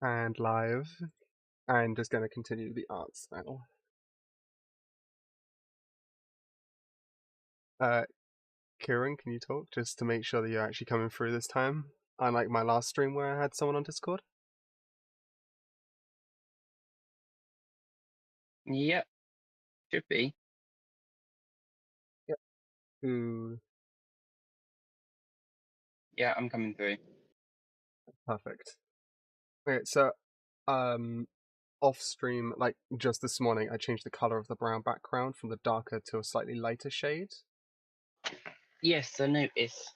And live. I'm just going to continue the arts now. Kieran, can you talk just to make sure that you're actually coming through this time? Unlike my last stream where I had someone on Discord. Yep, should be. Yep. Ooh. Yeah, I'm coming through. Perfect. Okay, so off stream, like just this morning, I changed the color of the brown background from the darker to a slightly lighter shade. Yes, I noticed.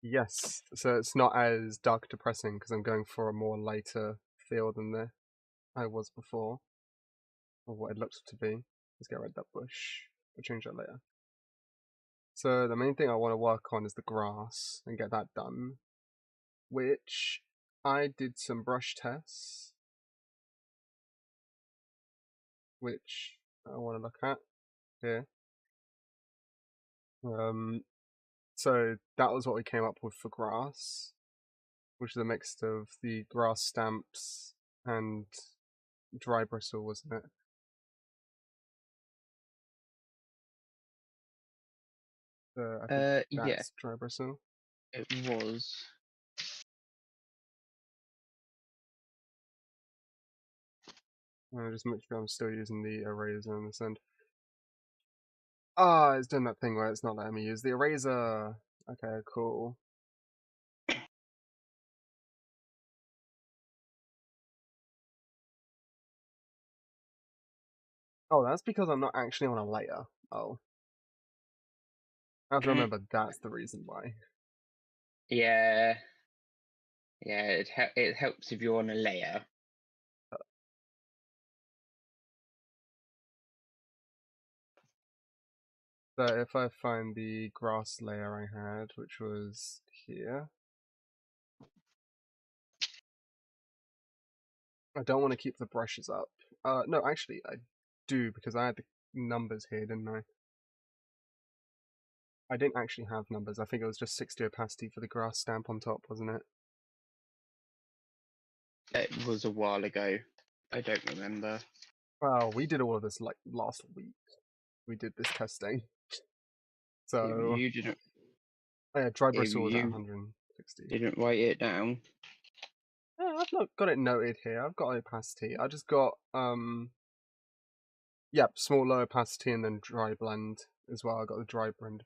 Yes, so it's not as dark depressing because I'm going for a more lighter feel than I was before, or what it looks to be. Let's get rid of that bush. I'll change that later. So the main thing I want to work on is the grass and get that done, which I did some brush tests, which I want to look at here. So that was what we came up with for grass, which is a mix of the grass stamps and dry bristle, wasn't it? I think yeah, that's dry bristle. it was. I'll just make sure I'm still using the eraser on this end. Ah, it's doing that thing where it's not letting me use the eraser. Okay, cool. Oh, that's because I'm not actually on a layer. Oh. I have to remember that's the reason why. Yeah. Yeah, it helps if you're on a layer. So if I find the grass layer I had, which was here. I don't want to keep the brushes up. No, actually, I do, because I had the numbers here, didn't I? I didn't actually have numbers. I think it was just 60 opacity for the grass stamp on top, wasn't it? It was a while ago. I don't remember. Well, we did all of this like last week. We did this testing. So You didn't. yeah, dry bristle was at You 160. didn't write it down. Yeah, I've not got it noted here. I've got opacity. I just got yep, small low opacity and then dry blend as well. I got the dry blend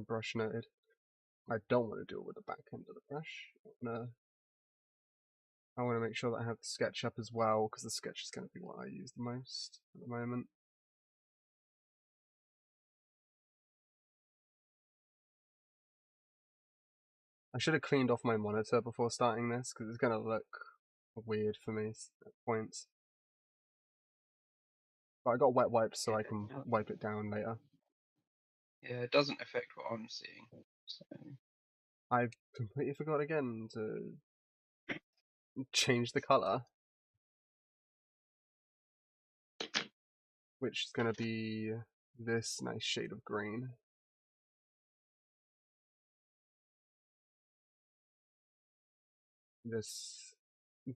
brush noted. I don't want to do it with the back end of the brush. I want to make sure that I have the SketchUp as well, because the sketch is going to be what I use the most at the moment. I should have cleaned off my monitor before starting this, because it's going to look weird for me at points. But I got wet wipes so I can wipe it down later. Yeah, it doesn't affect what I'm seeing. So. I completely forgot again to change the colour, which is going to be this nice shade of green. Just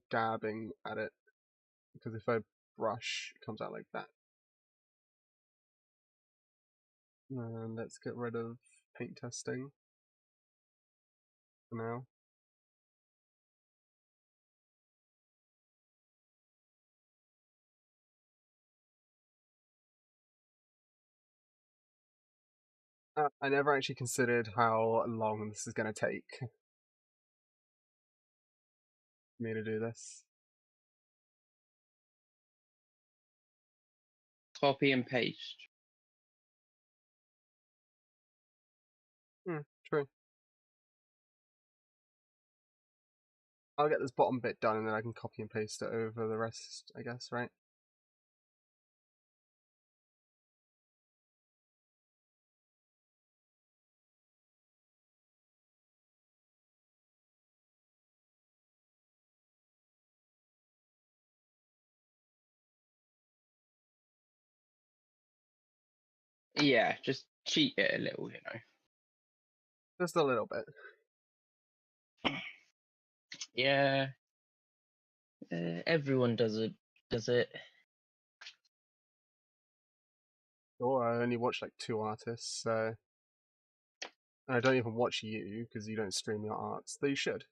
dabbing at it, because if I brush, it comes out like that. And let's get rid of paint testing for now. I never actually considered how long this is going to take me to do this. Copy and paste. True. I'll get this bottom bit done and then I can copy and paste it over the rest, I guess, right? Yeah, just cheat it a little, Just a little bit. Yeah. Everyone does it. Does it? Or I only watch like 2 artists, so and I don't even watch you because you don't stream your arts. Though you should.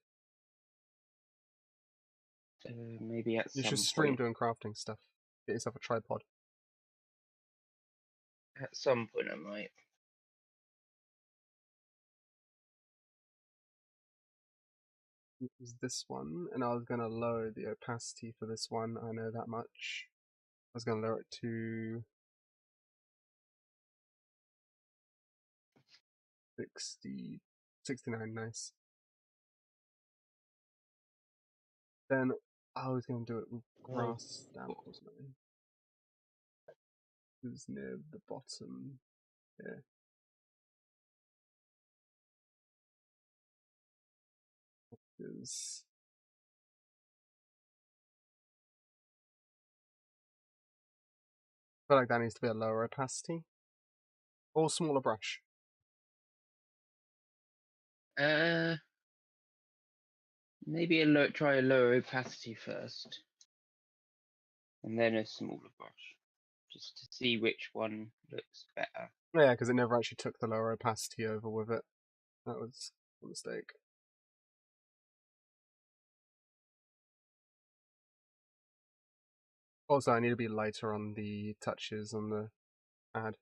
Maybe at You should some stream point. doing crafting stuff. Get yourself a tripod. At some point, I might. Use this one, and I was gonna lower the opacity for this one. I know that much. I was gonna lower it to 60, 69. Nice. Then I was gonna do it with Oh, grass stamp, wasn't I? It was near the bottom. Yeah. Is I feel like that needs to be a lower opacity or smaller brush. uh, maybe try a lower opacity first, and then a smaller brush, just to see which one looks better. Yeah, because it never actually took the lower opacity over with it. That was a mistake. Also, I need to be lighter on the touches on the ad.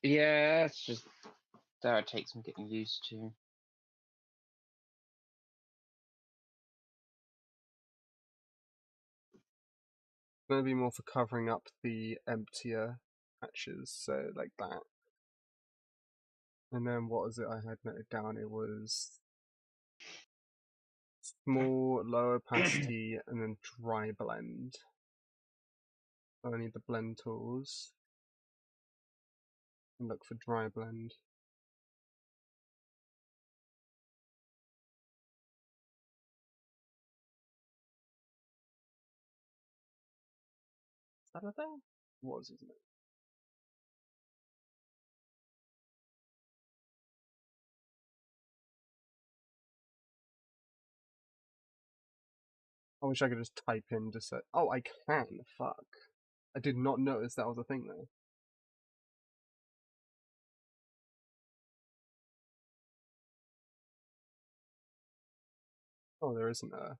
Yeah, it's just that it takes some getting used to. It's going to be more for covering up the emptier patches, so like that. And then what was it I had noted down? It was small, low opacity, and then dry blend. So I need the blend tools and look for dry blend. Is that a thing? It was, isn't it? I wish I could just type in just say, oh, I can, fuck. I did not notice that was a thing there. Oh, there isn't a...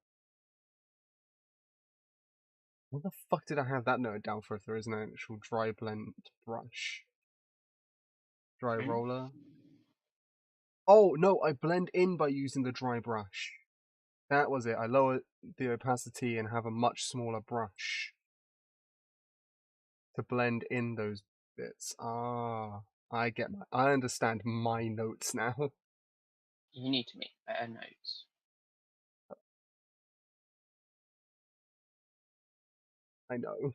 What the fuck did I have that noted down for if there isn't an actual dry blend brush? Dry Hmm? roller? Oh, no, I blend in by using the dry brush. That was it. I lower the opacity and have a much smaller brush to blend in those bits. Ah, I understand my notes now. You need to make better notes. I know.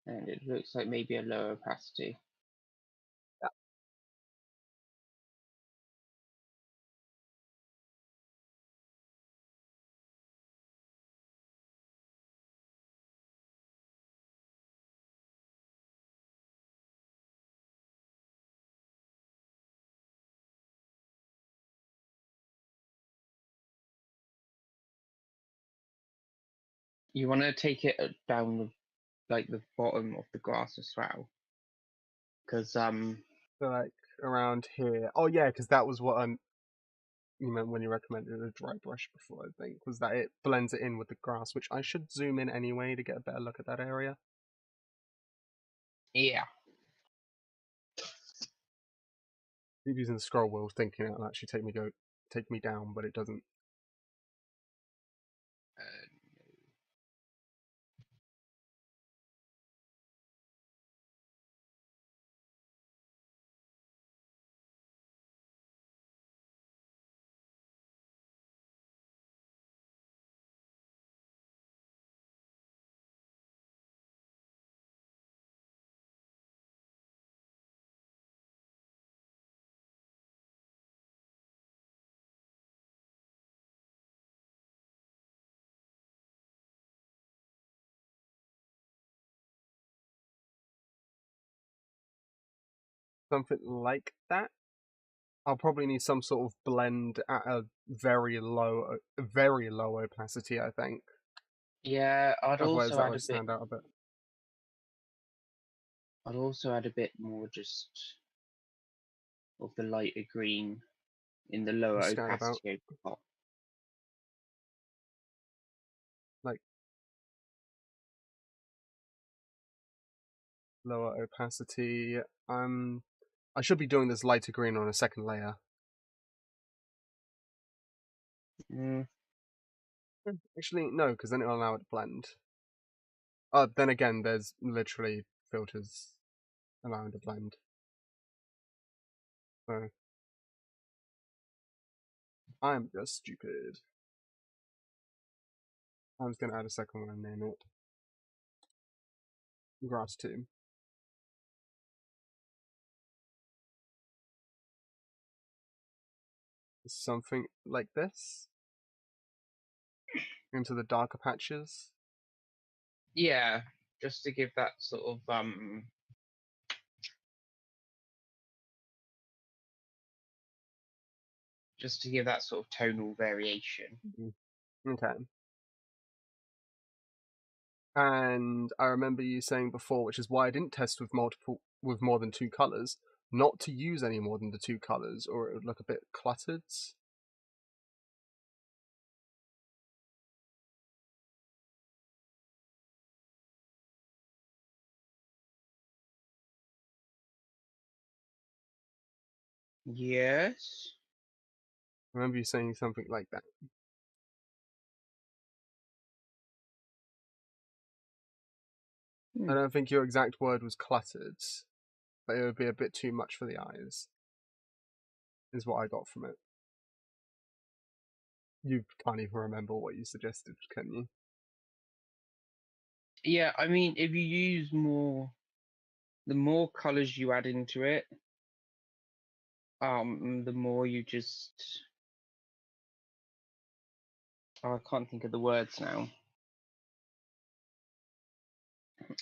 And it looks like maybe a lower opacity. Yeah. You want to take it down like the bottom of the grass as well, because So like around here. Oh yeah, because that was what you meant when you recommended a dry brush before. I think was that it blends it in with the grass, which I should zoom in anyway to get a better look at that area. yeah. Keep using the scroll wheel, thinking it'll actually take me down, but it doesn't. Uh, Something like that. I'll probably need some sort of blend at a very low opacity, I think. Yeah, Otherwise that would stand out a bit. I'd also add a bit more just of the lighter green in the lower Scale about. opacity over the top. Like lower opacity. I should be doing this lighter green on a second layer. Mm, Actually, no, because then it'll allow it to blend. Then again, there's literally filters allowing to blend. So I'm just stupid. I'm just gonna add a second one and name it Grass 2. Something like this into the darker patches. yeah, just to give that sort of tonal variation. Okay. And I remember you saying before, which is why I didn't test with more than two colors, not to use any more than the two colors, or it would look a bit cluttered. Yes. I remember you saying something like that. I don't think your exact word was cluttered, but it would be a bit too much for the eyes, is what I got from it. You can't even remember what you suggested, can you? Yeah, I mean, if you use the more colors you add into it, the more you just, I can't think of the words now.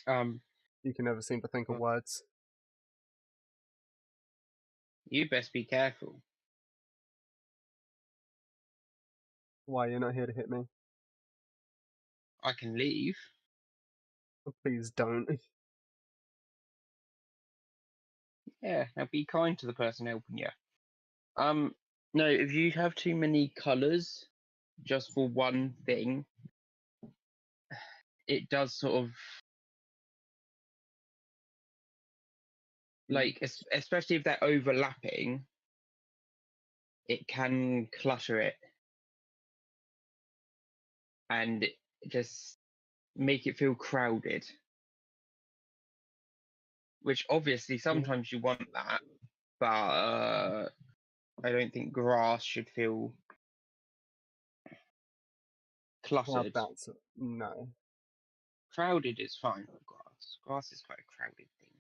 You can never seem to think of words. You best be careful. Why, you're not here to hit me? I can leave. Please don't. Yeah, now be kind to the person helping you. No, if you have too many colors just for one thing, it does sort of like, especially if they're overlapping, it can clutter it and just make it feel crowded. Which obviously sometimes you want that, but I don't think grass should feel Well, cluttered. that's no. Crowded is fine for grass. Grass is quite a crowded thing.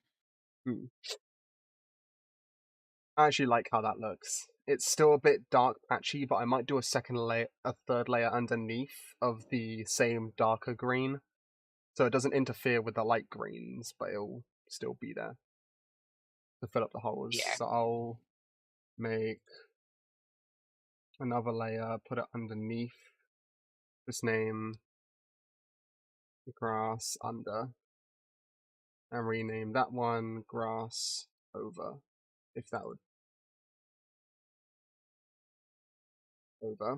Hmm. I actually like how that looks. It's still a bit dark patchy, but I might do a third layer underneath of the same darker green, so it doesn't interfere with the light greens, but it'll still be there to fill up the holes. Yeah. So I'll make another layer, put it underneath. Just name grass under, and rename that one grass over, if that would over.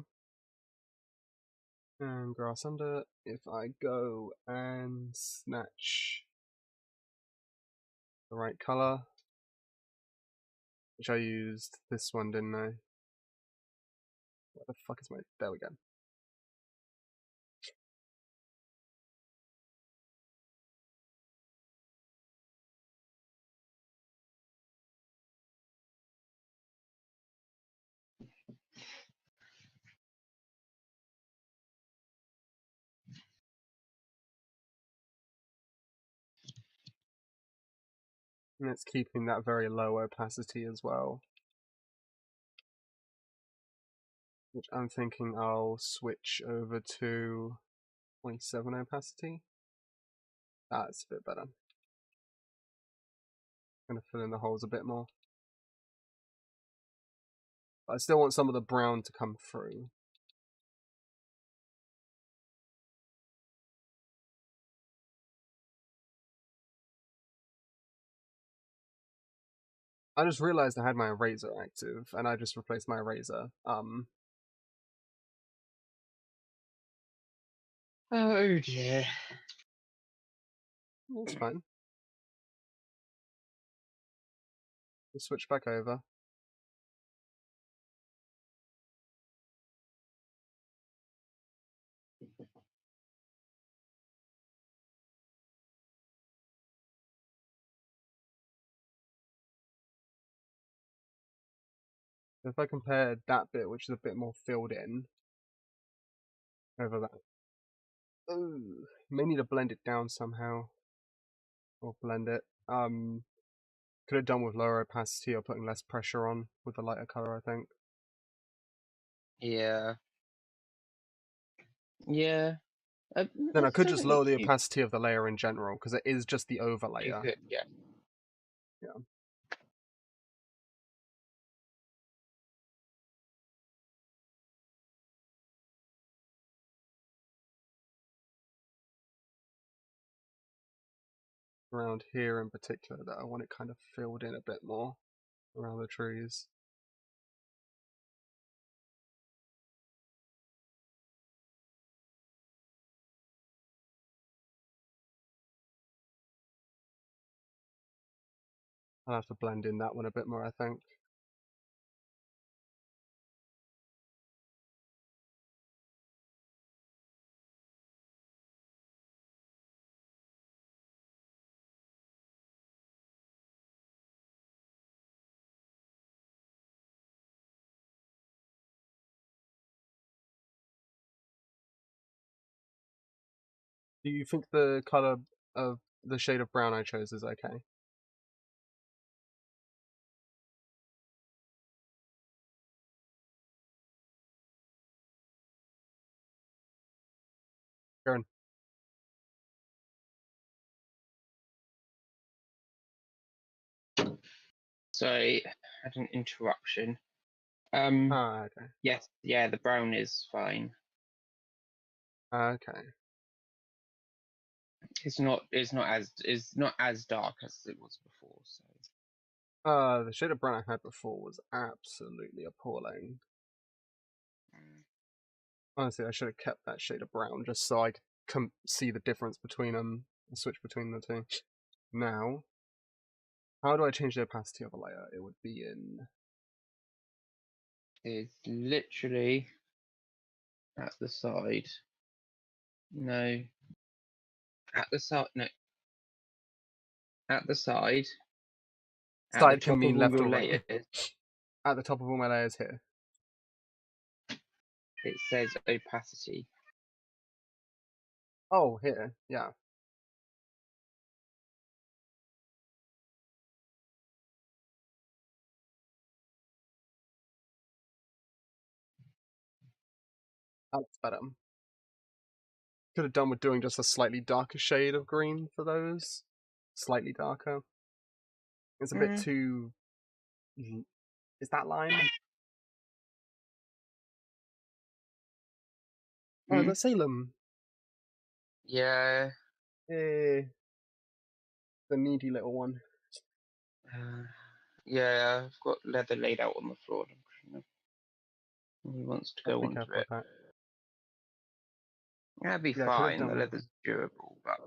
And grass under, if I go and snatch the right color, which I used this one, didn't I? What the fuck is my, there we go. And it's keeping that very low opacity as well, which I'm thinking I'll switch over to 0.7 opacity. That's a bit better. Gonna fill in the holes a bit more. But I still want some of the brown to come through. I just realized I had my eraser active, and I just replaced my eraser. Oh dear. That's fine. We'll switch back over. If I compare that bit, which is a bit more filled in, over that. Ooh, may need to blend it down somehow. Or blend it. Could have done with lower opacity or putting less pressure on with the lighter color, I think. Yeah. Yeah. Then I It could just doesn't look lower the too. opacity of the layer in general, because it is just the You overlayer. could, yeah. Yeah. Around here in particular, that I want it kind of filled in a bit more around the trees. I'll have to blend in that one a bit more, I think. Do you think the color of the shade of brown I chose is okay? Karen? Sorry, I had an interruption. Ah, okay. Yes, yeah, the brown is fine. Okay. It's not as dark as it was before. So The shade of brown I had before was absolutely appalling. Honestly, I should have kept that shade of brown just so I could see the difference between them, the switch between the two. Now, how do I change the opacity of a layer? It would be in. it's literally at the side. No, at the side. No, at the side. At the Side can top of mean all left your or right. layers, At the top of all my layers here. it says opacity. Oh, here. Yeah. That's better. Could have done with doing just a slightly darker shade of green for those. Slightly darker. It's a bit too. Is that lime? Oh, that's Salem. Yeah. Eh, the needy little one. Yeah, I've got leather laid out on the floor. He wants to Have to go be onto careful it. with that. That'd be Yeah, I could have fine. The done with. leather's durable, but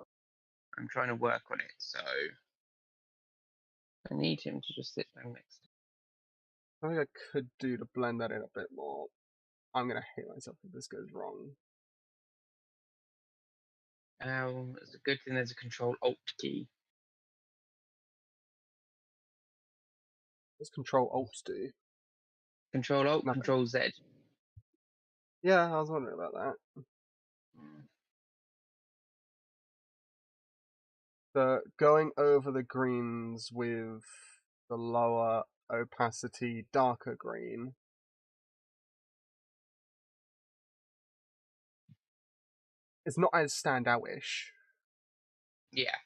I'm trying to work on it, so I need him to just sit down next to I think I could do to blend that in a bit more. I'm gonna hate myself if this goes wrong. me. It's a good thing there's a Control Alt key. What's Control Alt do? Control Alt, Nothing. Control Z. Yeah, I was wondering about that. So going over the greens with the lower opacity, darker green. It's not as standout-ish. Yeah.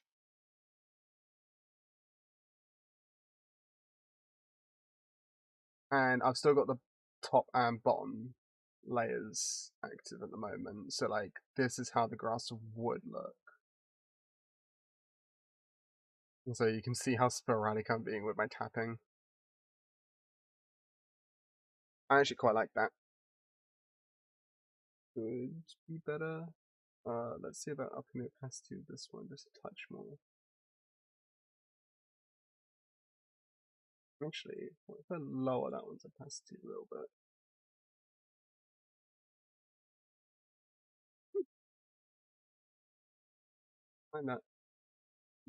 And I've still got the top and bottom layers active at the moment. So like this is how the grass would look. And so you can see how sporadic I'm being with my tapping. I actually quite like that. Could be better. Let's see about upping the opacity of this one just a touch more. Actually, what if I lower that one's opacity a little bit? Find that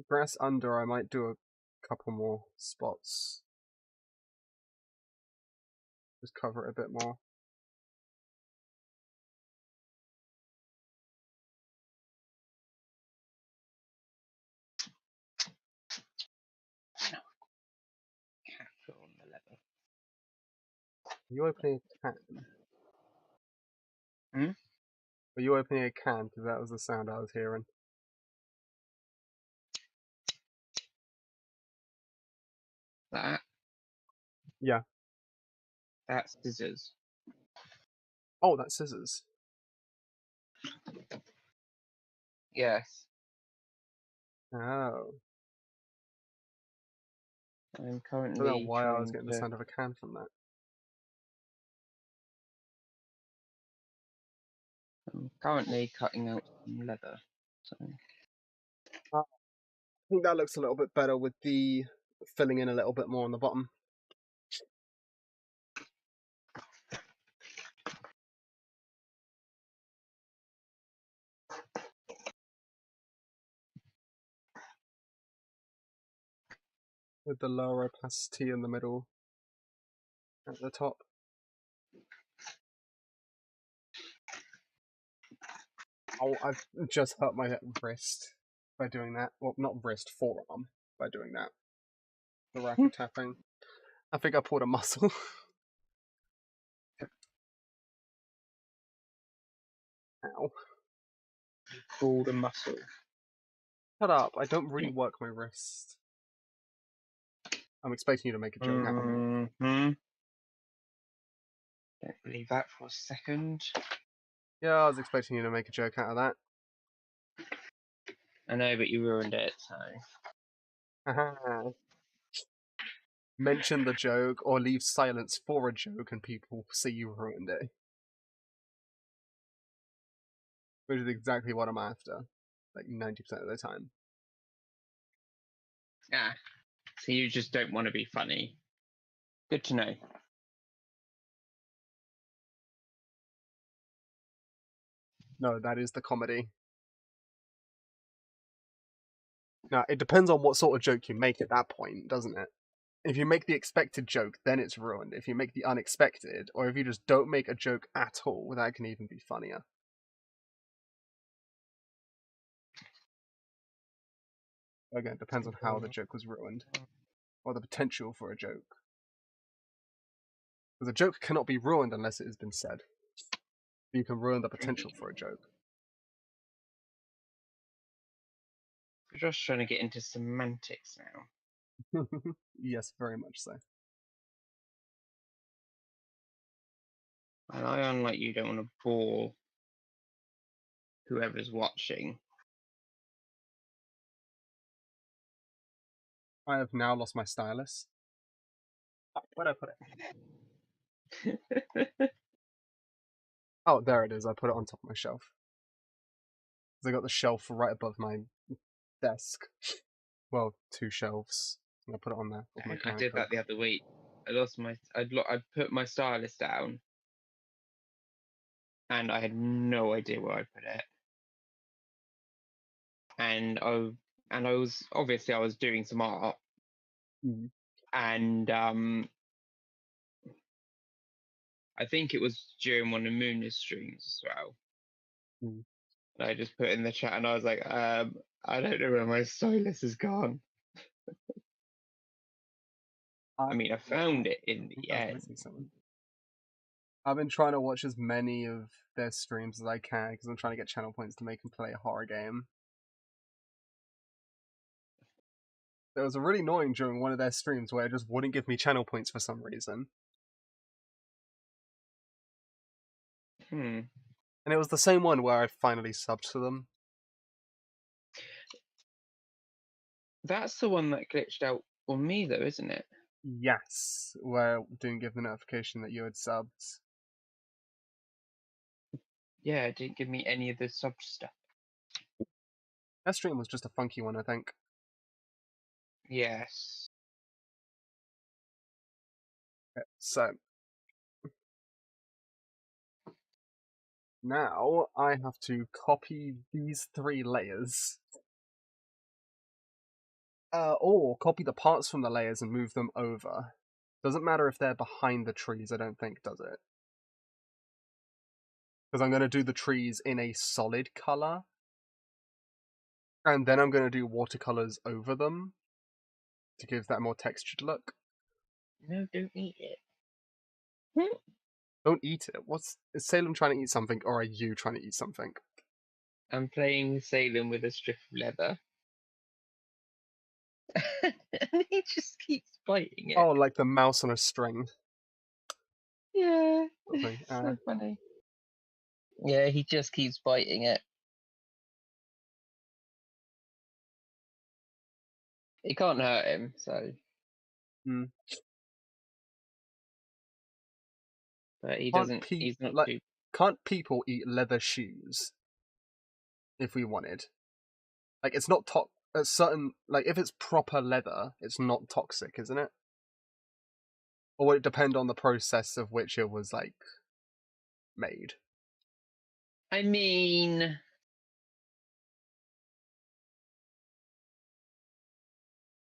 grass under, I might do a couple more spots. Just cover it a bit more. Careful on the level. Are you opening a can? Hmm? Were you opening a can? Because that was the sound I was hearing. That? Yeah. That's scissors. Oh, that's scissors. Yes. Oh. I'm I don't know currently why I was trying getting the to. sound of a can from that. I'm currently cutting out some leather. So. I think that looks a little bit better with the filling in a little bit more on the bottom. With the lower opacity in the middle at the top. Oh, I've just hurt my wrist by doing that. Well, not wrist, forearm by doing that. The rapid tapping. I think I pulled a muscle. Ow. Pulled a muscle. Shut up, I don't really work my wrist. I'm expecting you to make a joke out of it. Mm-hmm. Don't believe that for a second. Yeah, I was expecting you to make a joke out of that. I know, but you ruined it, so. Haha. Mention the joke or leave silence for a joke and people see you ruined it. Which is exactly what I'm after. Like 90% of the time. Yeah. So you just don't want to be funny. Good to know. No, that is the comedy. Now, it depends on what sort of joke you make at that point, doesn't it? If you make the expected joke, then it's ruined. If you make the unexpected, or if you just don't make a joke at all, that can even be funnier. Again, it depends on how the joke was ruined, or the potential for a joke. Because a joke cannot be ruined unless it has been said. You can ruin the potential for a joke. We're just trying to get into semantics now. Yes, very much so. And I, unlike you, don't want to bore whoever's watching. I have now lost my stylus. Where'd I put it? Oh, there it is. I put it on top of my shelf. I got the shelf right above my desk. Well, two shelves. And I put it on there with my I did character. that the other week. I put my stylus down, and I had no idea where I put it. And I was obviously I was doing some art, and I think it was during one of Moon's streams as well. And I just put in the chat, and I was like, I don't know where my stylus has gone. I mean, I found it in the end. I've been trying to watch as many of their streams as I can because I'm trying to get channel points to make them play a horror game. It was really annoying during one of their streams where it just wouldn't give me channel points for some reason. Hmm. And it was the same one where I finally subbed to them. That's the one that glitched out on me, though, isn't it? Yes, where it didn't give the notification that you had subbed. Yeah, it didn't give me any of the sub stuff. That stream was just a funky one, I think. Yes. So now I have to copy these 3 layers. Or copy the parts from the layers and move them over. Doesn't matter if they're behind the trees, I don't think, does it? Because I'm going to do the trees in a solid color. And then I'm going to do watercolors over them to give that more textured look. No, don't eat it. Don't eat it. Is Salem trying to eat something, or are you trying to eat something? I'm playing Salem with a strip of leather. And he just keeps biting it. Oh, like the mouse on a string. Yeah. Something. So funny. Yeah, he just keeps biting it. It can't hurt him, so. Mm. But he Can't doesn't. He's not too. Can't people eat leather shoes if we wanted? Like, it's not a certain, like, if it's proper leather, it's not toxic, isn't it? Or would it depend on the process of which it was, like, made? I mean,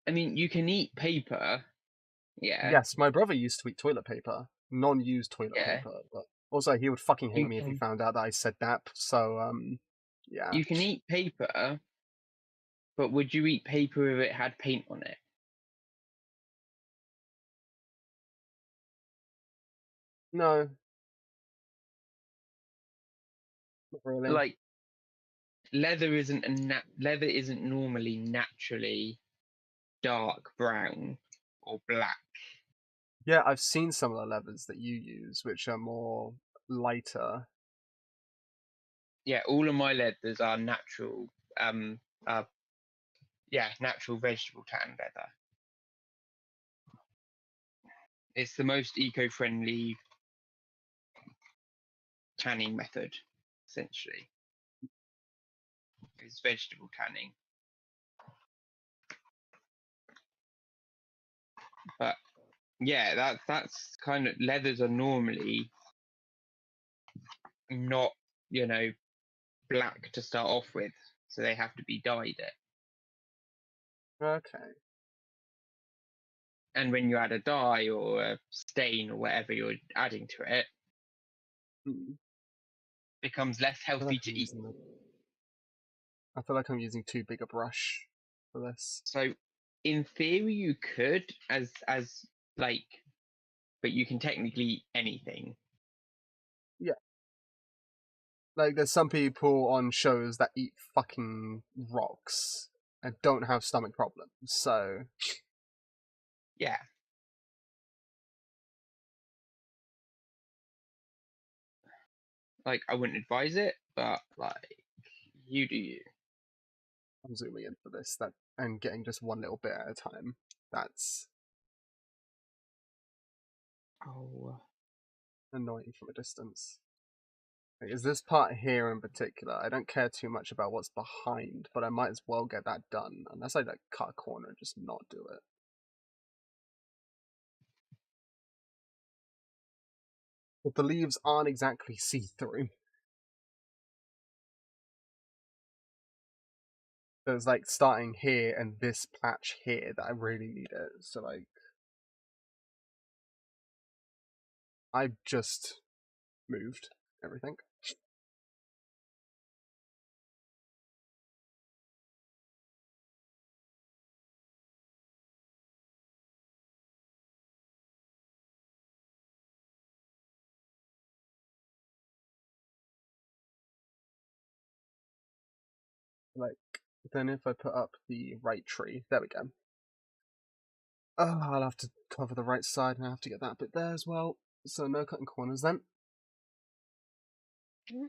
you can eat paper. Yeah. Yes, my brother used to eat toilet paper, non-used toilet Yeah. paper, but also he would fucking hate You me if he can. found out that I said that. So, yeah. You can eat paper, but would you eat paper if it had paint on it? No, not really. Like, leather isn't normally naturally dark brown or black. Yeah, I've seen some of the leathers that you use, which are more lighter. Yeah, all of my leathers are natural. Natural vegetable tan leather. It's the most eco-friendly tanning method, essentially. It's vegetable tanning. But yeah, that's kind of, leathers are normally not, black to start off with, so they have to be dyed it. Okay. And when you add a dye or a stain or whatever you're adding to it, Hmm. becomes less I feel healthy like to eat. I feel like I'm using too big a brush for this. So in theory you could as like, but you can technically eat anything. Yeah. Like, there's some people on shows that eat fucking rocks and don't have stomach problems, so. Yeah. Like, I wouldn't advise it, but like, you do you. I'm zooming in for this and getting just one little bit at a time. That's Oh. annoying from a distance. Like, is this part here in particular? I don't care too much about what's behind, but I might as well get that done, unless I like cut a corner and just not do it. But the leaves aren't exactly see-through. There's like starting here and this patch here that I really need it. So like, I've just moved everything. Like, then if I put up the right tree, there we go. Oh, I'll have to cover the right side and I have to get that bit there as well. So no cutting corners then. Oh,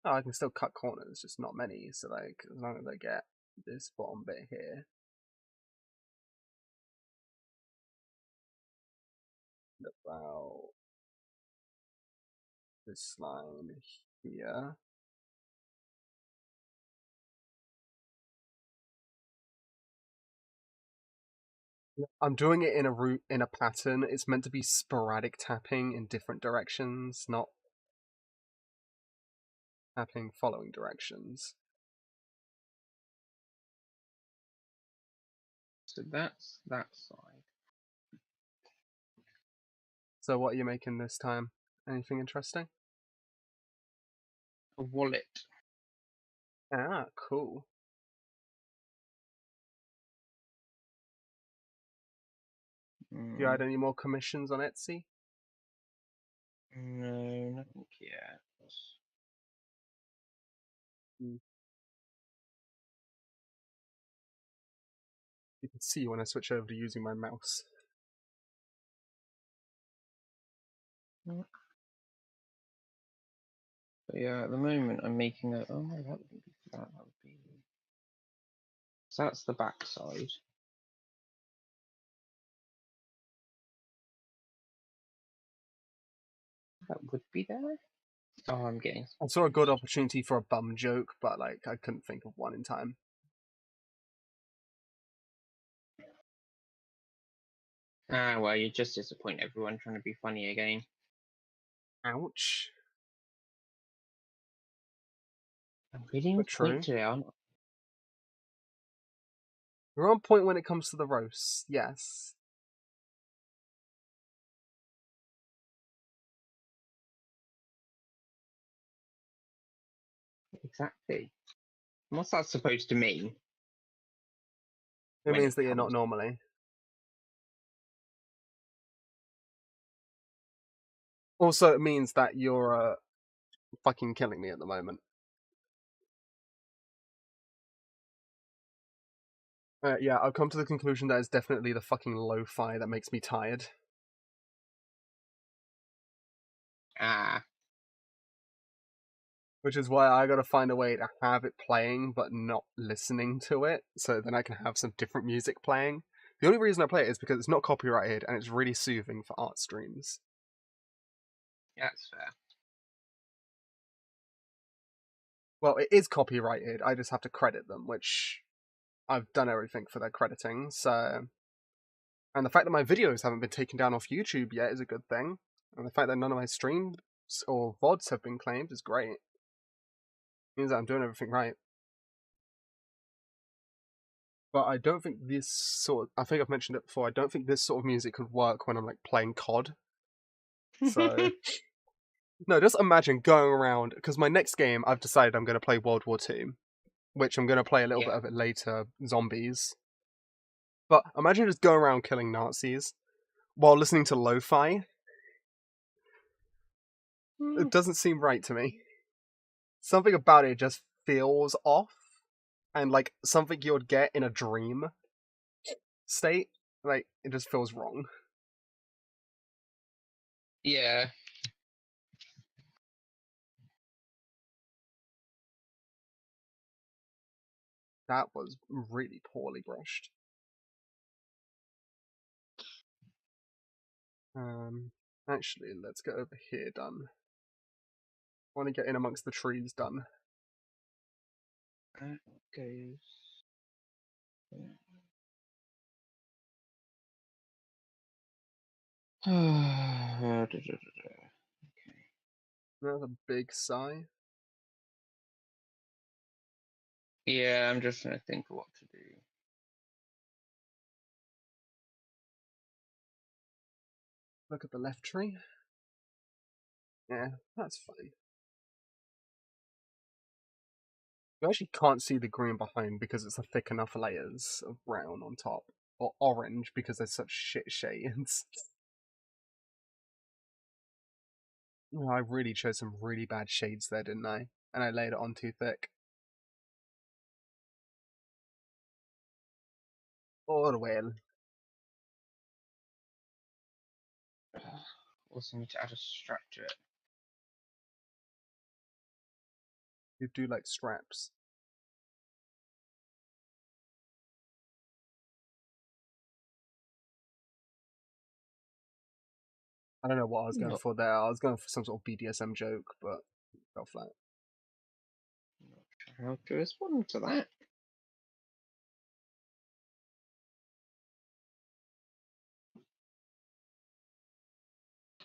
I can still cut corners, just not many. So like, as long as I get this bottom bit here, about this line here. I'm doing it in a route in a pattern. It's meant to be sporadic tapping in different directions, not tapping following directions. So that's that side. So what are you making this time? Anything interesting? A wallet. Ah, cool. Do you add any more commissions on Etsy? No, nothing yet. You can see when I switch over to using my mouse. But yeah, at the moment I'm making a. Oh no, that wouldn't be for that. That would be. So that's the back side. That would be there. Oh, I'm getting. I saw a good opportunity for a bum joke, but like I couldn't think of one in time. Ah, well, you just disappoint everyone trying to be funny again. Ouch. I'm really on But true. point today, aren't I? We're on point when it comes to the roasts, yes. Exactly. What's that supposed to mean? It When means it that you're not comes. normally. Also, it means that you're fucking killing me at the moment. Yeah, I've come to the conclusion that it's definitely the fucking lo-fi that makes me tired. Ah. Which is why I gotta find a way to have it playing but not listening to it, so then I can have some different music playing. The only reason I play it is because it's not copyrighted and it's really soothing for art streams. Yeah, that's fair. Well, it is copyrighted, I just have to credit them, which I've done everything for their crediting, so. And the fact that my videos haven't been taken down off YouTube yet is a good thing. And the fact that none of my streams or VODs have been claimed is great. It means that I'm doing everything right. But I don't think this sort of, I think I've mentioned it before, I don't think this sort of music could work when I'm like playing COD. So no, just imagine going around, because my next game I've decided I'm going to play World War II, which I'm going to play a little bit Yeah. of it later, zombies. But imagine just going around killing Nazis while listening to lo-fi. It doesn't seem right to me. Something about it just feels off, and like something you would get in a dream state. Like it just feels wrong. Yeah. That was really poorly brushed. Actually, let's get over here done. I want to get in amongst the trees done. That goes. Okay. That's a big sigh. Yeah, I'm just trying to think of what to do. Look at the left tree. Yeah, that's fine. You actually can't see the green behind because it's a thick enough layers of brown on top. Or orange because there's such shit shades. Oh, I really chose some really bad shades there, didn't I? And I laid it on too thick. Oh well. Also need to add a structure. You do like straps. I don't know what I was going for there. I was going for some sort of BDSM joke, but it fell flat. Not sure how to respond to that.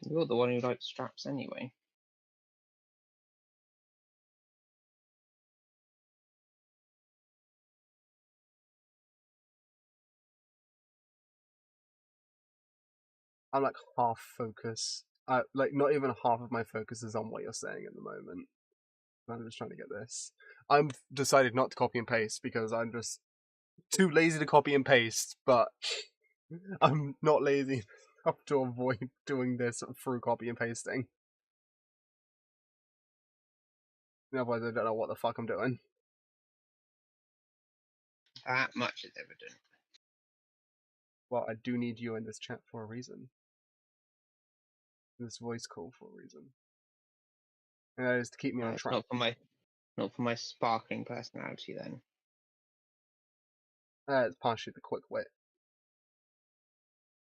You're the one who likes straps anyway. I'm like half focus. Like not even half of my focus is on what you're saying at the moment. I'm just trying to get this. I'm decided not to copy and paste because I'm just too lazy to copy and paste, but I'm not lazy enough to avoid doing this through copy and pasting. Otherwise, I don't know what the fuck I'm doing. That much is evident. Well, I do need you in this chat for a reason. This voice call for a reason. And that is to keep me on track. Not for my sparkling personality then. It's partially the quick wit.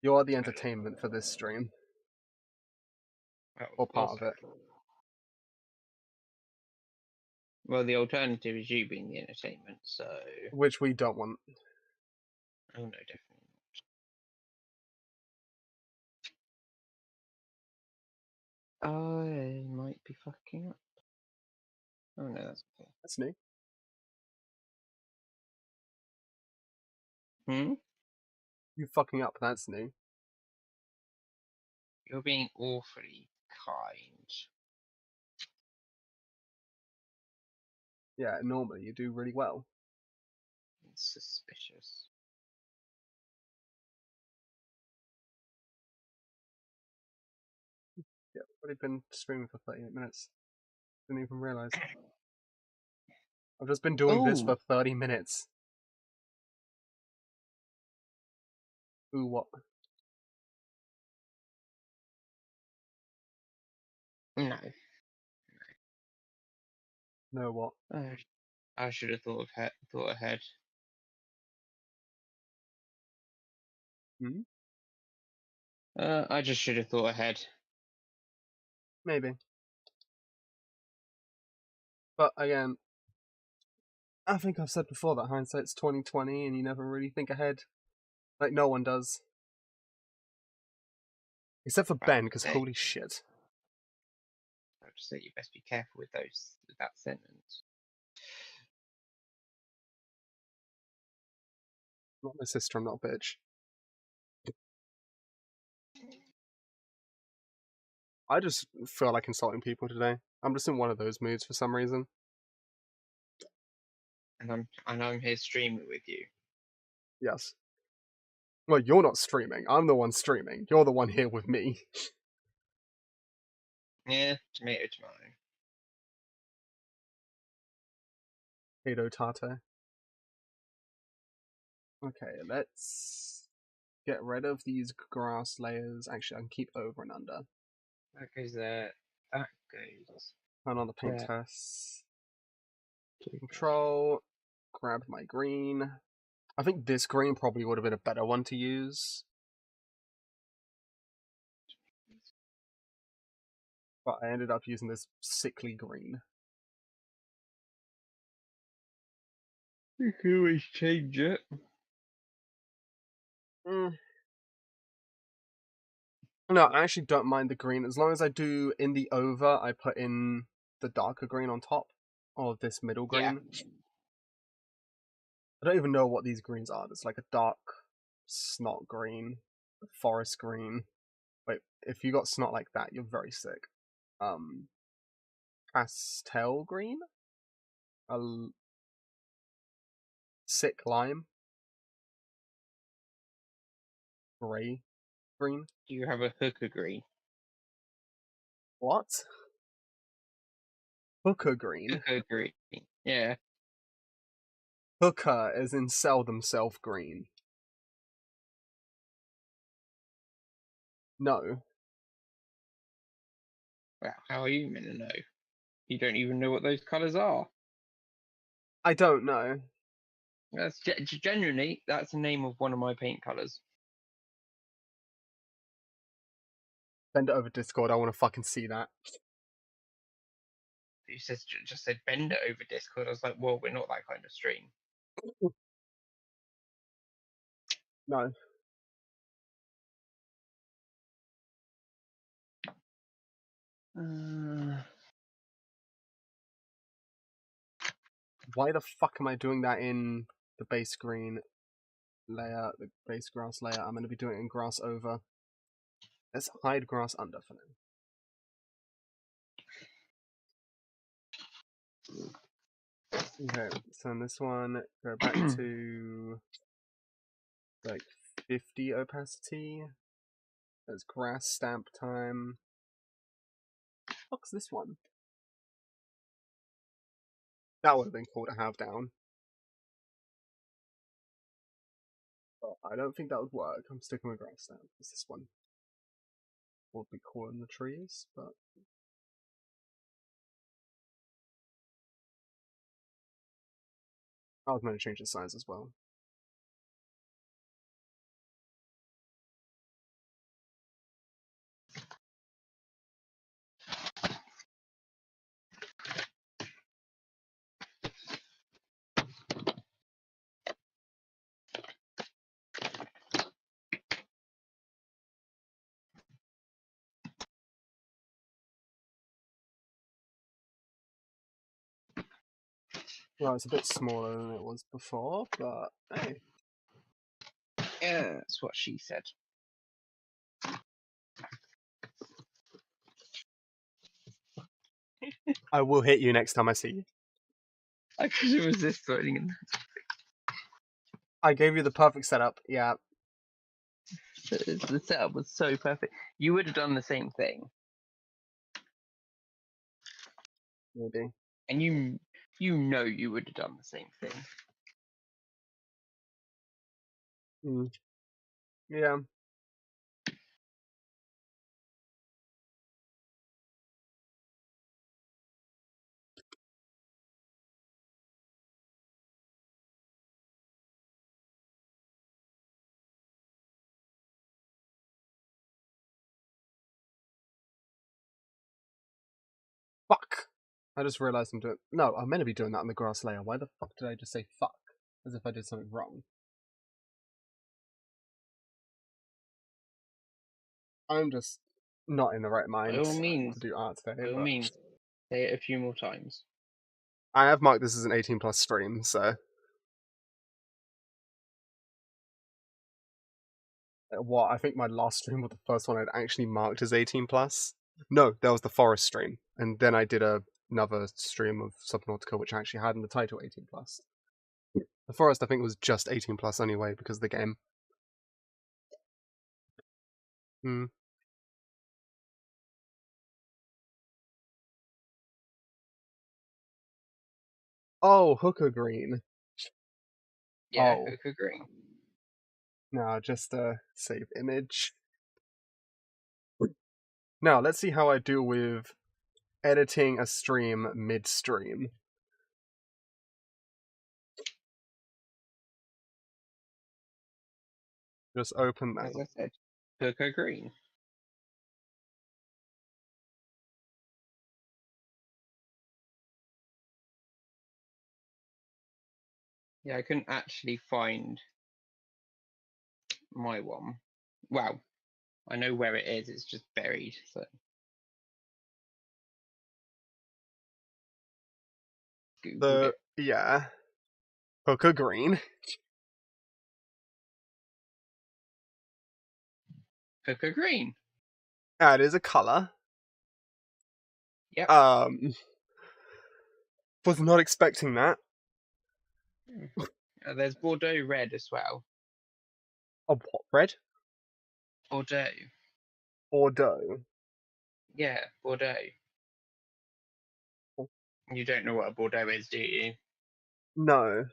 You're the entertainment for this stream. Or part of it. Well, the alternative is you being the entertainment, so... Which we don't want. Oh no, definitely not. I might be fucking up. Oh no, that's okay. That's new. You fucking up, that's new. You're being awfully kind. Yeah, normally you do really well. It's suspicious. Yeah, I've already been streaming for 38 minutes. Didn't even realise. I've just been doing this for 30 minutes. Ooh, what? No. No, what? I should have thought ahead. Hmm? I just should have thought ahead. Maybe. But again, I think I've said before that hindsight's 20/20 and you never really think ahead. Like, no one does. Except for Ben, because holy shit. I would say you best be careful with that sentence. Not my sister, I'm not a bitch. I just feel like insulting people today. I'm just in one of those moods for some reason. And I'm here streaming with you. Yes. Well, you're not streaming. I'm the one streaming. You're the one here with me. Yeah, tomato. Potato tate. Okay, let's get rid of these grass layers. Actually, I can keep over and under. That goes there. That goes. Turn on the paint there. tests. Control. Grab my green. I think this green probably would have been a better one to use. But I ended up using this sickly green. You can always change it. No, I actually don't mind the green. As long as I do in the over, I put in the darker green on top. Or this middle green. Yeah. I don't even know what these greens are. There's like a dark snot green, a forest green. Wait, if you got snot like that, you're very sick. Pastel green? A sick lime? Grey green? Do you have a hooker green? What? Hooker green? Hooker green. Yeah. Hooker as in sell themselves green. No. Well, how are you meant to know? You don't even know what those colours are. I don't know. That's genuinely that's the name of one of my paint colours. Send it over Discord. I want to fucking see that. You just said bend it over Discord. I was like, well, we're not that kind of stream. No. Why the fuck am I doing that in the base green layer, the base grass layer? I'm going to be doing it in grass over. Let's hide grass under for now. Okay, so in this one, go back to like 50 opacity. There's grass stamp time. What's this one? That would have been cool to have down. But I don't think that would work. I'm sticking with grass stamp. It's this one. Would be cool in the trees, but I was going to change the size as well. Well, it's a bit smaller than it was before, but hey. Yeah, that's what she said. I will hit you next time I see you. I couldn't resist throwing in. I gave you the perfect setup, yeah. The setup was so perfect. You would have done the same thing. Maybe. And you know you would have done the same thing. Yeah. Fuck. I just realised I'm doing. No, I'm meant to be doing that on the grass layer. Why the fuck did I just say fuck? As if I did something wrong. I'm just not in the right mind By all means, to do art today. by all But means, say it a few more times. I have marked this as an 18 plus stream, so. What? I think my last stream was the first one I'd actually marked as 18 plus. No, that was the forest stream. And then I did another stream of Subnautica, which actually had in the title 18 plus. The forest, I think, was just 18 plus anyway because of the game. Hmm. Oh, hooker green. Yeah, Oh. Hooker Green. No, just a save image. Now, let's see how I do with editing a stream mid-stream. Just open that. As I said, Hooker Green. Yeah, I couldn't actually find my one. Well, I know where it is. It's just buried. So Googled it. Yeah. Hooker green. Hooker Green. That is a colour. Yep. Was not expecting that. There's Bordeaux Red as well. Oh, what? Red? Bordeaux. Bordeaux. Yeah, Bordeaux. You don't know what a Bordeaux is, do you? No.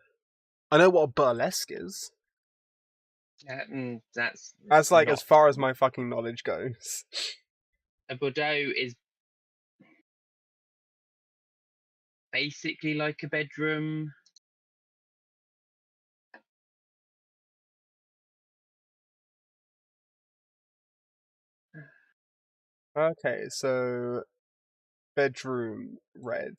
I know what a burlesque is. That's like not... as far as my fucking knowledge goes. A Bordeaux is basically like a bedroom. Okay, so bedroom red.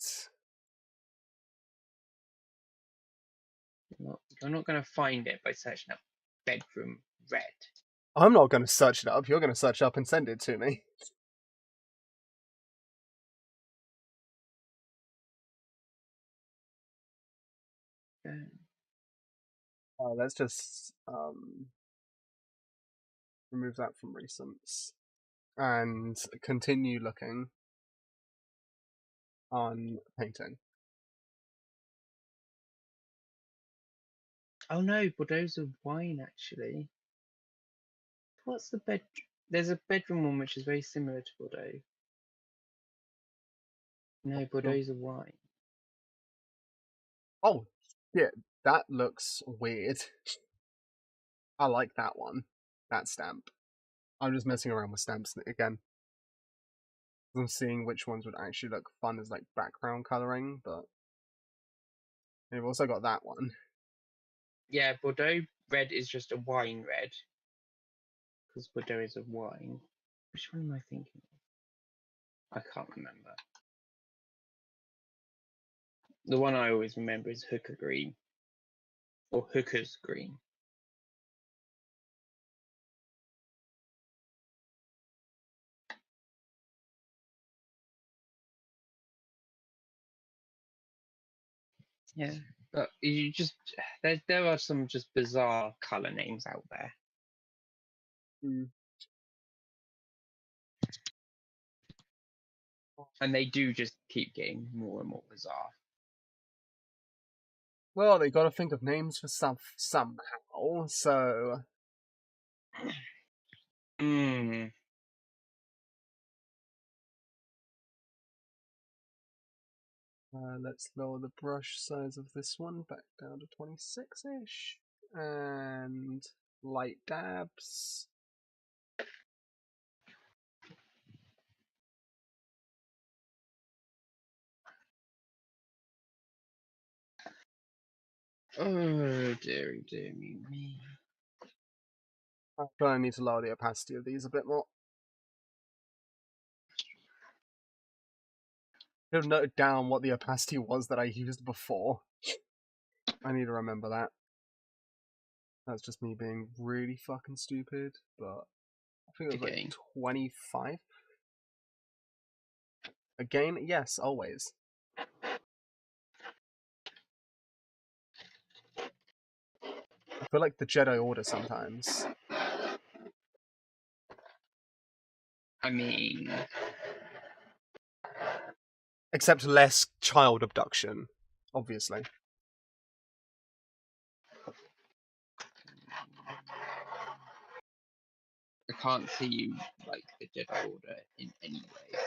You're not going to find it by searching up bedroom red. I'm not going to search it up. You're going to search it up and send it to me. Let's just remove that from recents and continue looking on painting. Oh no, Bordeaux's a wine actually. What's the bed? There's a bedroom one which is very similar to Bordeaux. No, Bordeaux's a wine. Oh, shit, that looks weird. I like that one. That stamp. I'm just messing around with stamps again. I'm seeing which ones would actually look fun as like background coloring, but we've also got that one. Yeah, Bordeaux red is just a wine red. Because Bordeaux is a wine. Which one am I thinking of? I can't remember. The one I always remember is hooker green. Or hooker's green. Yeah, but you just there are some just bizarre color names out there, Mm. and they do just keep getting more and more bizarre. Well, they got to think of names for stuff somehow. So Mm. let's lower the brush size of this one back down to 26-ish, and light dabs. Oh dearie, dearie me. I feel I need to lower the opacity of these a bit more. I should have noted down what the opacity was that I used before. I need to remember that. That's just me being really fucking stupid, but I think it was like Okay. 25. Again, yes, always. I feel like the Jedi Order sometimes. I mean, Except less child abduction, obviously. I can't see you like the Jedi Order in any way.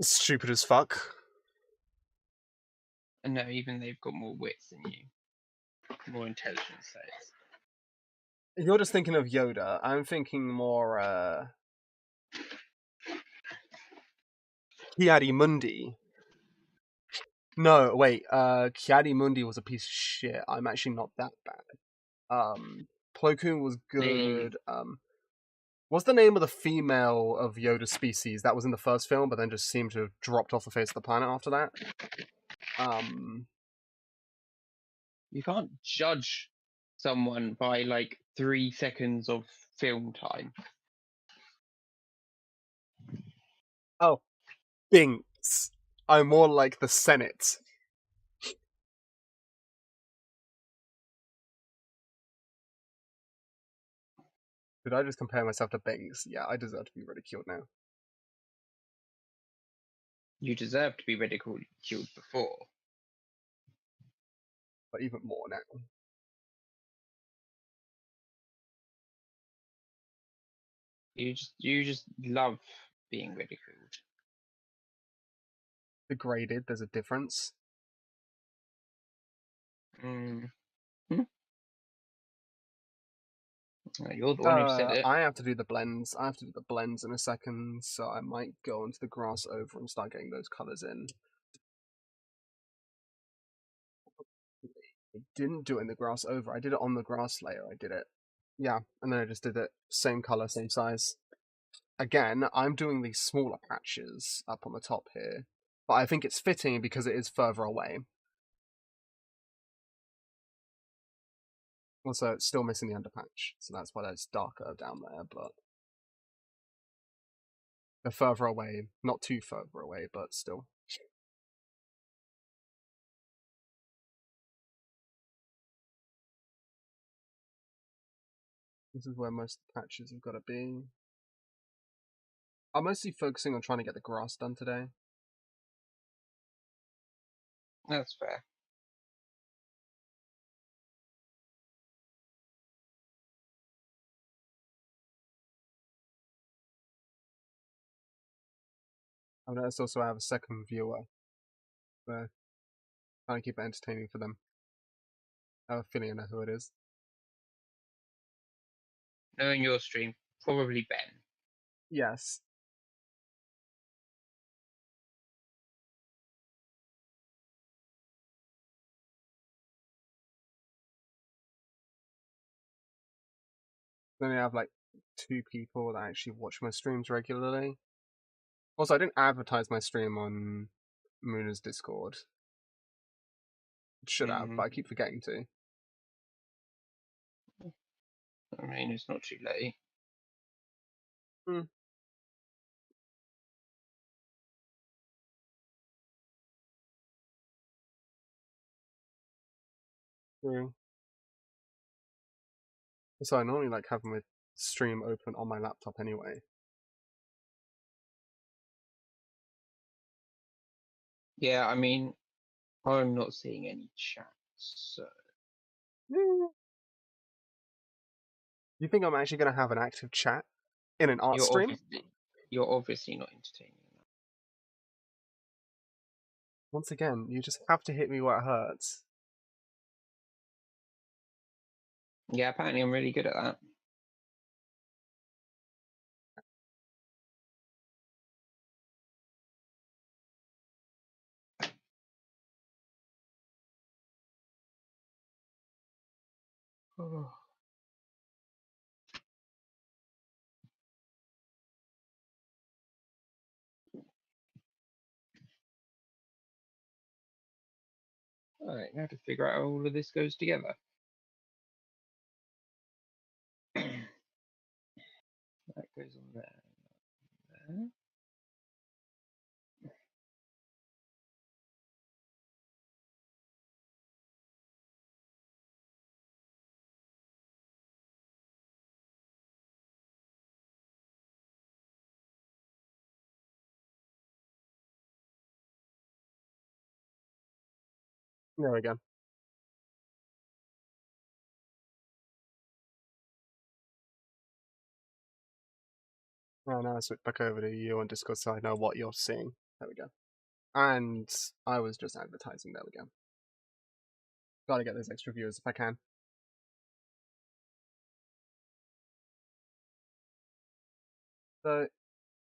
Stupid as fuck. And no, even they've got more wits than you, more intelligence. You're just thinking of Yoda. I'm thinking more, Kiadi Mundi. No, wait, Kiadi Mundi was a piece of shit. I'm actually not that bad. Plo Koon was They, good. What's the name of the female of Yoda's species that was in the first film, but then just seemed to have dropped off the face of the planet after that? you can't judge someone by like 3 seconds of film time. Oh, Binks. I'm more like the Senate. Did I just compare myself to Binks? Yeah, I deserve to be ridiculed now. You deserve to be ridiculed before. But even more now. You just love being ridiculed. Degraded, there's a difference. Mm. You're the one who said it. I have to do the blends. I have to do the blends in a second, so I might go into the grass over and start getting those colours in. I didn't do it in the grass over. I did it on the grass layer. I did it. Yeah, and then I just did it same colour, same size. again, I'm doing these smaller patches up on the top here, but I think it's fitting because it is further away. Also, it's still missing the underpatch, so that's why it's darker down there, but they're further away, not too further away, but still. This is where most of the patches have got to be. I'm mostly focusing on trying to get the grass done today. That's fair. I've noticed also I have a second viewer, so trying to keep it entertaining for them. I have a feeling I know who it is. Knowing your stream, probably Ben. Yes. Then I have like 2 people that actually watch my streams regularly. Also, I didn't advertise my stream on Moona's Discord. Should have, but I keep forgetting to. I mean, it's not too late. Hmm. True. So I normally like have my stream open on my laptop anyway. Yeah, I mean, I'm not seeing any chats, so. You think I'm actually going to have an active chat in an art stream? You're obviously not entertaining enough. Once again, you just have to hit me where it hurts. Yeah, apparently I'm really good at that. Oh. Alright, now to figure out how all of this goes together. That goes on there. There. There we go. Oh, now I switch back over to you on Discord so I know what you're seeing. There we go. And I was just advertising. There we go. Gotta get those extra viewers if I can. So,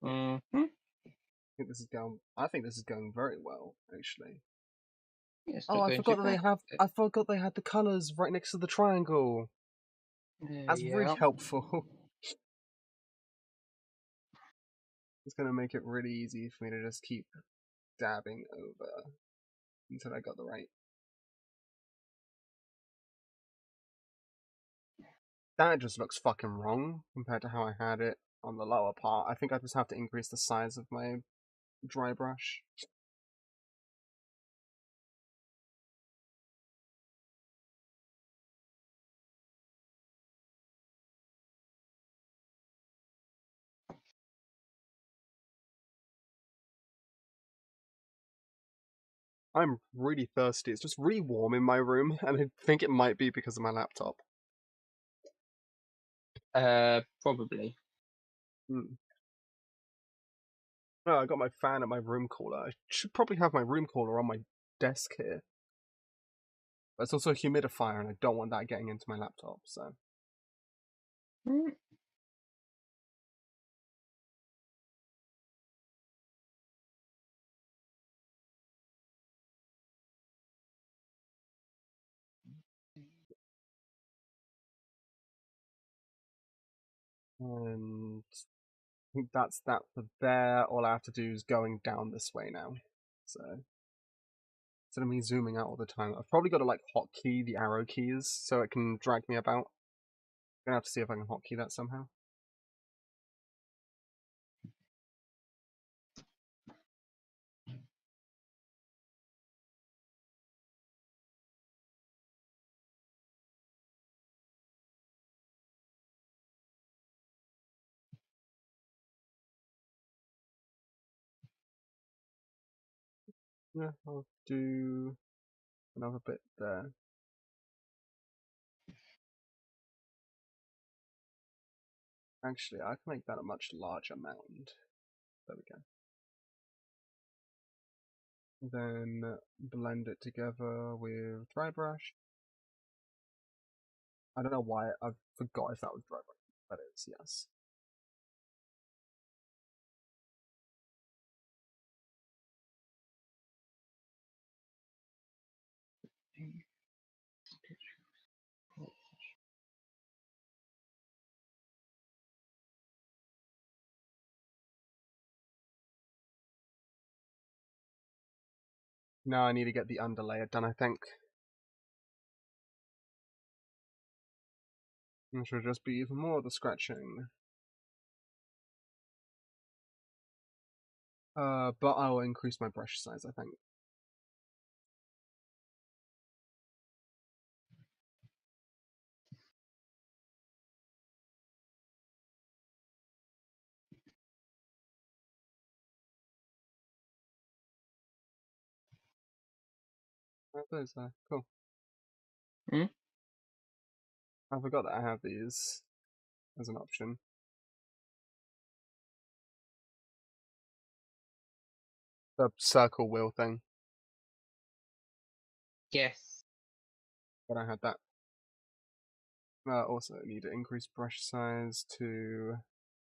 Mm-hmm. I think this is going very well, actually. It's Oh, not I going too forgot that bad. I forgot they had the colours right next to the triangle. That's really Yeah. helpful. It's gonna make it really easy for me to just keep dabbing over until I got the right. That just looks fucking wrong compared to how I had it on the lower part. I think I just have to increase the size of my dry brush. I'm really thirsty. It's just really warm in my room, and I think it might be because of my laptop. Probably. Hmm. Oh, I got my fan at my room cooler. I should probably have my room cooler on my desk here. But it's also a humidifier, and I don't want that getting into my laptop, so. Mm. And think that's that for there. All I have to do is going down this way now. So instead of me zooming out all the time, I've probably got to like hotkey the arrow keys so it can drag me about. I'm gonna have to see if I can hotkey that somehow. Yeah, I'll do another bit there. Actually, I can make that a much larger mound. There we go. Then blend it together with dry brush. I don't know why, I forgot if that was dry brush. That is, yes. Now I need to get the underlayer done, I think. Which will just be even more of the scratching. But I'll increase my brush size, I think. Those there, cool. Hmm? I forgot that I have these as an option. The circle wheel thing, Yes. but I had that. Also need to increase brush size to,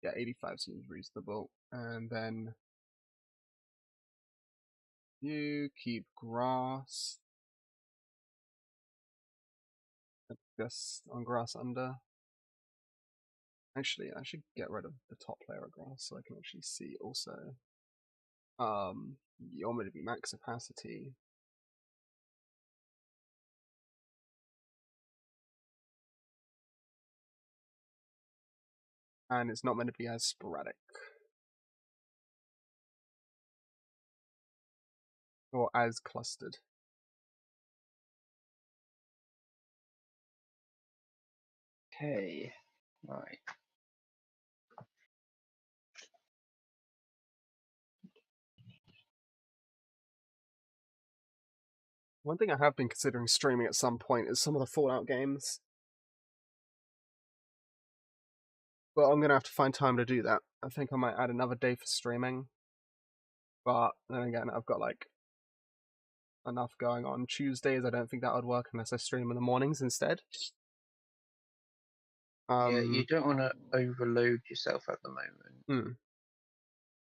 yeah, 85 seems reasonable. And then you keep grass. Just on grass under. Actually, I should get rid of the top layer of grass so I can actually see also. You want me to be max opacity. And it's not meant to be as sporadic. Or as clustered. Okay. Right. One thing I have been considering streaming at some point is some of the Fallout games. But I'm gonna have to find time to do that. I think I might add another day for streaming. But then again, I've got like enough going on Tuesdays. I don't think that would work unless I stream in the mornings instead. Yeah, you don't want to overload yourself at the moment.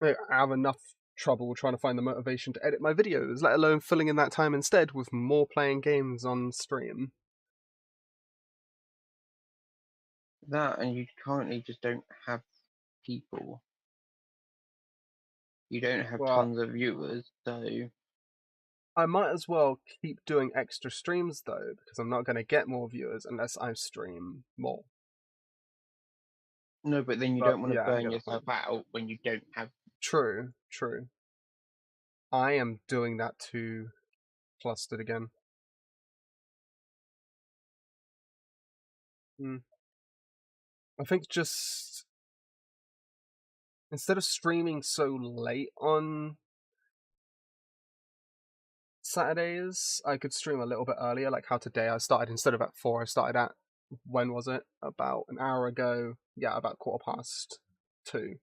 I have enough trouble trying to find the motivation to edit my videos, let alone filling in that time instead with more playing games on stream. That, and you currently just don't have people. You don't have Well, tons of viewers, so I might as well keep doing extra streams though, because I'm not going to get more viewers unless I stream more. no. But then you But don't want to yeah, I burn get the point. yourself out when you don't have. True, true. I am doing that too clustered again. I think just instead of streaming so late on Saturdays, I could stream a little bit earlier, like how today I started instead of at 4, I started at, when was it? About an hour ago. Yeah, about 2:15.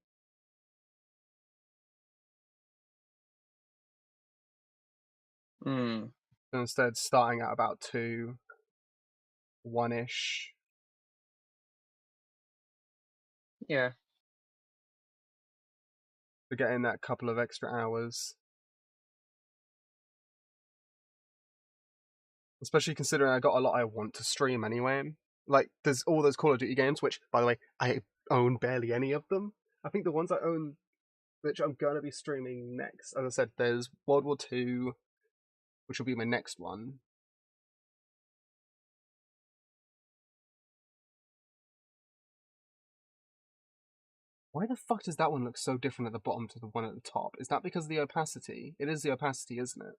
Hmm. Instead, starting at about 2, 1-ish. Yeah. To get in that couple of extra hours. Especially considering I got a lot I want to stream anyway. Like, there's all those Call of Duty games, which, by the way, I own barely any of them. I think the ones I own, which I'm gonna be streaming next, as I said, there's World War Two, which will be my next one. Why the fuck does that one look so different at the bottom to the one at the top? Is that because of the opacity? It is the opacity, isn't it?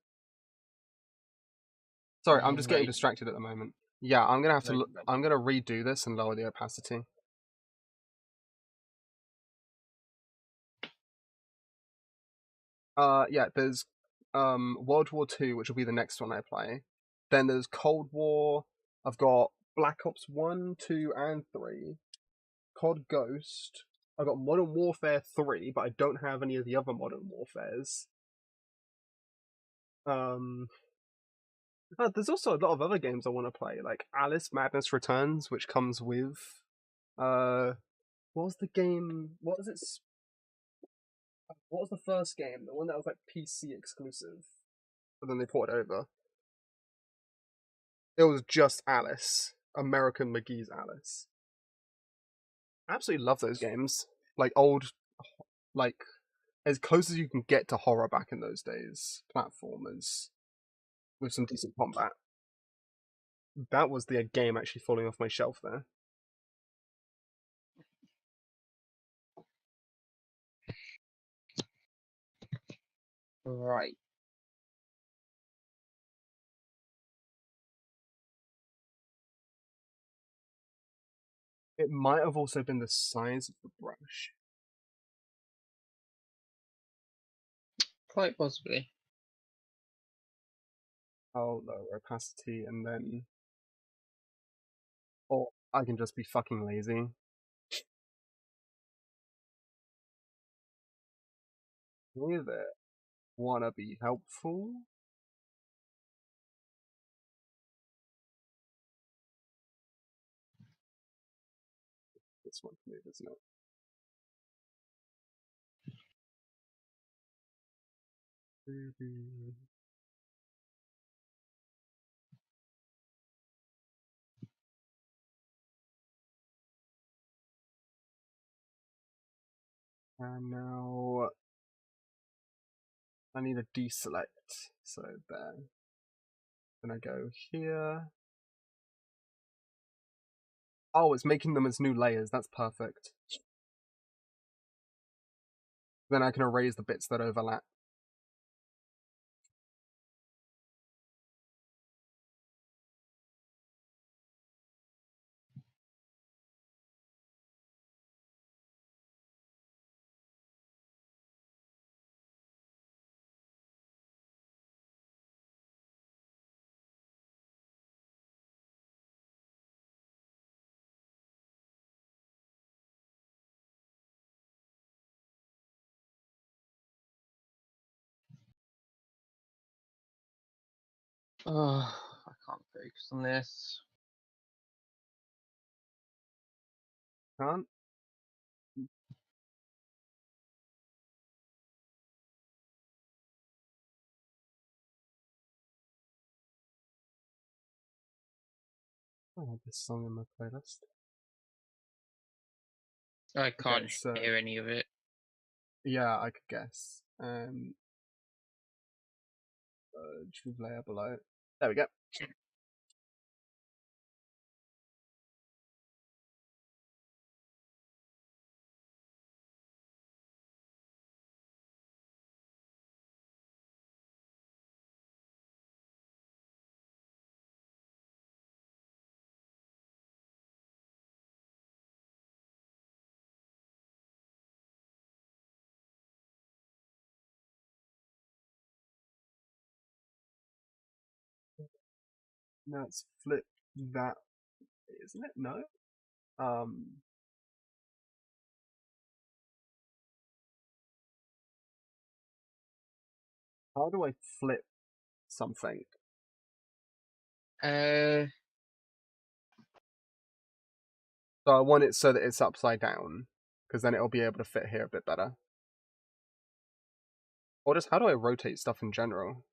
Sorry, I'm just getting Wait, distracted at the moment. Yeah, I'm gonna have to. no I'm gonna redo this and lower the opacity. Yeah, there's World War Two, which will be the next one I play. Then there's Cold War. I've got Black Ops 1, 2, and 3. COD Ghost. I've got Modern Warfare 3, but I don't have any of the other Modern Warfares. Um, there's also a lot of other games I want to play, like Alice Madness Returns, which comes with what was the game? What was it? What was the first game? The one that was like PC exclusive, but then they ported over. It was just Alice, American McGee's Alice. I absolutely love those games. Like old, like as close as you can get to horror back in those days. Platformers with some decent combat. That was the game actually falling off my shelf there. right. It might have also been the size of the brush. Quite possibly. Oh, lower opacity, and then. Or I can just be fucking lazy. With it. Wanna be helpful? This one to move, isn't it? And now I need a deselect. So there. Then I go here. Oh, it's making them as new layers. That's perfect. Then I can erase the bits that overlap. Oh, I can't focus on this. Can't? I have this song in my playlist. I Okay, can't so hear any of it. yeah, I could guess. Choose layer below. There we go. Now let's flip that, isn't it? No. Um, how do I flip something? Uh, So I want it so that it's upside down, because then it'll be able to fit here a bit better. Or just how do I rotate stuff in general?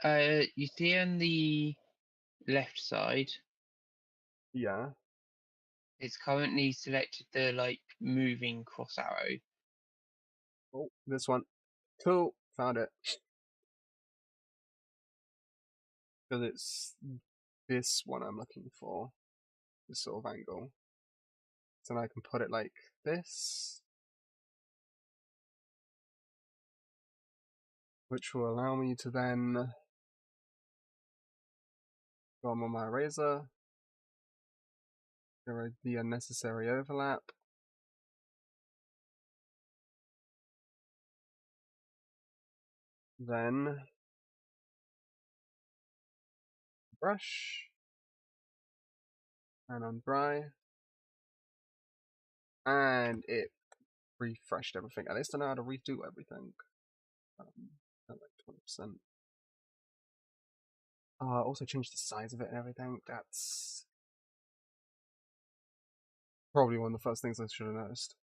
you see on the left side, Yeah. It's currently selected the like moving cross arrow. Oh, this one. Cool, found it. Because it's this one I'm looking for. This sort of angle. So now I can put it like this. Which will allow me to then go on my eraser. Avoid the unnecessary overlap. Then brush and on dry, and it refreshed everything. At least I know how to redo everything. At like 20%. Also changed the size of it and everything. That's probably one of the first things I should have noticed.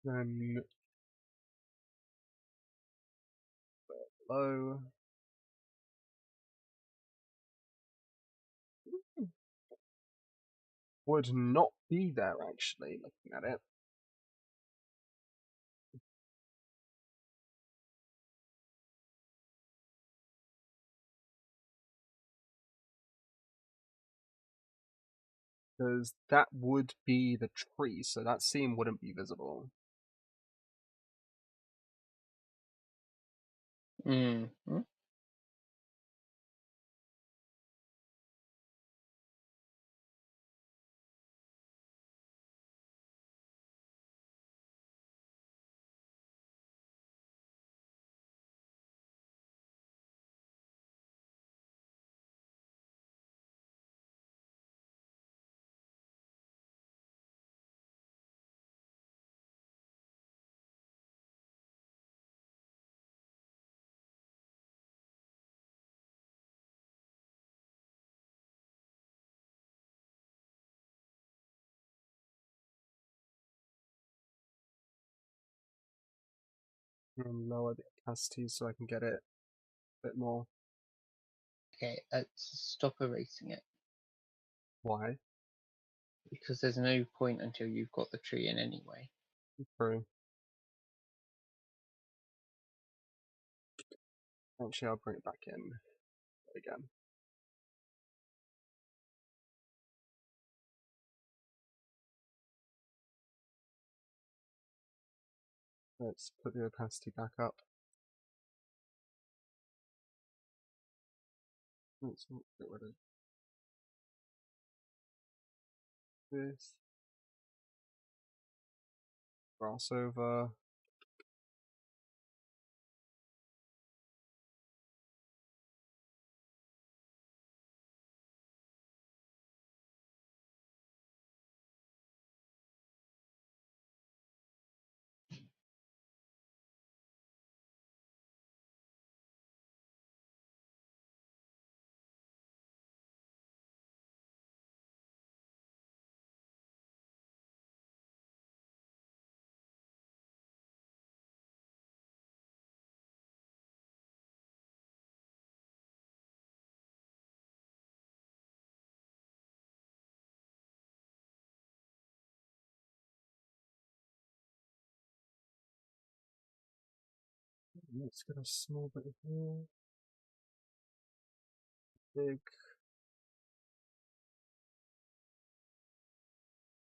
Then below. Would not be there actually, looking at it. Because that would be the tree, so that seam wouldn't be visible. Mm-hmm. And lower the opacity so I can get it a bit more. Okay, stop erasing it. Why? Because there's no point until you've got the tree in anyway. True. Actually, I'll bring it back in again. Let's put the opacity back up. Let's get rid of this. Cross over. Let's get a small bit here. Big.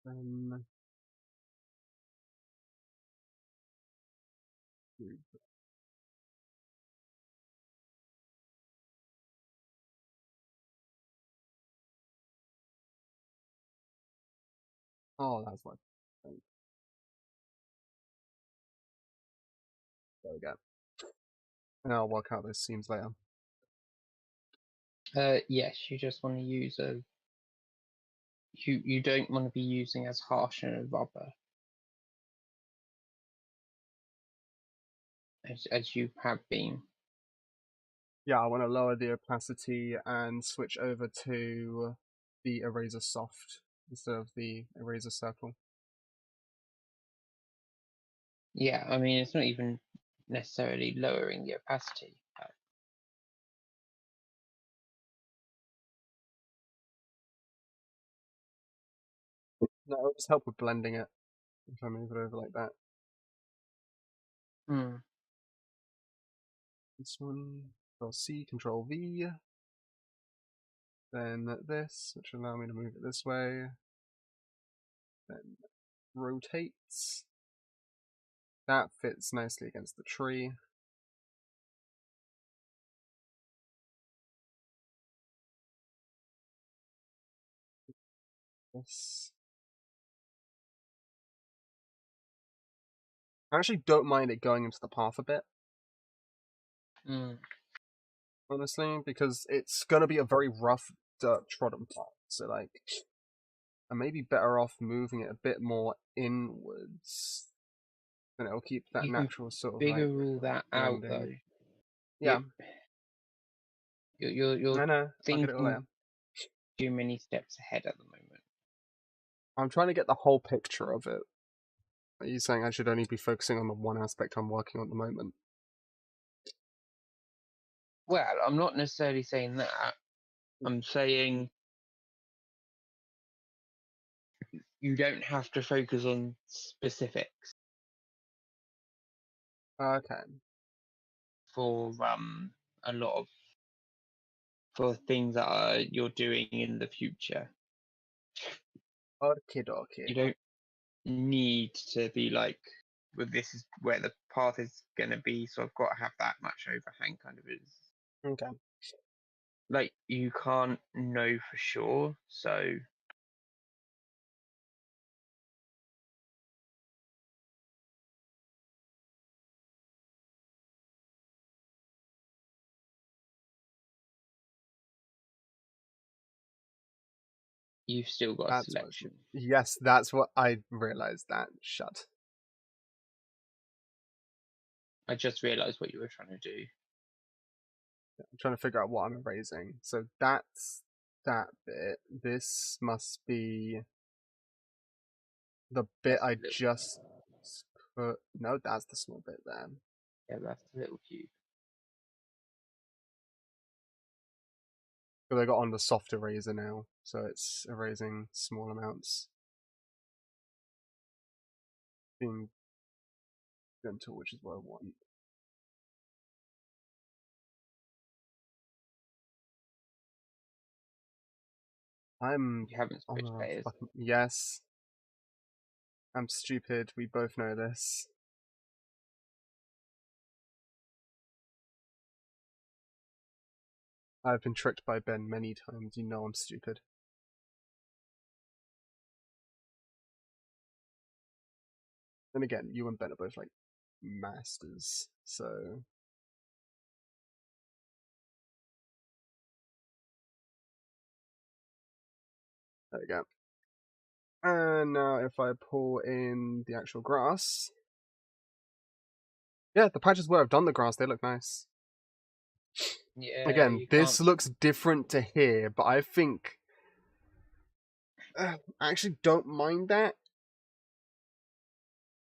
Then. Oh, that's what. There we go. And I'll work out those seams later. Yes, you just want to use a. You don't want to be using as harsh a rubber as you have been. Yeah, I want to lower the opacity and switch over to the eraser soft instead of the eraser circle. Yeah, I mean, it's not even necessarily lowering the opacity. No, it'll just help with blending it if I move it over like that. This one, Control C, Control V. Then this, which will allow me to move it this way. Then rotates. That fits nicely against the tree. This. I actually don't mind it going into the path a bit. Honestly, because it's gonna be a very rough dirt trodden path. So like, I may be better off moving it a bit more inwards. And it'll keep that You can natural sort of like figure all that out though. blending. Yeah, You're I know. I'll get it all thinking there. too many steps ahead at the moment. I'm trying to get the whole picture of it. Are you saying I should only be focusing on the one aspect I'm working on at the moment? Well, I'm not necessarily saying that. I'm saying you don't have to focus on specifics Okay. for a lot of for things that you're doing in the future. Okie dokie. You don't need to be like, well, this is where the path is going to be, so I've got to have that much overhang kind of is. Okay. Like, you can't know for sure, so you've still got a That's what. selection. Yes, that's what I realized. That shut. I just realised what you were trying to do. I'm trying to figure out what I'm erasing. So that's that bit. This must be the bit That's I the little, just put. No, that's the small bit there. yeah, that's the little cube. But I got on the soft eraser now, so it's erasing small amounts. Being gentle, which is what I want. I'm You haven't on switched a layers. fucking yes. I'm stupid. We both know this. I've been tricked by Ben many times. You know I'm stupid. And again, you and Ben are both like masters, so there we go. And now if I pull in the actual grass, yeah, the patches where I've done the grass, they look nice. Yeah, Again, you this can't. looks different to here, but I think I actually don't mind that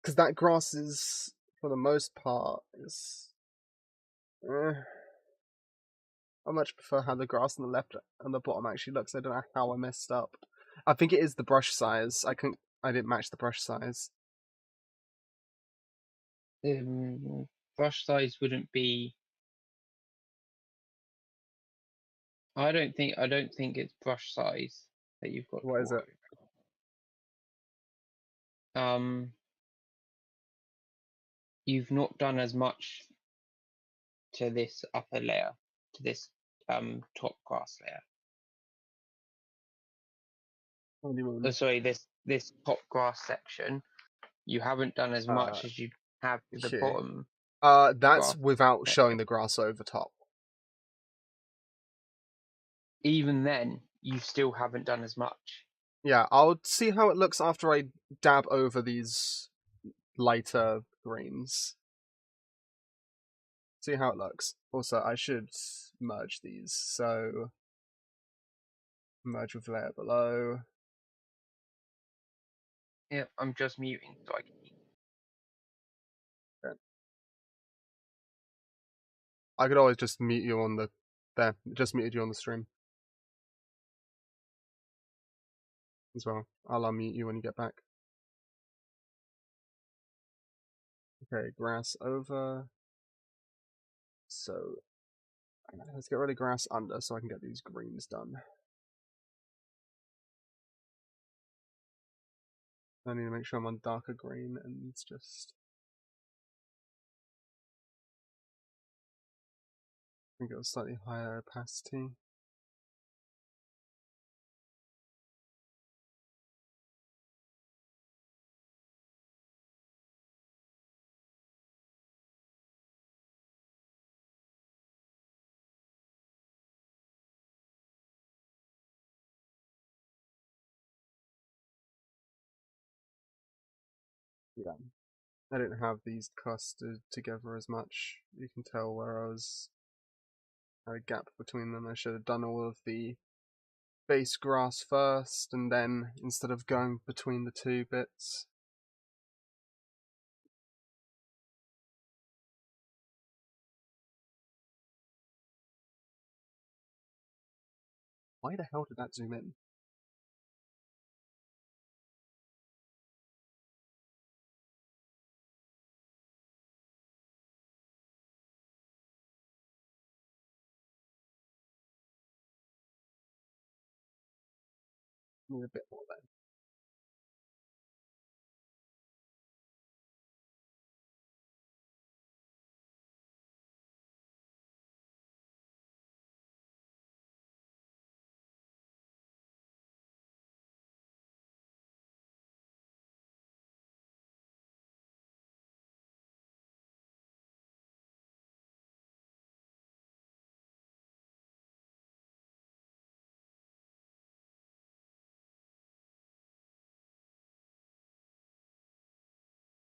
because that grass is, for the most part, is. I much prefer how the grass on the left and the bottom actually looks. I don't know how I messed up. I think it is the brush size. I didn't match the brush size. Brush size wouldn't be. I don't think it's brush size that you've got to What is it? worry about. You've not done as much to this upper layer, to this top grass layer. What do you Oh, mean? sorry, this top grass section. You haven't done as much as you have to the Okay. bottom That's grass without showing section. the grass over top. Even then, you still haven't done as much. Yeah, I'll see how it looks after I dab over these lighter greens. See how it looks. Also, I should merge these. So, merge with layer below. Yeah, I'm just muting so I can. I could always just meet you on the... There, just muted you on the stream as well. I'll unmute you when you get back. Okay, grass over. So, let's get rid of grass under so I can get these greens done. I need to make sure I'm on darker green, and it's just... I think it was slightly higher opacity. Yeah. I didn't have these clustered together as much. You can tell where I had a gap between them. I should have done all of the base grass first, and then instead of going between the two bits. Why the hell did that zoom in? Need a bit more then.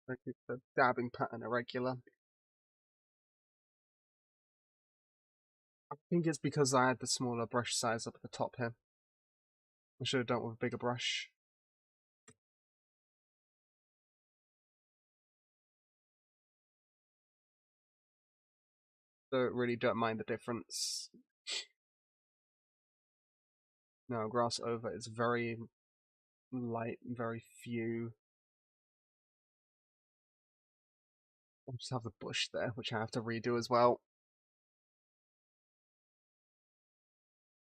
I keep the dabbing pattern irregular. I think it's because I had the smaller brush size up at the top here. I should have done it with a bigger brush. So really don't mind the difference. No, grass over is very light, very few. I just have the bush there, which I have to redo as well.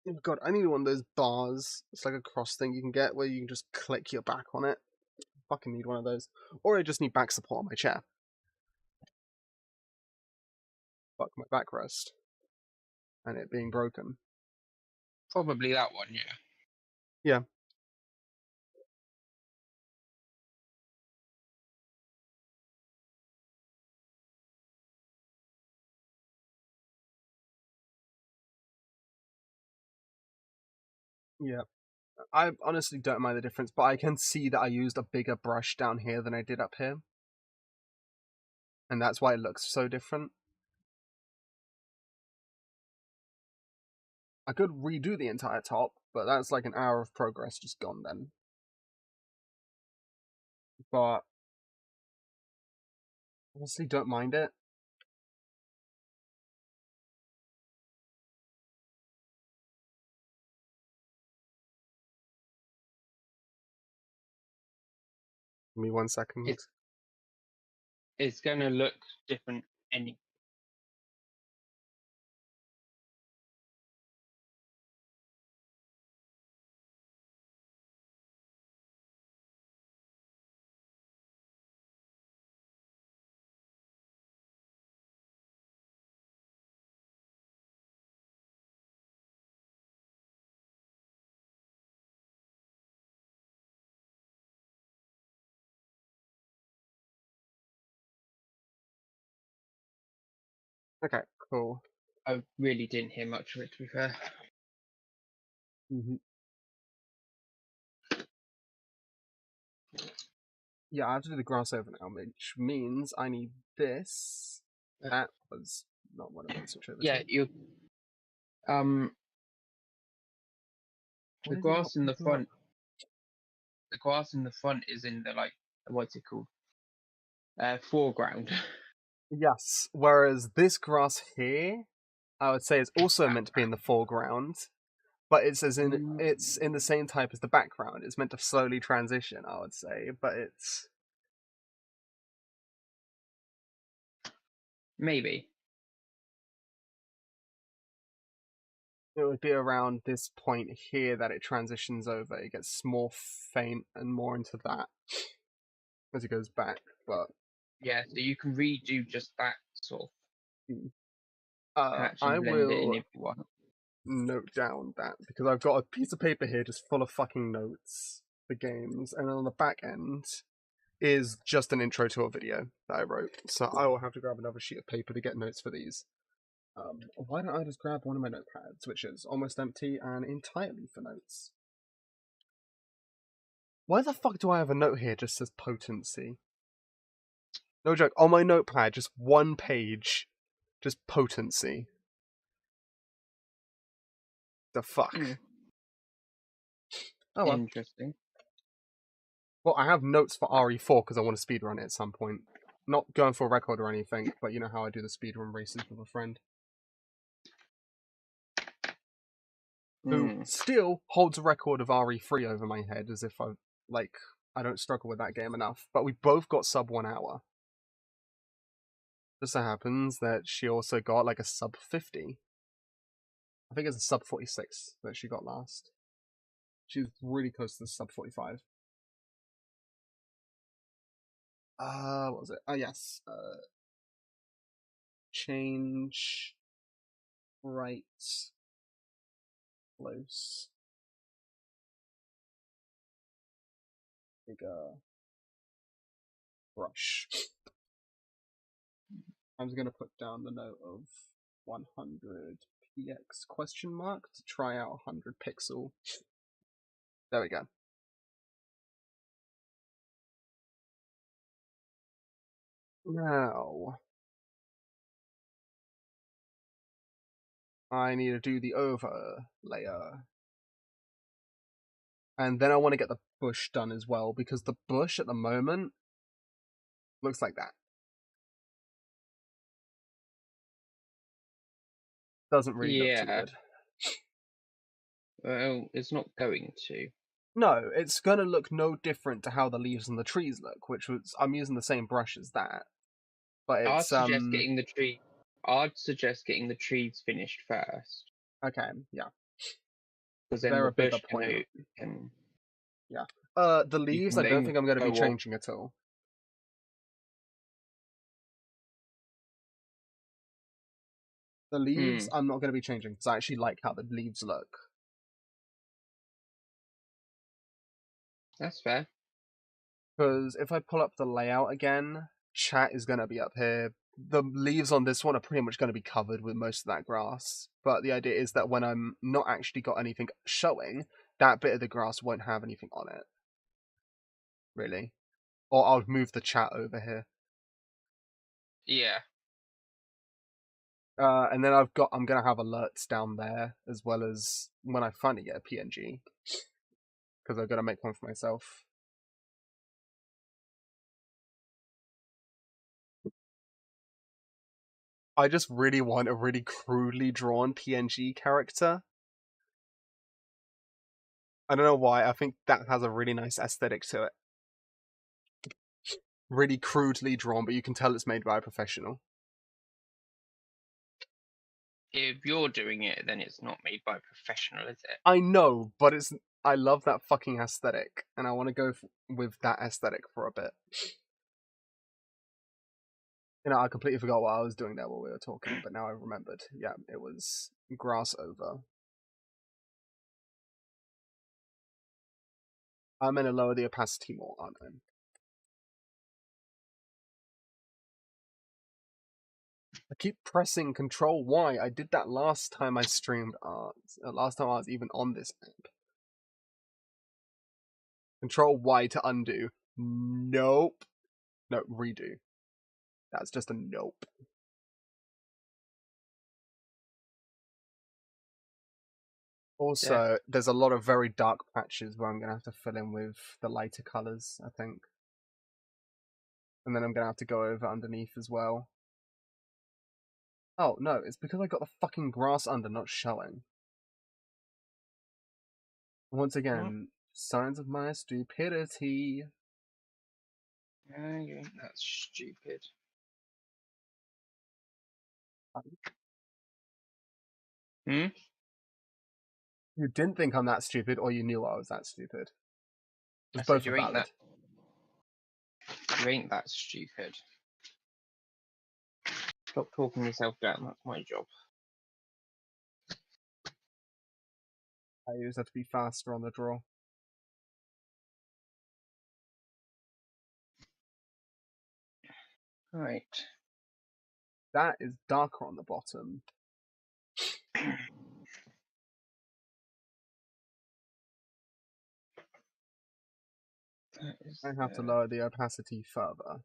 Oh god, I need one of those bars. It's like a cross thing you can get where you can just click your back on it. I fucking need one of those. Or I just need back support on my chair. Fuck my backrest. And it being broken. Probably that one, yeah. Yeah. Yeah. I honestly don't mind the difference, but I can see that I used a bigger brush down here than I did up here. And that's why it looks so different. I could redo the entire top, but that's like an hour of progress just gone then. But honestly don't mind it. Give me 1 second. It's going to look different anyway. Okay, cool. I really didn't hear much of it, to be fair. Yeah, I have to do the grass over now, which means I need this. That was not what I meant to switch over Yeah, to. you the grass in the front. The grass in the front is in the what's it called? Foreground. Yes, whereas this grass here I would say it's also meant to be in the foreground, but it's in the same type as the background. It's meant to slowly transition, I would say, but it's maybe. it would be around this point here that it transitions over. It gets more faint and more into that as it goes back, but Yeah, so you can redo just that sort of patch I and blend it in will if you want. note down that because I've got a piece of paper here just full of fucking notes for games, and on the back end is just an intro to a video that I wrote. So I will have to grab another sheet of paper to get notes for these. Why don't I just grab one of my notepads, which is almost empty and entirely for notes? Why the fuck do I have a note here just says potency? No joke, on my notepad, just one page, just potency. The fuck? Oh well. Interesting. Well, I have notes for RE4 because I want to speedrun it at some point. Not going for a record or anything, but you know how I do the speedrun races with a friend. Who still holds a record of RE3 over my head as if I don't struggle with that game enough. But we both got sub 1 hour. Just so happens that she also got like a sub 50. I think it's a sub 46 that she got last. She's really close to the sub 45. What was it? Oh, yes. Change right close. Bigger brush. I'm just going to put down the note of 100 px question mark to try out 100 pixel. There we go. Now, I need to do the over layer. And then I want to get the bush done as well, because the bush at the moment looks like that. Doesn't really look too good. Well, it's not going to. No, it's going to look no different to how the leaves and the trees look, which was, I'm using the same brush as that. But it's, I'd suggest getting the tree. I'd suggest getting the trees finished first. Okay, yeah. Because then They're the a bigger bush point. can. Yeah. The leaves, I don't think I'm going to be changing at all. The leaves, I'm not going to be changing because I actually like how the leaves look. That's fair. Because if I pull up the layout again, chat is going to be up here. The leaves on this one are pretty much going to be covered with most of that grass. But the idea is that when I'm not actually got anything showing, that bit of the grass won't have anything on it. Really. Or I'll move the chat over here. Yeah. And then I'm going to have alerts down there, as well as when I finally get a PNG. Because I've got to make one for myself. I just really want a really crudely drawn PNG character. I don't know why, I think that has a really nice aesthetic to it. Really crudely drawn, but you can tell it's made by a professional. If you're doing it, then it's not made by a professional, is it? I know, but I love that fucking aesthetic, and I want to go with that aesthetic for a bit. You know, I completely forgot what I was doing there while we were talking, but now I remembered. Yeah, it was grass over. I'm going to lower the opacity more, aren't I? I keep pressing Control Y. I did that last time I streamed art. Last time I was even on this app. Control Y to undo. Nope. No, redo. That's just a nope. Also, there's a lot of very dark patches where I'm going to have to fill in with the lighter colours, I think. And then I'm going to have to go over underneath as well. Oh, no, it's because I got the fucking grass under not showing. Once What? again, signs of my stupidity. Yeah, that's stupid. Hmm? You didn't think I'm that stupid, or you knew I was that stupid. I Because said both are valid. you ain't that stupid. Stop talking yourself down, that's my job. I just have to be faster on the draw. Right. That is darker on the bottom. That is, I have to lower the opacity further.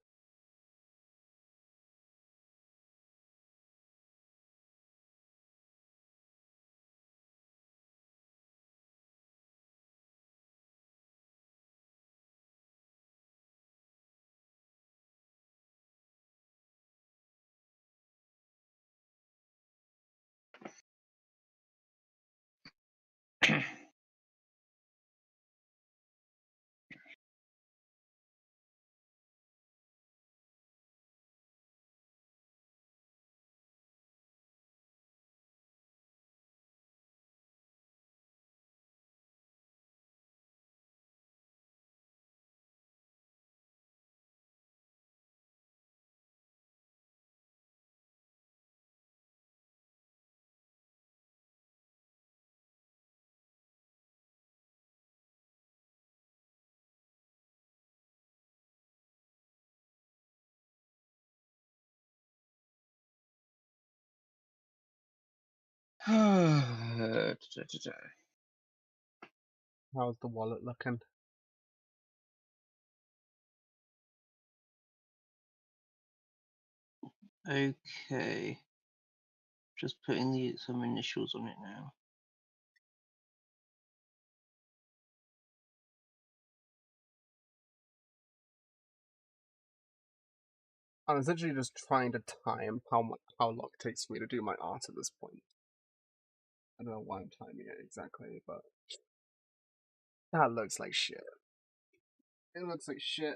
How's the wallet looking? Okay. Just putting some initials on it now. I'm essentially just trying to time how long it takes me to do my art at this point. I don't know why I'm timing it exactly, but that looks like shit. It looks like shit.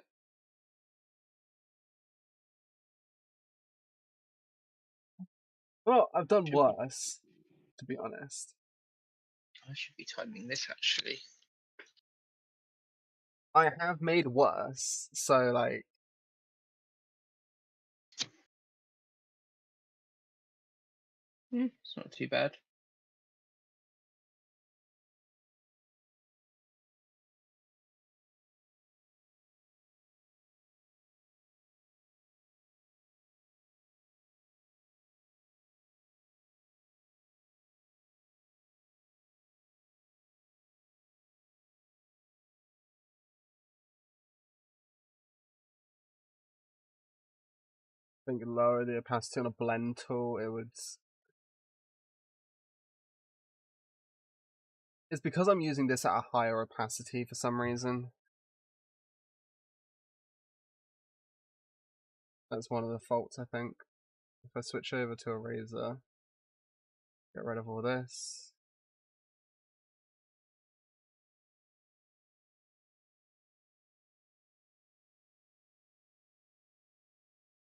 Well, I've done worse, to be honest. I should be timing this actually. I have made worse, so like. It's not too bad. I think lower the opacity on a blend tool, it would. It's because I'm using this at a higher opacity for some reason. That's one of the faults, I think. If I switch over to a razor, get rid of all this.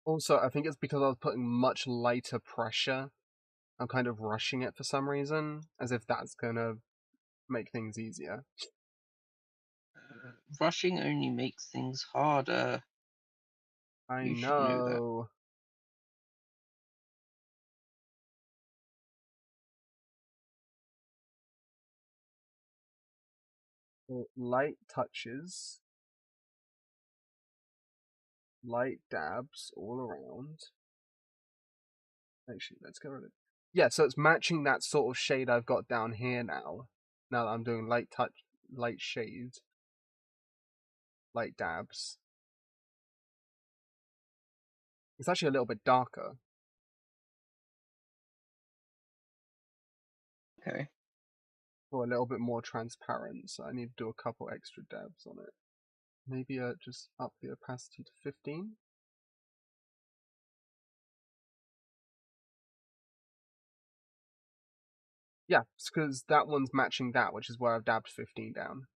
Also, I think it's because I was putting much lighter pressure. I'm kind of rushing it for some reason, as if that's gonna make things easier. Rushing only makes things harder. I You should know that. know. Light touches, light dabs all around. Actually, let's get rid of it. Yeah, so it's matching that sort of shade I've got down here now. Now that I'm doing light touch, light shades, light dabs. It's actually a little bit darker. Okay. Or a little bit more transparent, so I need to do a couple extra dabs on it. Maybe just up the opacity to 15. Yeah, it's because that one's matching that, which is where I've dabbed 15 down.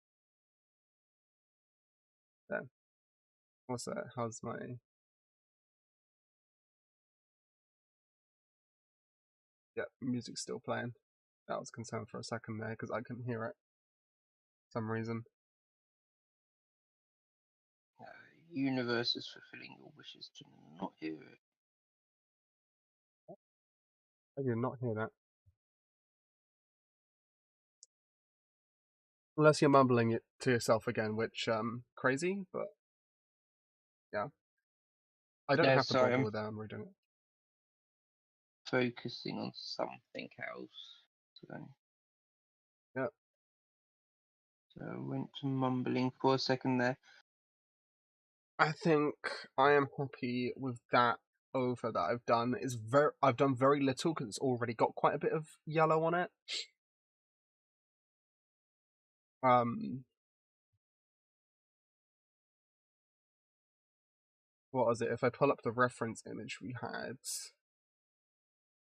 There. What's that? How's my... Yeah, music's still playing. That was concerned for a second there, because I couldn't hear it. For some reason. Universe is fulfilling your wishes to not hear it. I did not hear that. Unless you're mumbling it to yourself again, which, crazy, but... Yeah. I don't have to Sorry, bother I'm with that, I'm redoing it. focusing on something else. Yep. So I went to mumbling for a second there. I think I am happy with that over that I've done. I've done very little because it's already got quite a bit of yellow on it. What was it? If I pull up the reference image we had,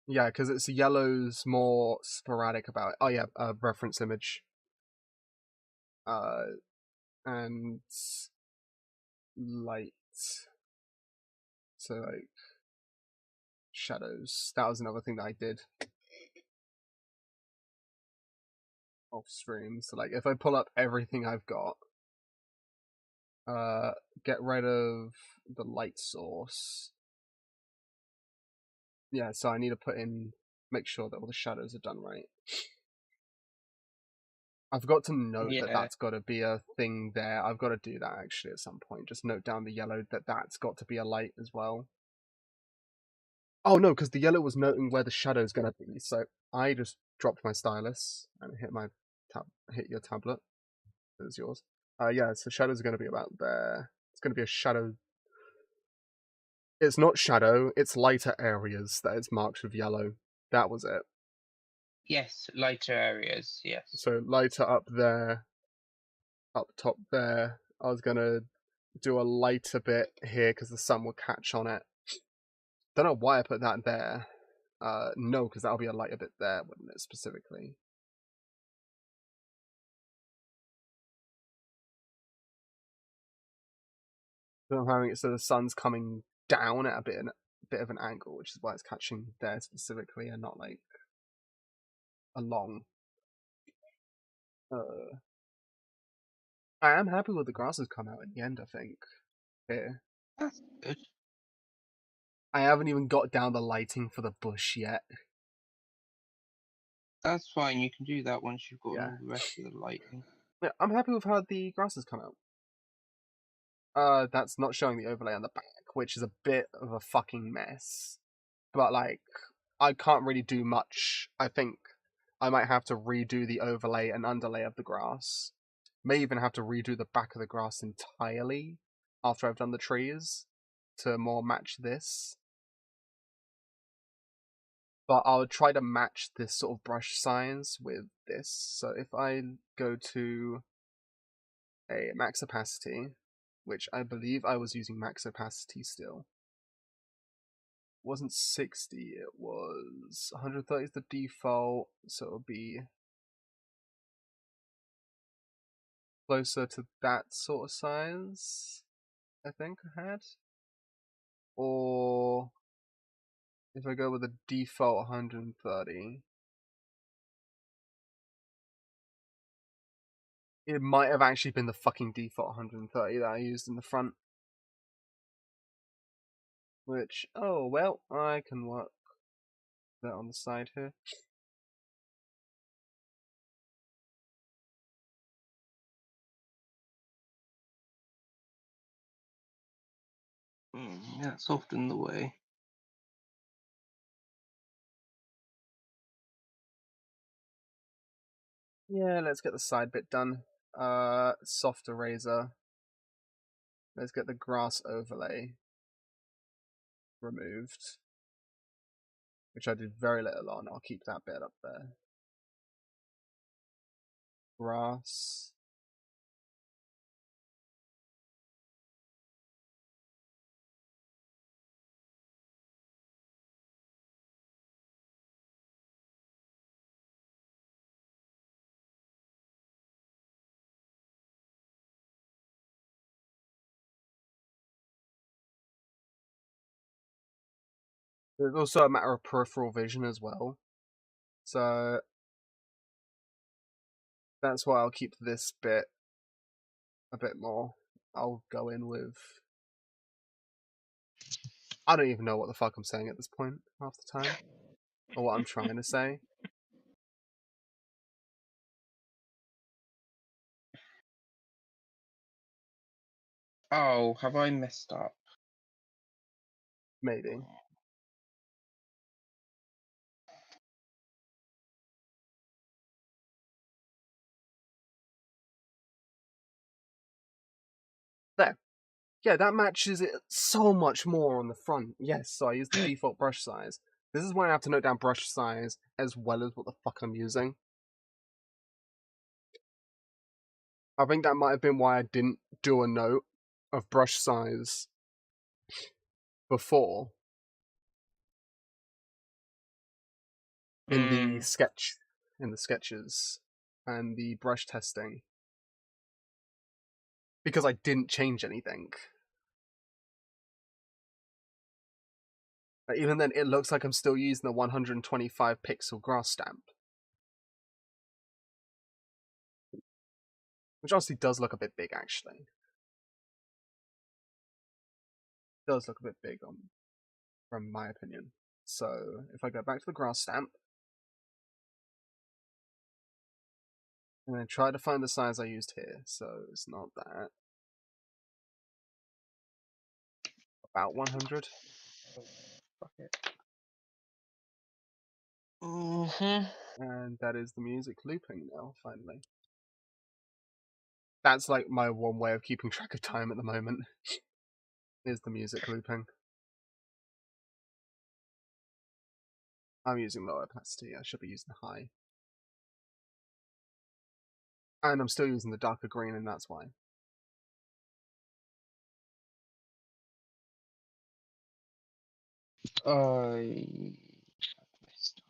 yeah, because it's yellow's more sporadic about it. Oh yeah, reference image. And light. So like shadows. That was another thing that I did off stream. So like if I pull up everything I've got, get rid of the light source. Yeah, so I need to make sure that all the shadows are done right. I've got to note that that's got to be a thing there. I've got to do that actually at some point. Just note down the yellow that's got to be a light as well. Oh no, because the yellow was noting where the shadow's going to be. So I just dropped my stylus and hit your tablet. It was yours. Yeah, so shadows are going to be about there. It's going to be a shadow. It's not shadow, it's lighter areas that is marked with yellow. That was it. Yes, lighter areas, yes. So lighter up there, up top there. I was going to do a lighter bit here because the sun will catch on it. Don't know why I put that there. No, because that'll be a lighter bit there, wouldn't it, specifically? So I'm having it so the sun's coming down at a bit of an angle, which is why it's catching there specifically and not like along. I am happy with the grasses come out at the end, I think. Here. That's good. I haven't even got down the lighting for the bush yet. That's fine, you can do that once you've got Yeah. all the rest of the lighting. Yeah, I'm happy with how the grasses come out. That's not showing the overlay on the back, which is a bit of a fucking mess. But like, I can't really do much. I think I might have to redo the overlay and underlay of the grass. May even have to redo the back of the grass entirely after I've done the trees to more match this. But I'll try to match this sort of brush size with this. So if I go to a max opacity, which I believe I was using max opacity still. It wasn't 60, it was 130 is the default, so it'll be closer to that sort of size, I think I had. Or if I go with the default 130, it might have actually been the fucking default 130 that I used in the front. Which, oh well, I can work that on the side here. That's often the way. Yeah, let's get the side bit done. Soft eraser. Let's get the grass overlay removed, which I did very little on. I'll keep that bit up there. Grass. There's also a matter of peripheral vision as well. So that's why I'll keep this bit a bit more. I'll go in with... I don't even know what the fuck I'm saying at this point half the time. Or what I'm trying to say. Oh, have I messed up? Maybe. There. Yeah, that matches it so much more on the front. Yes, so I use the default brush size. This is why I have to note down brush size as well as what the fuck I'm using. I think that might have been why I didn't do a note of brush size before in the sketches and the brush testing, because I didn't change anything. But even then, it looks like I'm still using the 125 pixel grass stamp, which honestly does look a bit big, actually. It does look a bit big from my opinion. So if I go back to the grass stamp and then try to find the size I used here, so it's not that. About 100. Fuck it. And that is the music looping now, finally. That's like my one way of keeping track of time at the moment, is the music looping. I'm using low opacity, I should be using high. And I'm still using the darker green, and that's why. I messed up.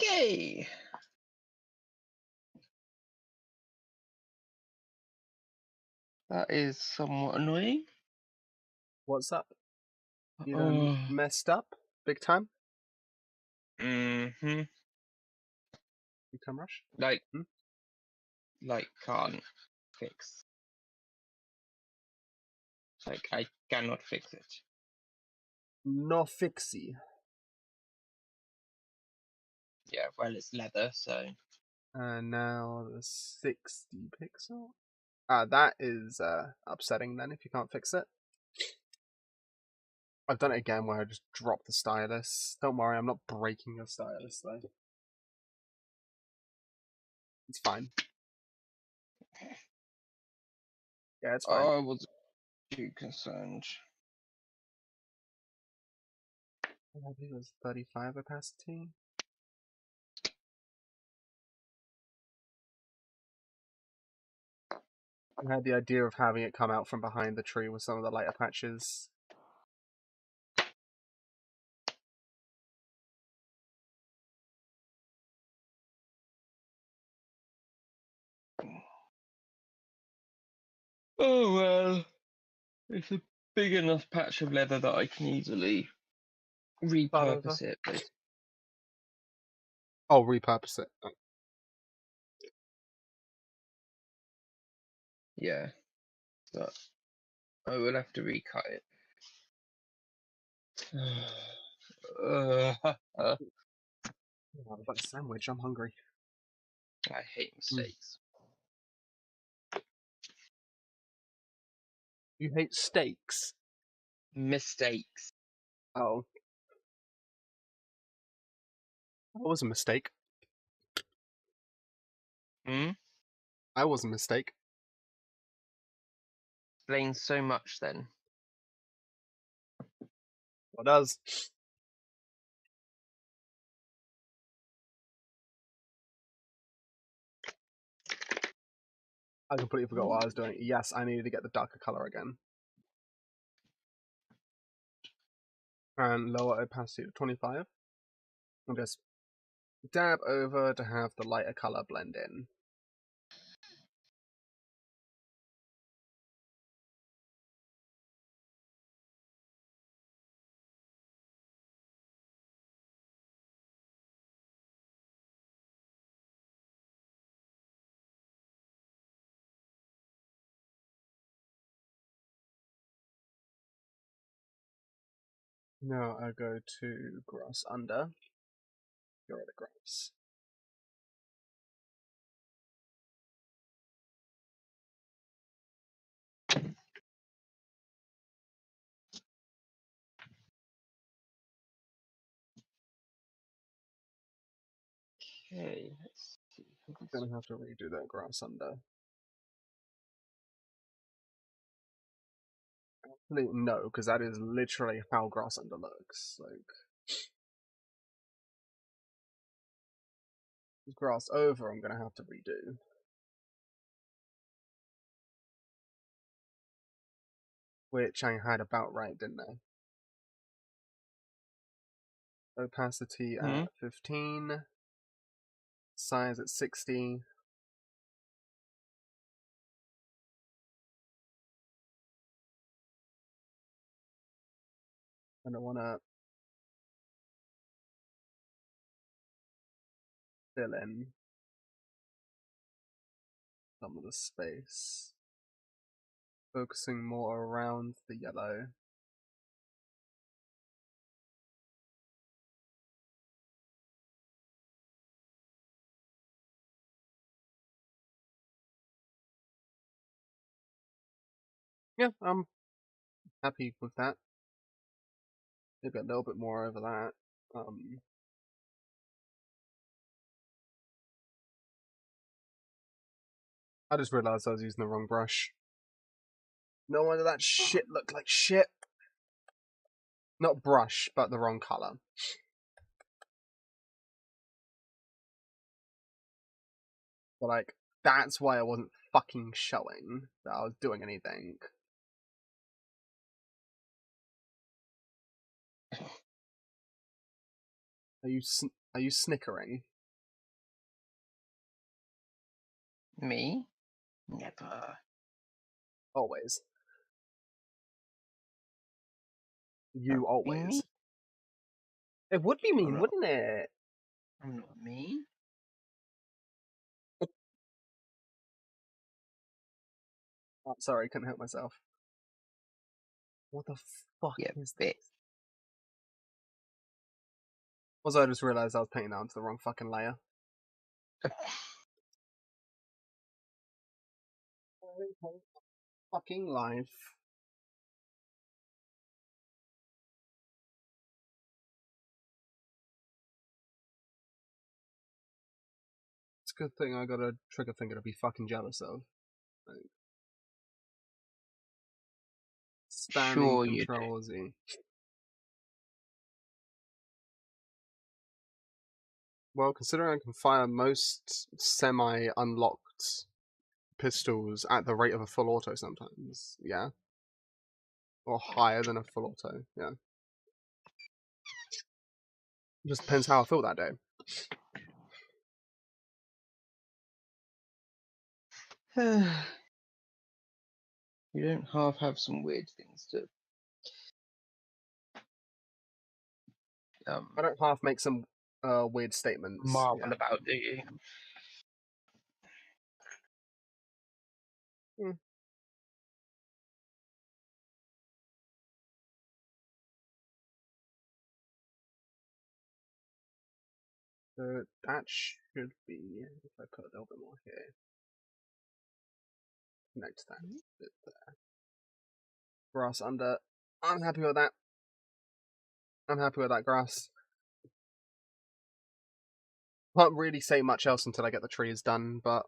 Okay. That is somewhat annoying. What's up? You done Oh. messed up? Big time? Mm-hmm. Big time rush? Like can't fix. Like I cannot fix it. No fixie. Yeah, well it's leather, so And now the 60 pixel? That is upsetting then if you can't fix it. I've done it again where I just dropped the stylus. Don't worry, I'm not breaking your stylus though. It's fine. Yeah, it's fine. I was too concerned. I think it was 35 opacity. I had the idea of having it come out from behind the tree with some of the lighter patches. Oh well. It's a big enough patch of leather that I can easily repurpose it, but Oh, repurpose it. Oh. yeah. But I will have to recut it. I've got a sandwich, I'm hungry. I hate mistakes. You hate steaks? Mistakes. Oh. That was a mistake. Hmm? I was a mistake. Explains so much then. What does? I completely forgot what I was doing. Yes, I needed to get the darker color again. And lower opacity to 25. I'll just dab over to have the lighter colour blend in. Now I go to grass under. Get rid of grass. Okay, let's see. I'm gonna have to redo that grass under. Actually, no, because that is literally how grass under looks. Like, grass over, I'm gonna have to redo. Which I had about right, didn't I? Opacity at 15, size at 60. And I want to fill in some of the space, focusing more around the yellow. Yeah, I'm happy with that. Maybe a little bit more over that. I just realised I was using the wrong brush. No wonder that shit looked like shit. Not brush, but the wrong colour. But like, that's why I wasn't fucking showing that I was doing anything. Are you snickering? Me? Never. Always. You That would be always. me. It would be mean, not, wouldn't it? I'm not mean. Oh, sorry, couldn't help myself. What the fuck Yeah, is bit. this? Also, I just realised I was painting that onto the wrong fucking layer. Fucking life. It's a good thing I got a trigger finger to be fucking jealous of. Like, spamming Sure you do. Control Z. Well, considering I can fire most semi-unlocked pistols at the rate of a full auto sometimes, yeah? Or higher than a full auto, yeah. Just depends how I feel that day. You don't half have some weird things to I don't half make some weird statements, marvel yeah. about, do you? Mm. So that should be, if I put a little bit more here, connect that bit there. Grass under. I'm happy with that. I'm happy with that grass. Can't really say much else until I get the trees done, but...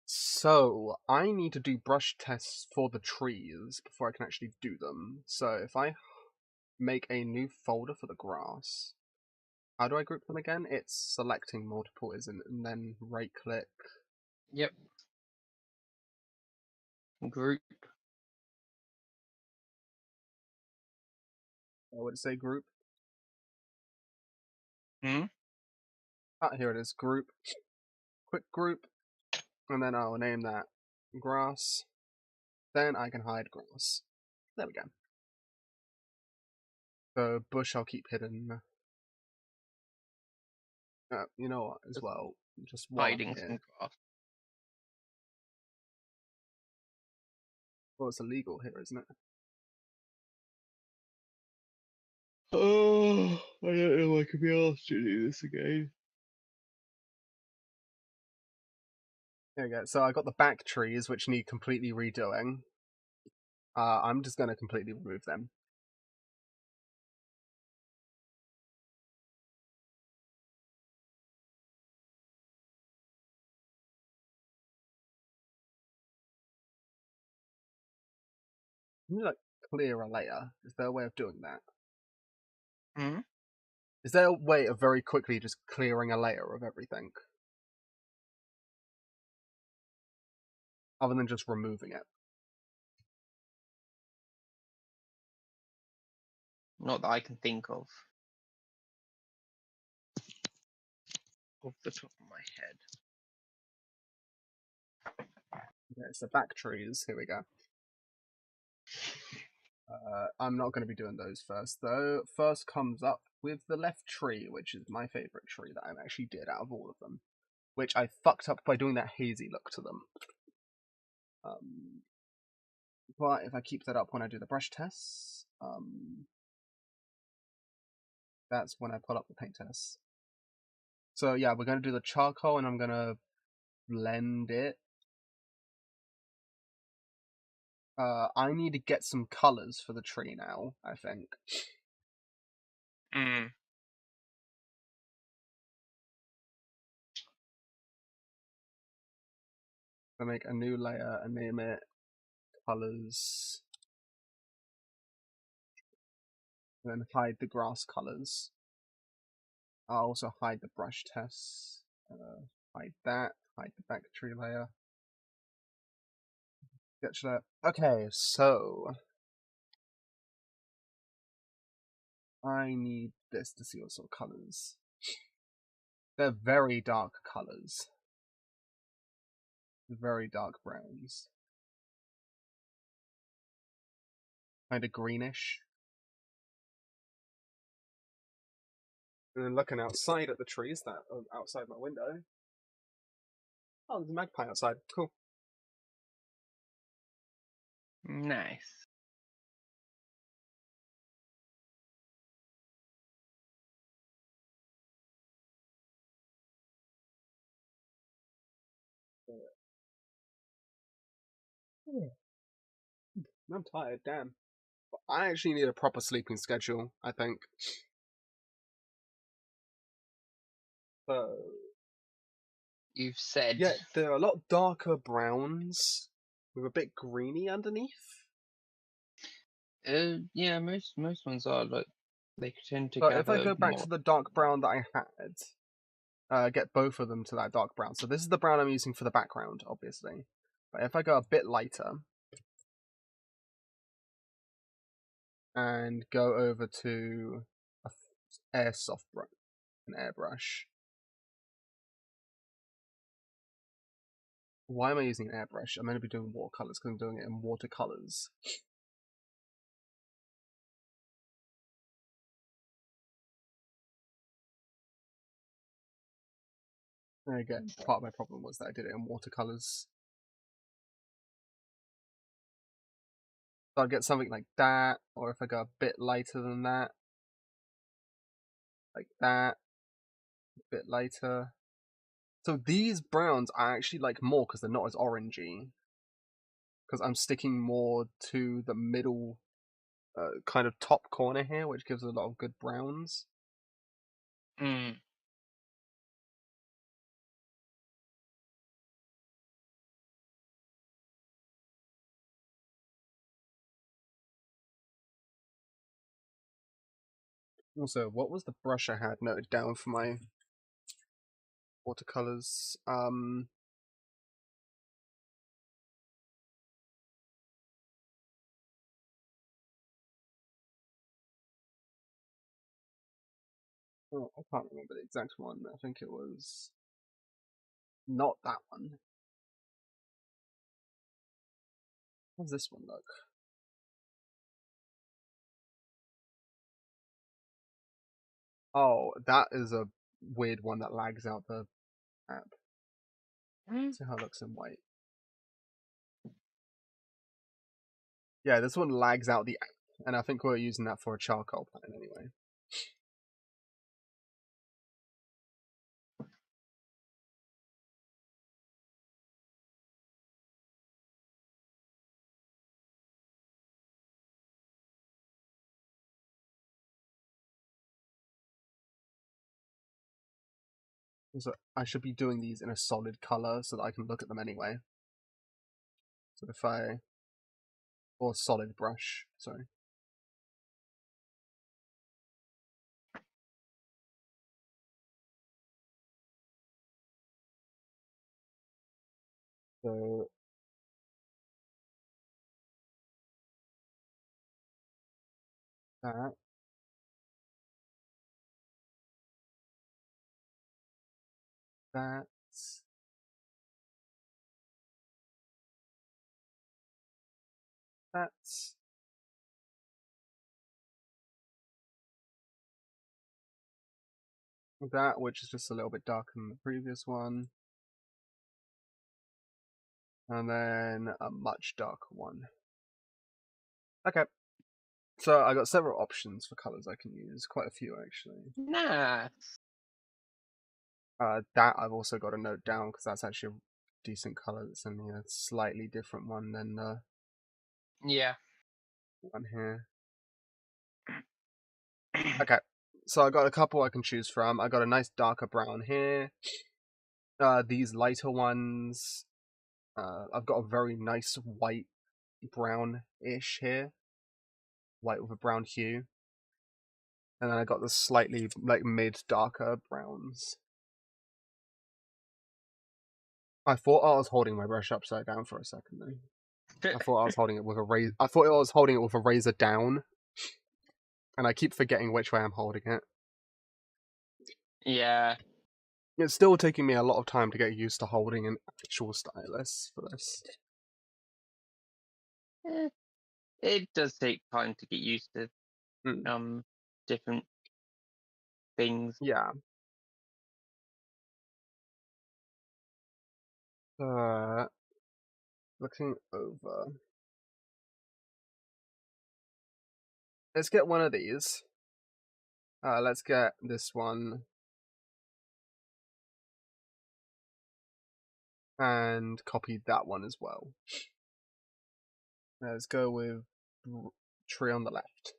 So, I need to do brush tests for the trees before I can actually do them. So, if I make a new folder for the grass, how do I group them again? It's selecting multiple, isn't it? And then right-click. Yep. Group. I would say group. Hmm? Here it is. Group. Quick group. And then I'll name that grass. Then I can hide grass. There we go. The bush I'll keep hidden. You know what, as well, just while I'm Hiding some here. grass. Well, it's illegal here, isn't it? Oh, I don't know if I could be asked to do this again. There we go. So I got the back trees, which need completely redoing. I'm just going to completely remove them. Can you, like, clear a layer? Is there a way of doing that? Hmm? Is there a way of very quickly just clearing a layer of everything? Other than just removing it? Not that I can think of. Off the top of my head. Okay, so back trees. Here we go. I'm not going to be doing those first, though. First comes up with the left tree, which is my favourite tree that I actually did out of all of them. Which I fucked up by doing that hazy look to them. But if I keep that up when I do the brush tests, that's when I pull up the paint tests. So yeah, we're going to do the charcoal, and I'm going to blend it. I need to get some colours for the tree now, I think. Hmm. So make a new layer and name it colours. And then hide the grass colours. I'll also hide the brush tests. Hide that. Hide the back tree layer. Sketch that. Okay, so I need this to see what sort of colours. They're very dark colours. Very dark browns. Kind of greenish. And then looking outside at the trees that are outside my window. Oh, there's a magpie outside. Cool. Nice. I'm tired, damn. I actually need a proper sleeping schedule, I think. So, You've said. yeah, there are a lot darker browns with a bit greeny underneath. Yeah, most ones are like they tend to But if I gather go back more. to the dark brown that I had, get both of them to that dark brown. So this is the brown I'm using for the background, obviously. But if I go a bit lighter and go over to airsoft brush, an airbrush. Why am I using an airbrush? I'm going to be doing watercolors because I'm doing it in watercolors. There you go. Part of my problem was that I did it in watercolors. So I'll get something like that, or if I go a bit lighter than that, like that, a bit lighter. So these browns I actually like more because they're not as orangey. Because I'm sticking more to the middle kind of top corner here, which gives a lot of good browns. Mm. Also, what was the brush I had noted down for my watercolors? Oh, I can't remember the exact one. I think it was not that one. How does this one look? Oh, that is a weird one that lags out the app. See how it looks in white. Yeah, this one lags out the app, and I think we're using that for a charcoal plan anyway. So I should be doing these in a solid color so that I can look at them anyway. So if I... or solid brush, sorry. So that, that, that, that, which is just a little bit darker than the previous one, and then a much darker one. Okay, so I got several options for colors I can use, quite a few actually. Nah. That I've also got to note down because that's actually a decent color. It's only a slightly different one than the Yeah. one here. Okay, so I got a couple I can choose from. I got a nice darker brown here. These lighter ones. I've got a very nice white brown-ish here. White with a brown hue. And then I got the slightly like mid darker browns. I thought I was holding my brush upside down for a second though. I thought I was holding it with a razor. I thought I was holding it with a razor down, and I keep forgetting which way I'm holding it. Yeah. It's still taking me a lot of time to get used to holding an actual stylus for this. It does take time to get used to different things. Yeah. Looking over. Let's get one of these. Let's get this one. And copy that one as well. Let's go with tree on the left.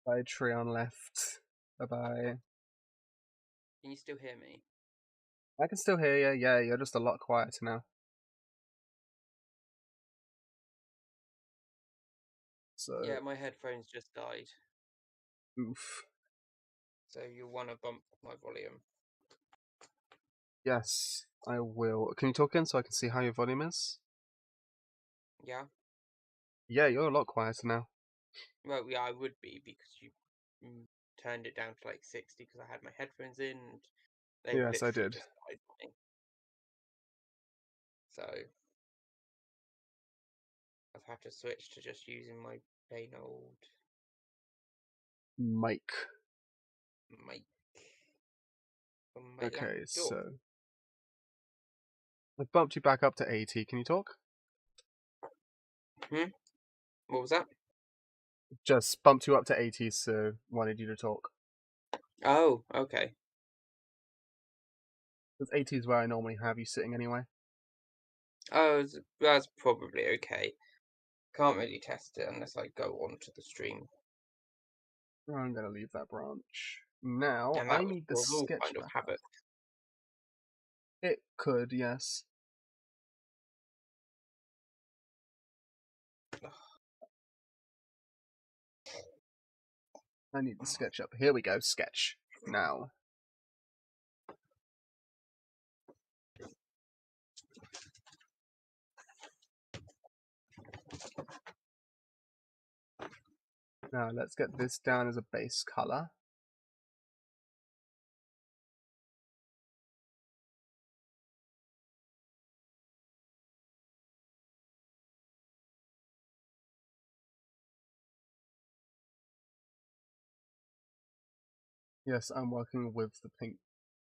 Bye, tree on left. Bye-bye. Can you still hear me? I can still hear you. Yeah, you're just a lot quieter now. So, Yeah, my headphones just died. oof. So you'll want to bump my volume. Yes, I will. Can you talk in so I can see how your volume is? Yeah? Yeah, you're a lot quieter now. Well, yeah, I would be because you turned it down to like 60 because I had my headphones in and they've Yes, I literally did. just died on me. So I've had to switch to just using my plain old Mike. mic from my Okay, laptop. so I bumped you back up to 80. Can you talk? What was that? Just bumped you up to 80, so wanted you to talk. Oh, okay. Because 80 is where I normally have you sitting anyway. Oh, that's probably okay. Can't really test it unless I go onto the stream. I'm going to leave that branch. Now, And I that would need the cause all sketch kind of back up. havoc. It could, yes. I need the sketch up. Here we go, sketch. Now. Now let's get this down as a base color. Yes, I'm working with the pink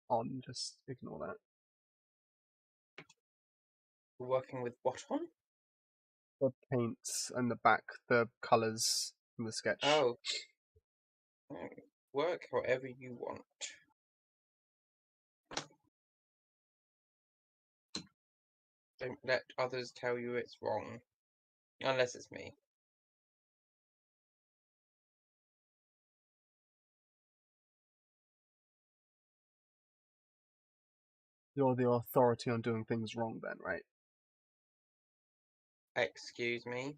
on, just ignore that. We're working with what on? The paints and the back, the colours from the sketch. Oh. Work however you want. Don't let others tell you it's wrong. Unless it's me. You're the authority on doing things wrong then, right? Excuse me.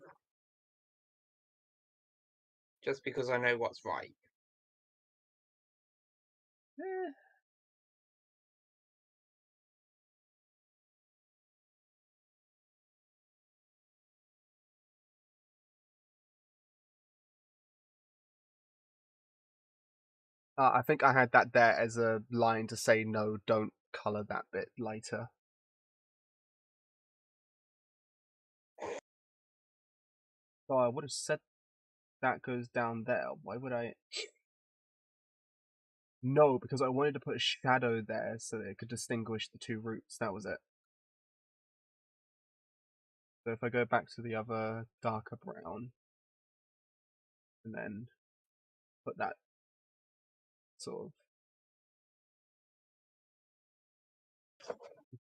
Just because I know what's right. Eh. I think I had that there as a line to say no, don't colour that bit lighter. Oh, I would have said that goes down there. Why would I? No, because I wanted to put a shadow there so that it could distinguish the two roots. That was it. So if I go back to the other darker brown, and then put that sort of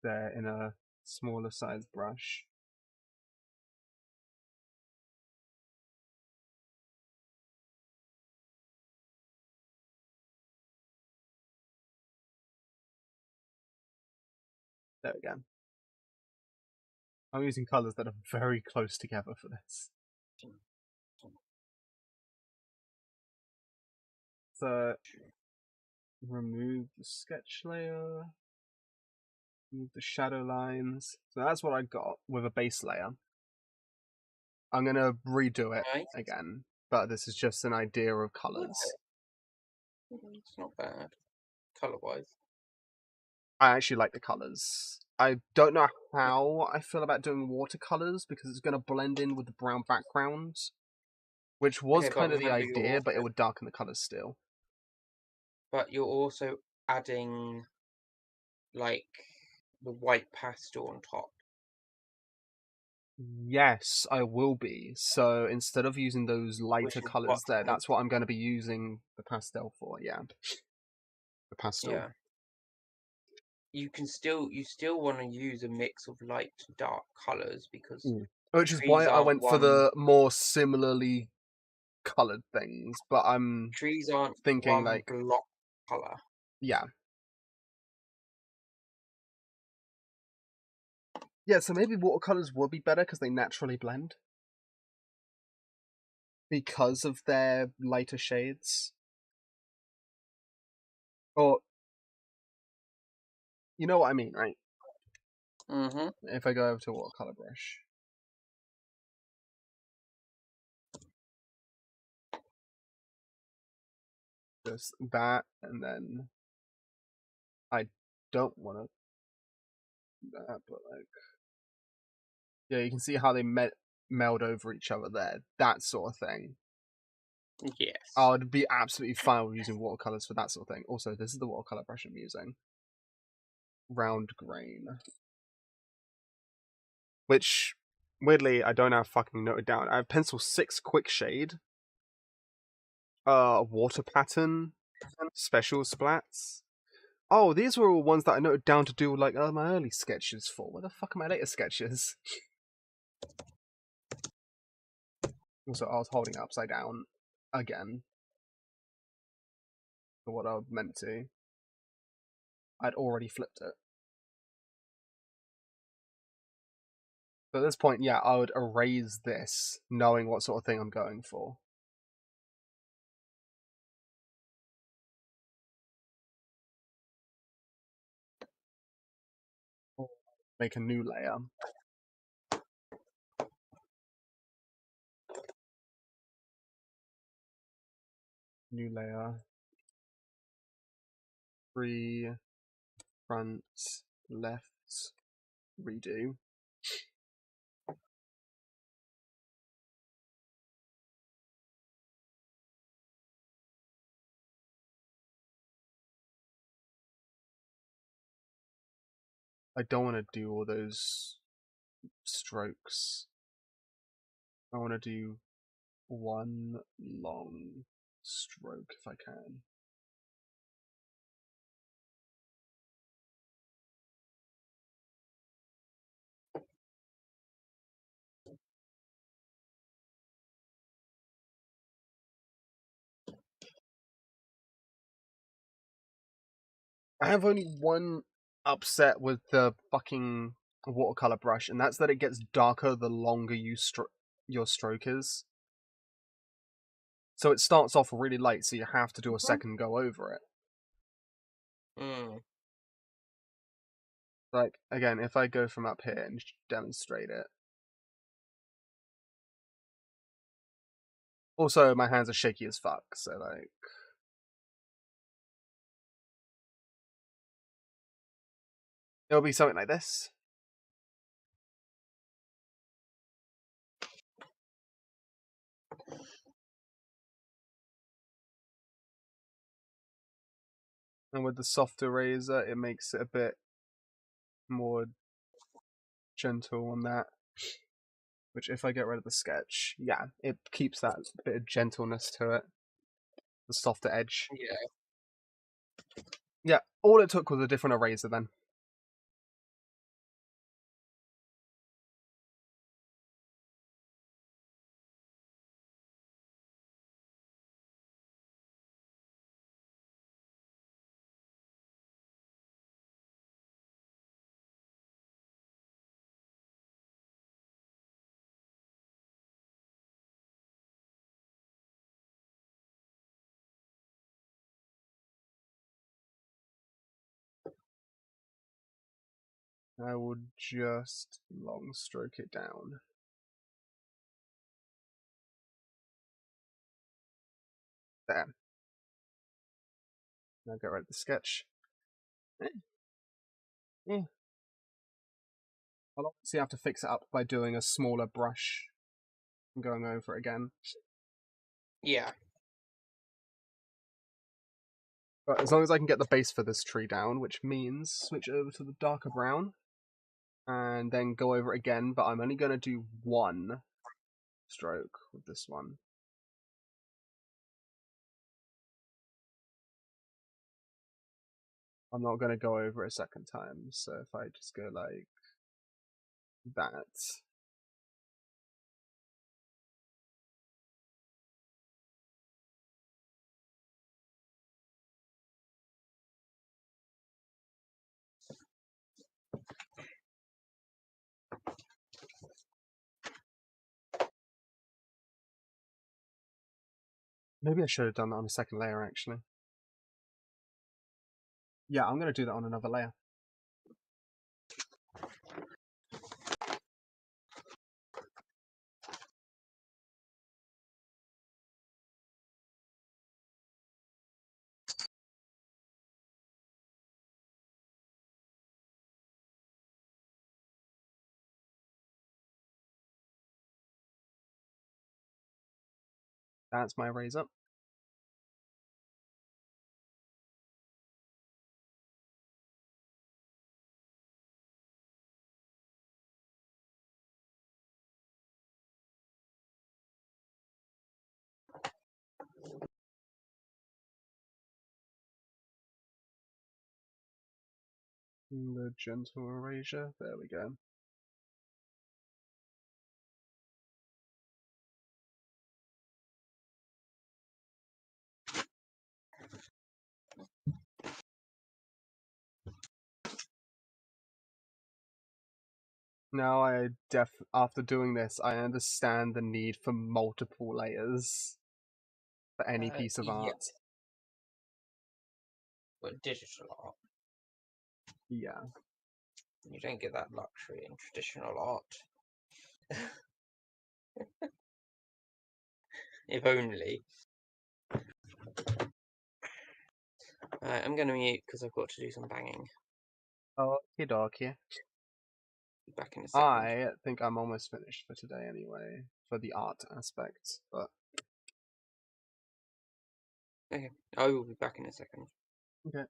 there in a smaller size brush. There we go. I'm using colours that are very close together for this. So remove the sketch layer, remove the shadow lines. So that's what I got with a base layer. I'm going to redo it Nice. again, but this is just an idea of colours. It's not bad. Colour-wise. I actually like the colours. I don't know how I feel about doing watercolours because it's going to blend in with the brown background, which was Okay, kind but of the remember idea, but it would darken the colours still. But you're also adding, like, the white pastel on top. Yes, I will be. So instead of using those lighter is colours what there, makes- that's what I'm going to be using the pastel for, yeah. The pastel. Yeah. You still want to use a mix of light to dark colours because Which is trees why I aren't went for the more similarly coloured things, but I'm trees aren't thinking one like, block colour. yeah. Yeah, so maybe watercolours would be better because they naturally blend. Because of their lighter shades. Or, you know what I mean, right? Mm-hmm. If I go over to a watercolour brush. Just that, and then I don't want to do that, but like, yeah, you can see how they meld over each other there. That sort of thing. Yes. I would be absolutely fine with using watercolors for that sort of thing. Also, this is the watercolor brush I'm using. Round grain. Which, weirdly, I don't have fucking noted down. I have pencil 6 quick shade. Water pattern. Special splats. Oh, these were all ones that I noted down to do like my early sketches for. Where the fuck are my later sketches? Also, I was holding it upside down again for what I meant to. I'd already flipped it. So at this point, yeah, I would erase this, knowing what sort of thing I'm going for. Make a new layer. New layer. 3, front, left, redo. I don't want to do all those strokes. I want to do one long stroke if I can. I have only one upset with the fucking watercolor brush, and that's that it gets darker the longer your stroke is. So it starts off really light, so you have to do a second go over it. Like, again, if I go from up here and demonstrate it. Also, my hands are shaky as fuck, so like... It'll be something like this. And with the soft eraser, it makes it a bit more gentle on that. Which, if I get rid of the sketch, yeah, it keeps that bit of gentleness to it. The softer edge. Yeah. Yeah, all it took was a different eraser then. I will just long stroke it down. There. Now get rid of the sketch. I'll obviously have to fix it up by doing a smaller brush and going over it again. Yeah. But as long as I can get the base for this tree down, which means switch over to the darker brown and then go over it again, but I'm only going to do one stroke with this one. I'm not going to go over it a second time, so if I just go like that. Maybe I should have done that on a second layer, actually. Yeah, I'm going to do that on another layer. That's my eraser. The gentle erasure. There we go. Now after doing this, I understand the need for multiple layers for any piece of art. But digital art, Yeah. you don't get that luxury in traditional art. If only. I'm going to mute because I've got to do some banging. Okie dokie. Back in a second. I think I'm almost finished for today anyway, for the art aspect, but... Okay, I will be back in a second. Okay.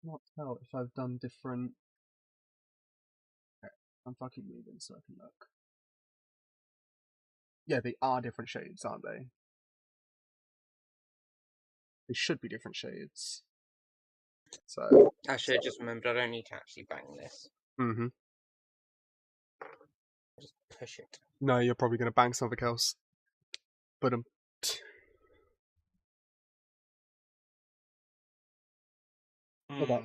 Not tell if I've done different... Okay, I'm fucking moving so I can look. Yeah, they are different shades, aren't they? They should be different shades. So... Actually, I just remembered I don't need to actually bang this. Mm-hmm. Just push it. No, you're probably going to bang something else. But Okay.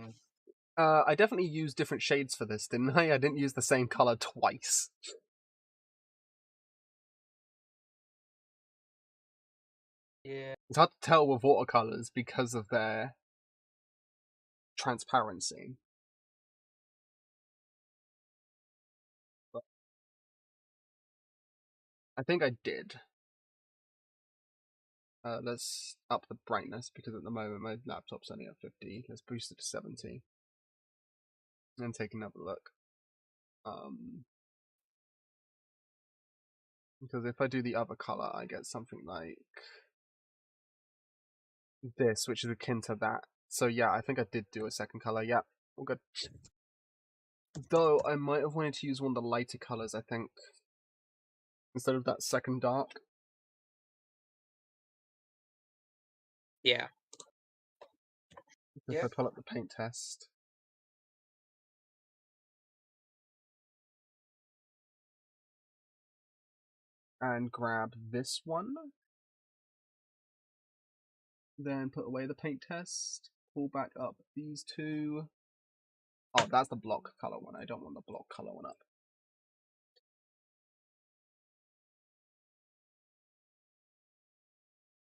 I definitely used different shades for this, didn't I? I didn't use the same color twice. Yeah. It's hard to tell with watercolors because of their transparency. But I think I did. Let's up the brightness because at the moment my laptop's only at 50. Let's boost it to 70. And take another look. Because if I do the other color, I get something like this, which is akin to that. So yeah, I think I did do a second color. Yeah, all good. Though I might have wanted to use one of the lighter colors, I think, instead of that second dark. Yeah. If I pull up the paint test. And grab this one. Then put away the paint test. Pull back up these two. Oh, that's the block color one. I don't want the block color one up.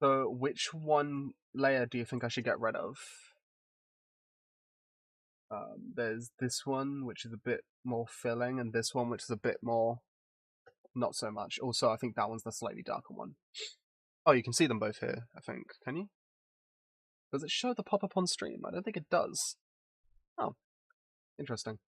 So which one layer do you think I should get rid of? There's this one, which is a bit more filling, and this one, which is a bit more not so much. Also, I think that one's the slightly darker one. Oh, you can see them both here, I think. Can you? Does it show the pop-up on stream? I don't think it does. Oh, interesting.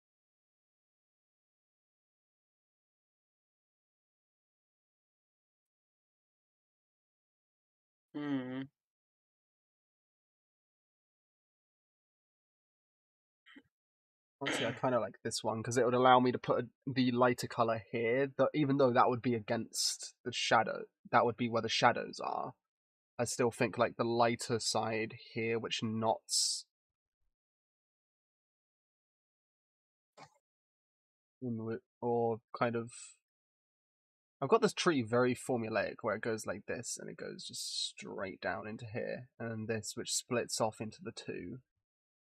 Honestly, I kind of like this one because it would allow me to put the lighter color here. Even though that would be against the shadow, that would be where the shadows are. I still think like the lighter side here, which knots or kind of. I've got this tree very formulaic where it goes like this and it goes just straight down into here, and this which splits off into the two,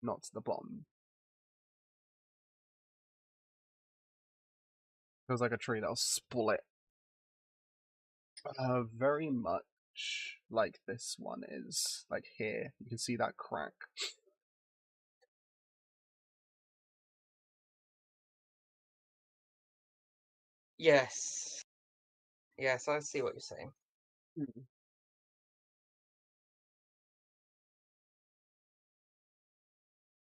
not to the bottom. Feels like a tree that'll split. Very much like this one is, like here. You can see that crack. Yes. Yes, I see what you're saying.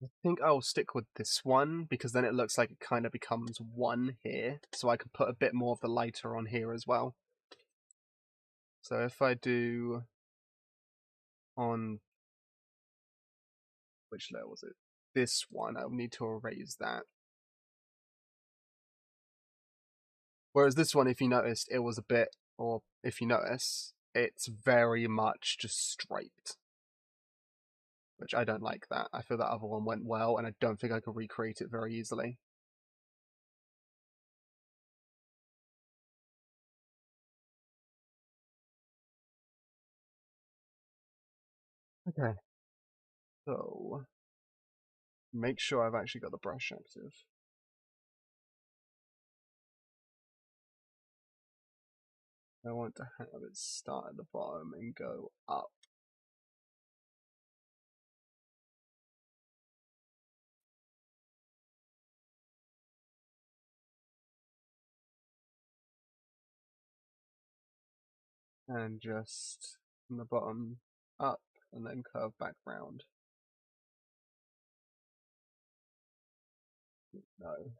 I think I'll stick with this one because then it looks like it kind of becomes one here, so I could put a bit more of the lighter on here as well. So if I do on which layer was it? This one, I'll need to erase that. Whereas this one, if you noticed, it was a bit, or if you notice, it's very much just striped. Which I don't like that. I feel that other one went well, and I don't think I can recreate it very easily. Okay. So, make sure I've actually got the brush active. I want to have it start at the bottom and go up. And just from the bottom up and then curve back round. No.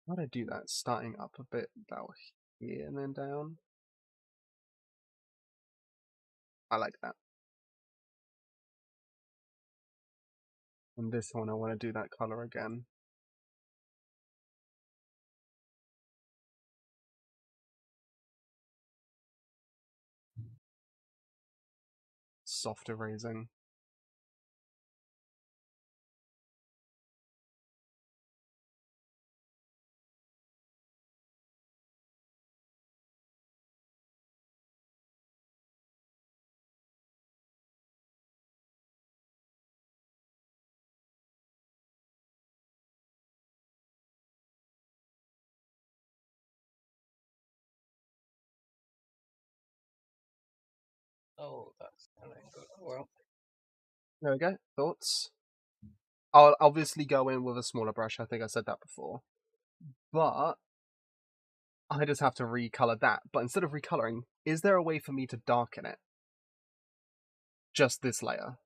How do I do that? Starting up a bit about here and then down. I like that. And this one I want to do that color again. Soft erasing. Oh, that's an angle. Well, There we go. Thoughts? I'll obviously go in with a smaller brush. I think I said that before. But I just have to recolor that. But instead of recoloring, is there a way for me to darken it? Just this layer.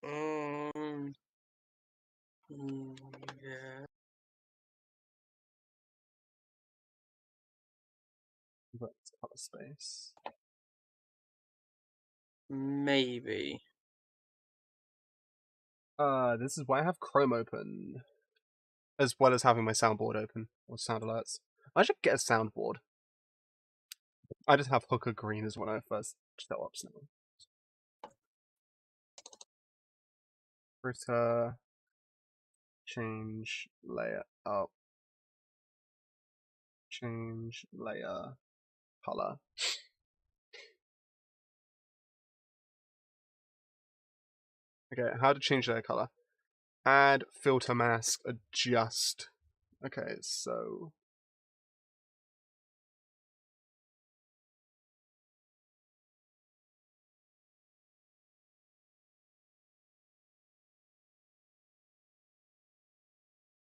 Yeah. Let's color space. Maybe. This is why I have Chrome open. As well as having my soundboard open. Or sound alerts. I should get a soundboard. I just have Hooker Green as when I first set up now. Fritter. Change layer up. Change layer color. Okay, how to change layer color? Add filter mask, adjust. Okay, so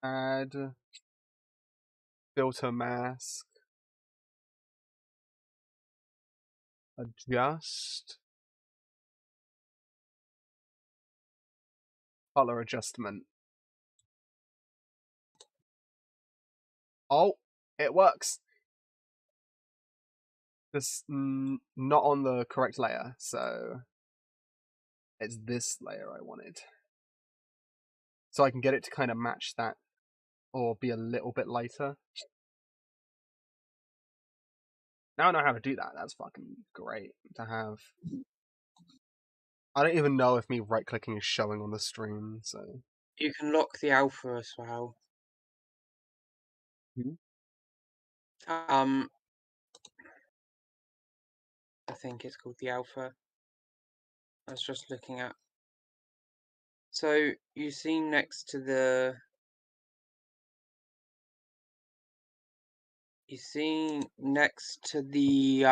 add filter mask, adjust, color adjustment. Oh, it works. This not on the correct layer, so it's this layer I wanted. So I can get it to kind of match that or be a little bit lighter. Now I know how to do that. That's fucking great to have. I don't even know if me right-clicking is showing on the stream, so... You can lock the alpha as well. I think it's called the alpha. I was just looking at. So you see next to the. You see next to the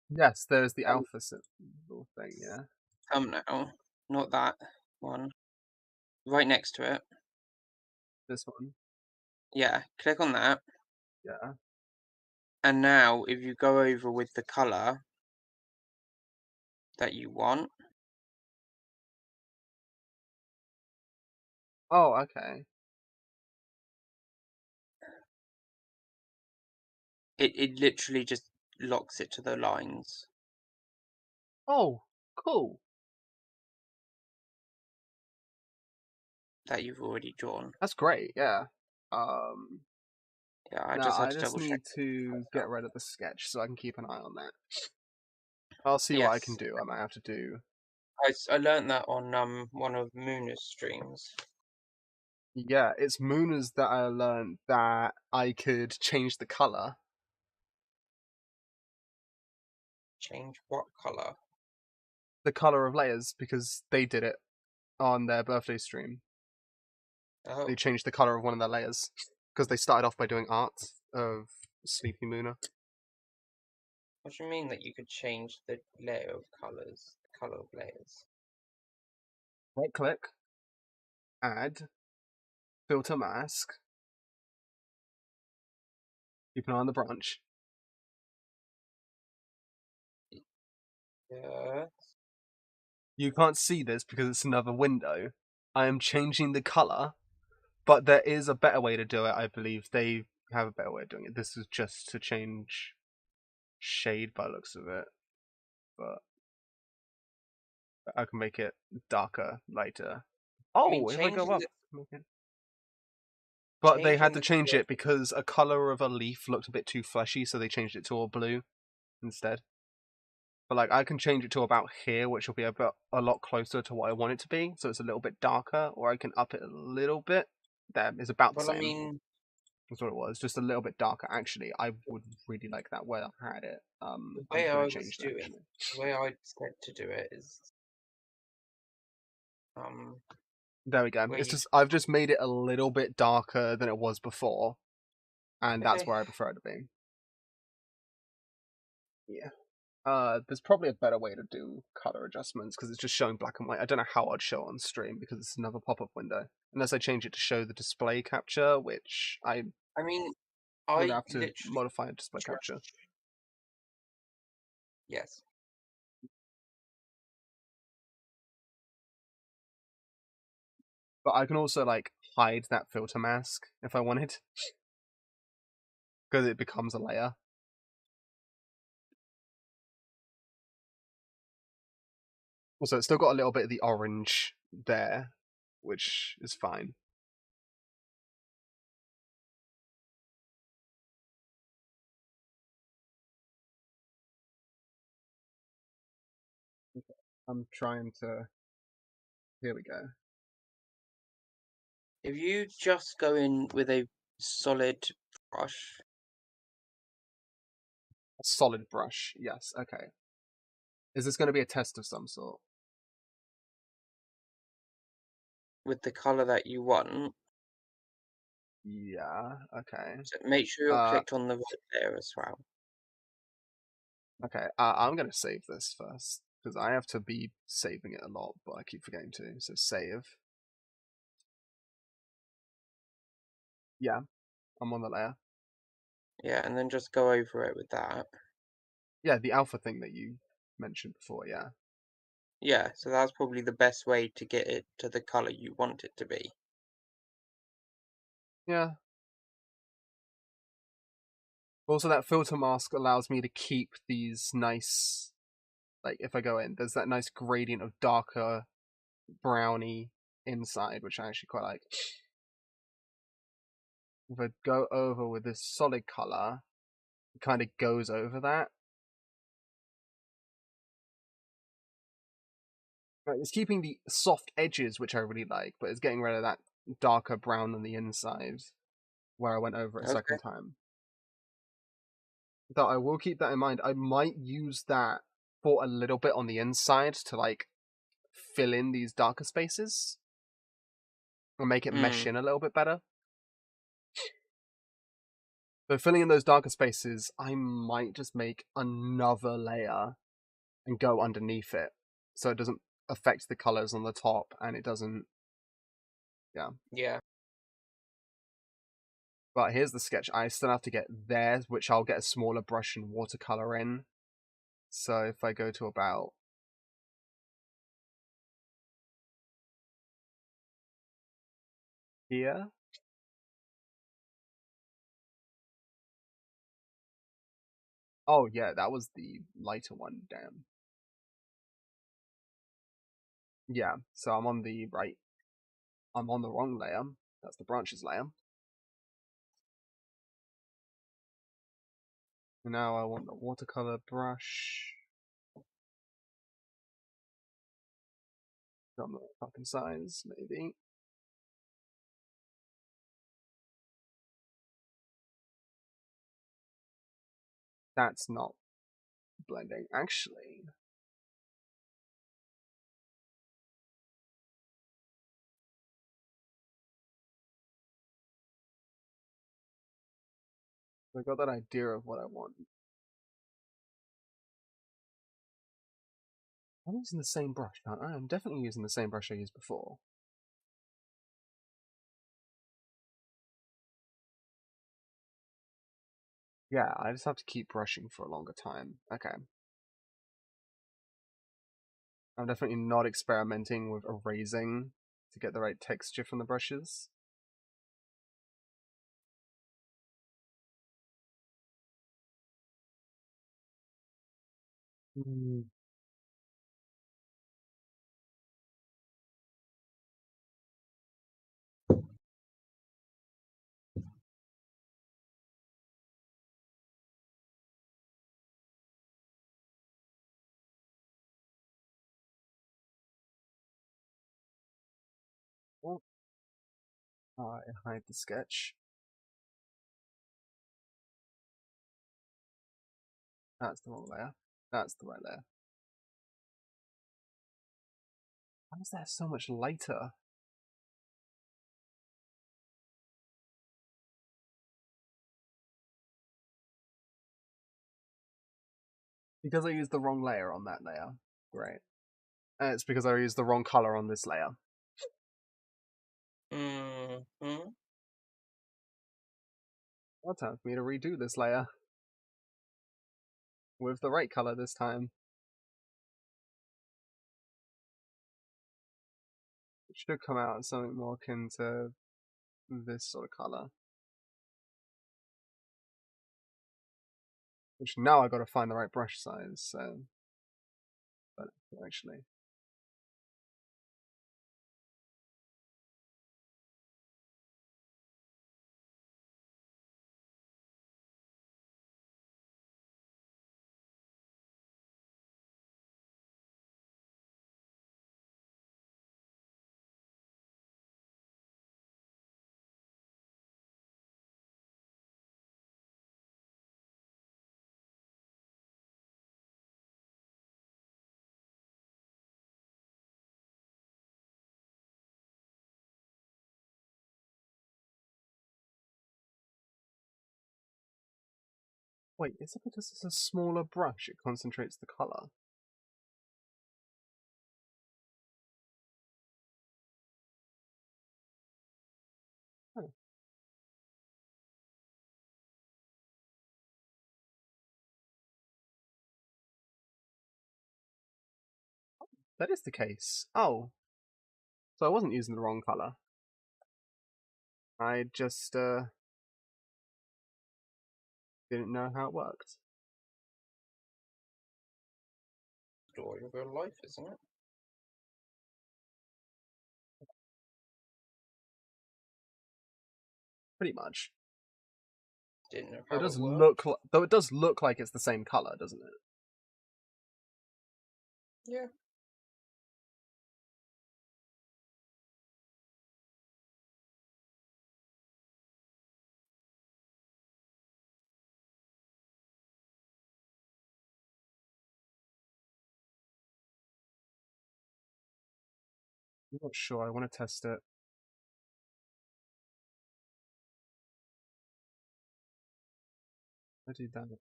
Yes, there's the alpha symbol thing, yeah. thumbnail, not that one. Right next to it. This one. Yeah, click on that. Yeah. And now if you go over with the color that you want. Oh, okay. It literally just locks it to the lines. Oh, cool. That you've already drawn. That's great, yeah. Yeah, I no, just had I to just double check. need to get rid of the sketch so I can keep an eye on that. I'll see what I can Yes. do. I might have to do... I learned that on one of Moona's streams. Yeah, it's Moona's that I learned that I could change the color. Change what color? The color of layers, because they did it on their birthday stream. Oh. They changed the color of one of their layers because they started off by doing art of Sleepy Moona. What do you mean that you could change the layer of colours? Colour of layers? Right click, add, filter mask, keep an eye on the branch. Yeah. You can't see this because it's another window. I am changing the colour, but there is a better way to do it, I believe. They have a better way of doing it. This is just to change shade by the looks of it, but I can make it darker, lighter. I mean, Oh, if I go up. Okay. But they had changing to the change colour. it because a colour of a leaf looked a bit too fleshy, so they changed it to all blue instead. But like I can change it to about here, which will be a lot closer to what I want it to be, so it's a little bit darker, or I can up it a little bit. There, it's about the Well, I same. mean, That's what it was, just a little bit darker. Actually, I would really like that where I had it. the I'm way I gonna was change that doing, actually. the way I said to do it is, There we go. where It's you. just I've just made it a little bit darker than it was before, and that's Okay. where I prefer it to be. Yeah. There's probably a better way to do color adjustments because it's just showing black and white. I don't know how I'd show it on stream because it's another pop-up window. Unless I change it to show the display capture, which I'm I mean, gonna I have to literally modify display capture. just. Yes. But I can also like hide that filter mask if I wanted, because it becomes a layer. Also, it's still got a little bit of the orange there, which is fine. I'm trying to. Here we go. If you just go in with a solid brush, A solid brush. Yes. Okay. Is this going to be a test of some sort? with the colour that you want, Yeah. Okay. so make sure you're clicked on the right layer as well. Okay. I'm going to save this first because I have to be saving it a lot, but I keep forgetting to. So save. Yeah. I'm on the layer. Yeah, and then just go over it with that. Yeah, the alpha thing that you mentioned before. Yeah. Yeah, so that's probably the best way to get it to the colour you want it to be. Yeah. Also, that filter mask allows me to keep these nice, like if I go in, there's that nice gradient of darker browny inside, which I actually quite like. If I go over with this solid color, it kind of goes over that. Right, it's keeping the soft edges, which I really like, but it's getting rid of that darker brown on the inside, where I went over it a Okay. second time. Though I will keep that in mind. I might use that for a little bit on the inside to like fill in these darker spaces and make it mesh in a little bit better. So filling in those darker spaces, I might just make another layer and go underneath it, so it doesn't affect the colors on the top, and it doesn't. Yeah. Yeah. But here's the sketch. I still have to get there, which I'll get a smaller brush and watercolor in. So if I go to about here. Oh yeah, that was the lighter one. Damn. Yeah, so I'm on the right. I'm on the wrong layer. That's the branches layer. And now I want the watercolor brush. On the fucking size, maybe. That's not blending. Actually, I got that idea of what I want. I'm using the same brush, aren't I? I'm definitely using the same brush I used before. Yeah, I just have to keep brushing for a longer time. Okay. I'm definitely not experimenting with erasing to get the right texture from the brushes. Oh, I hide the sketch. That's the wrong layer. That's the right layer. Why is that so much lighter? Because I used the wrong layer on that layer. Great. And it's because I used the wrong color on this layer. Mm-hmm. Well, time for me to redo this layer. With the right color this time. It should come out as something more akin to this sort of color. Which now I gotta find the right brush size, so. But actually. Wait, is it because it's a smaller brush it concentrates the color? Oh. That is the case. Oh. So I wasn't using the wrong color. I just didn't know how it worked. Story of your life, isn't it? Pretty much. Didn't know Though how it does it worked. though it does look like it's the same color, doesn't it? Yeah. I'm not sure. I want to test it. I do that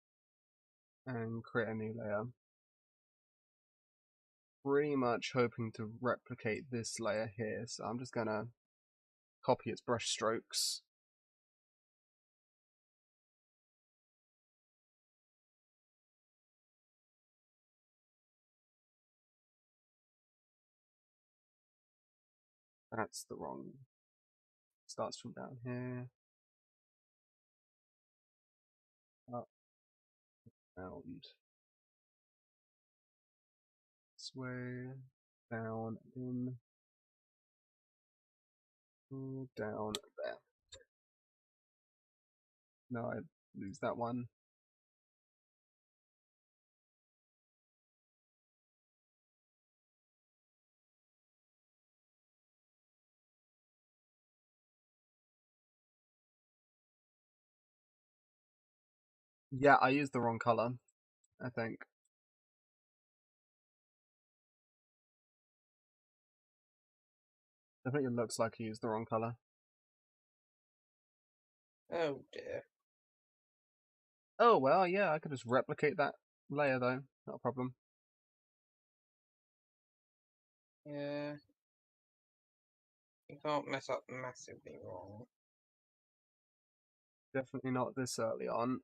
and create a new layer. Pretty much hoping to replicate this layer here, so I'm just gonna copy its brush strokes. That's the wrong. Starts from down here. Up, out. This way. Down, in. Down, there. No, I lose that one. Yeah, I used the wrong color, I think. I think it looks like I used the wrong color. Oh dear. Oh, well, yeah, I could just replicate that layer, though. Not a problem. Yeah. You can't mess up massively wrong. Definitely not this early on.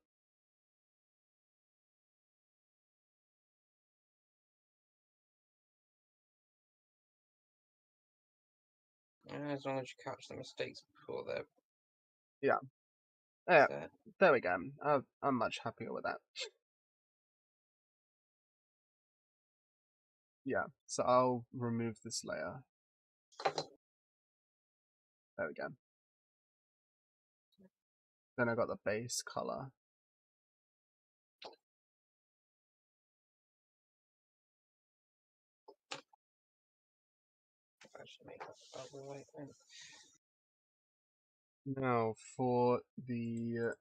As long as you catch the mistakes before they're Yeah. Yeah, set. there we go. I'm much happier with that. Yeah, so I'll remove this layer. There we go. Then I got the base color. I should make that other way then. Now for the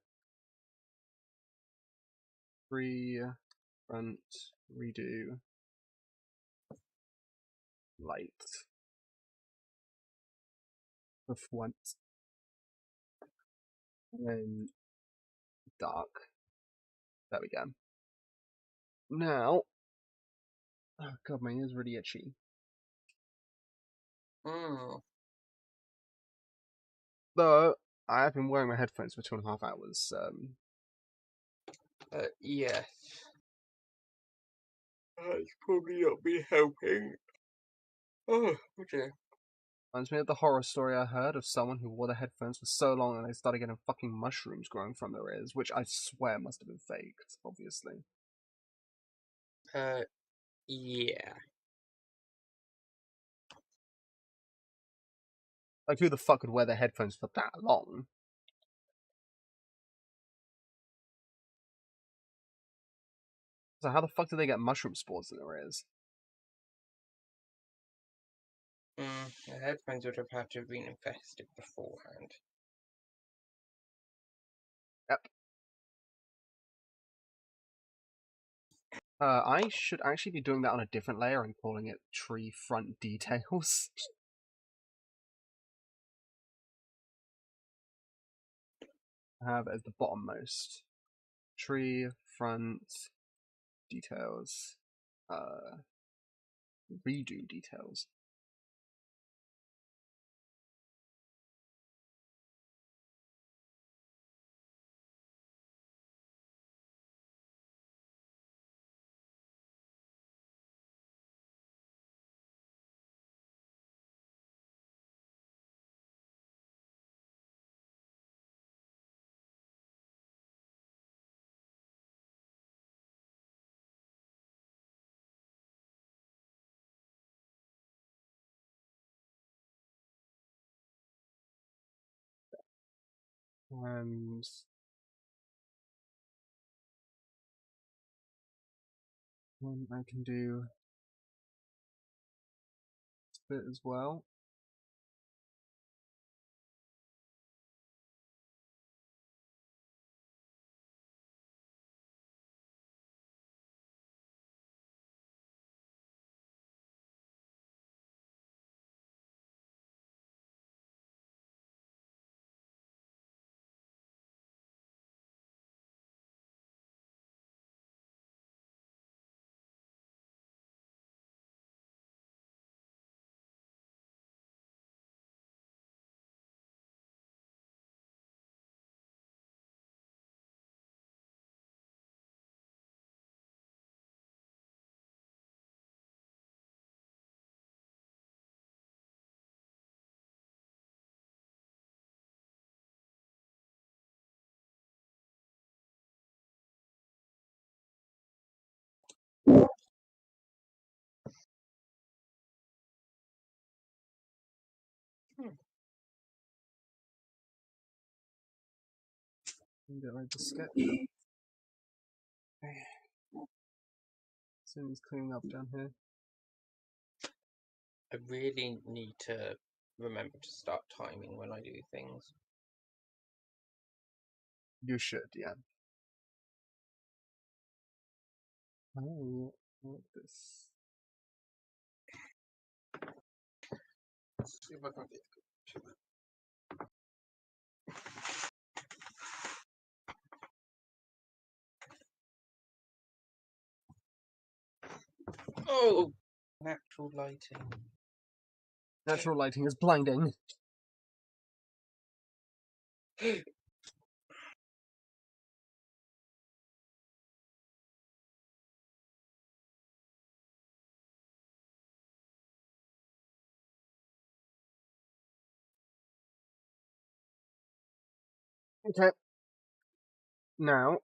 front redo light of once, and then dark. There we go. Now, oh god, my ear's really itchy. Though I have been wearing my headphones for 2.5 hours. Yes. That's probably not been helping. Oh dear. Reminds me of the horror story I heard of someone who wore the headphones for so long and they started getting fucking mushrooms growing from their ears, which I swear must have been faked, obviously. Yeah. Like, who the fuck would wear their headphones for that long? So how the fuck do they get mushroom spores in their ears? The headphones would have had to have been infested beforehand. Yep. I should actually be doing that on a different layer and calling it tree front details. I have as the bottommost. Tree front details. Redo details. And I can do this bit as well. And get like the sketch. Okay. Something's cleaning up down here. I really need to remember to start timing when I do things. You should, yeah. Oh, like this. Let's see if I can get to it. Oh, natural lighting. Natural lighting is blinding. Okay. Now,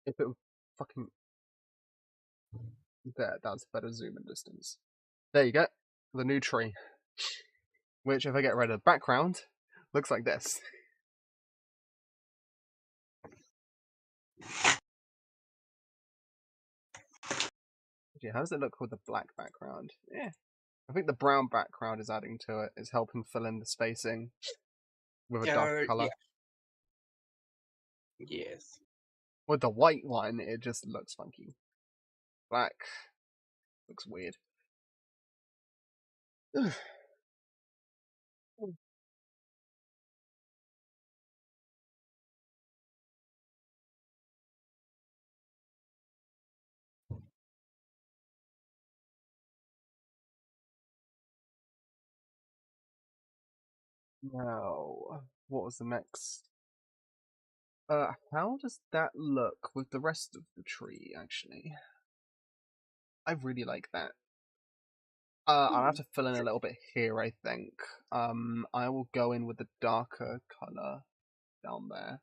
if it fucking... There, that's better zoom and distance. There you go. The new tree. Which, if I get rid of the background, looks like this. Actually, how does it look with the black background? Yeah. I think the brown background is adding to it. It's helping fill in the spacing with a dark colour. Yeah. Yes. With the white one, it just looks funky. Black looks weird. Now, what was the next? How does that look with the rest of the tree, actually? I really like that. I'll have to fill in a little bit here, I think. I will go in with the darker colour down there.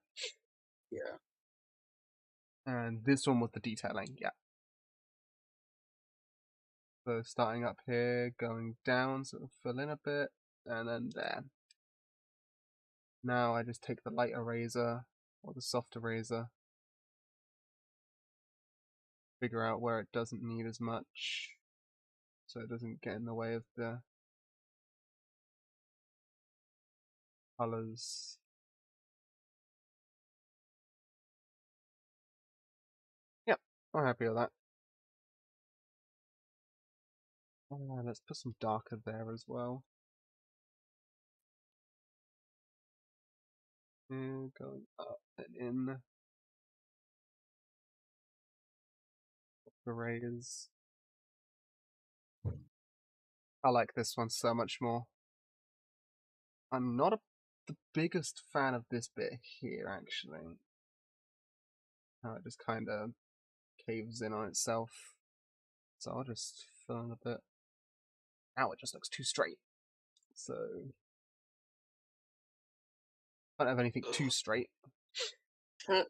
Yeah. And this one with the detailing, yeah. So starting up here, going down, so it'll fill in a bit, and then there. Now I just take the light eraser, or the soft eraser, figure out where it doesn't need as much, so it doesn't get in the way of the colours. Yep, I'm happy with that. Let's put some darker there as well. And going up and in. The rays. I like this one so much more. I'm not the biggest fan of this bit here, actually. How it just kind of caves in on itself. So I'll just fill in a bit. Now it just looks too straight. So I don't have anything too straight. No.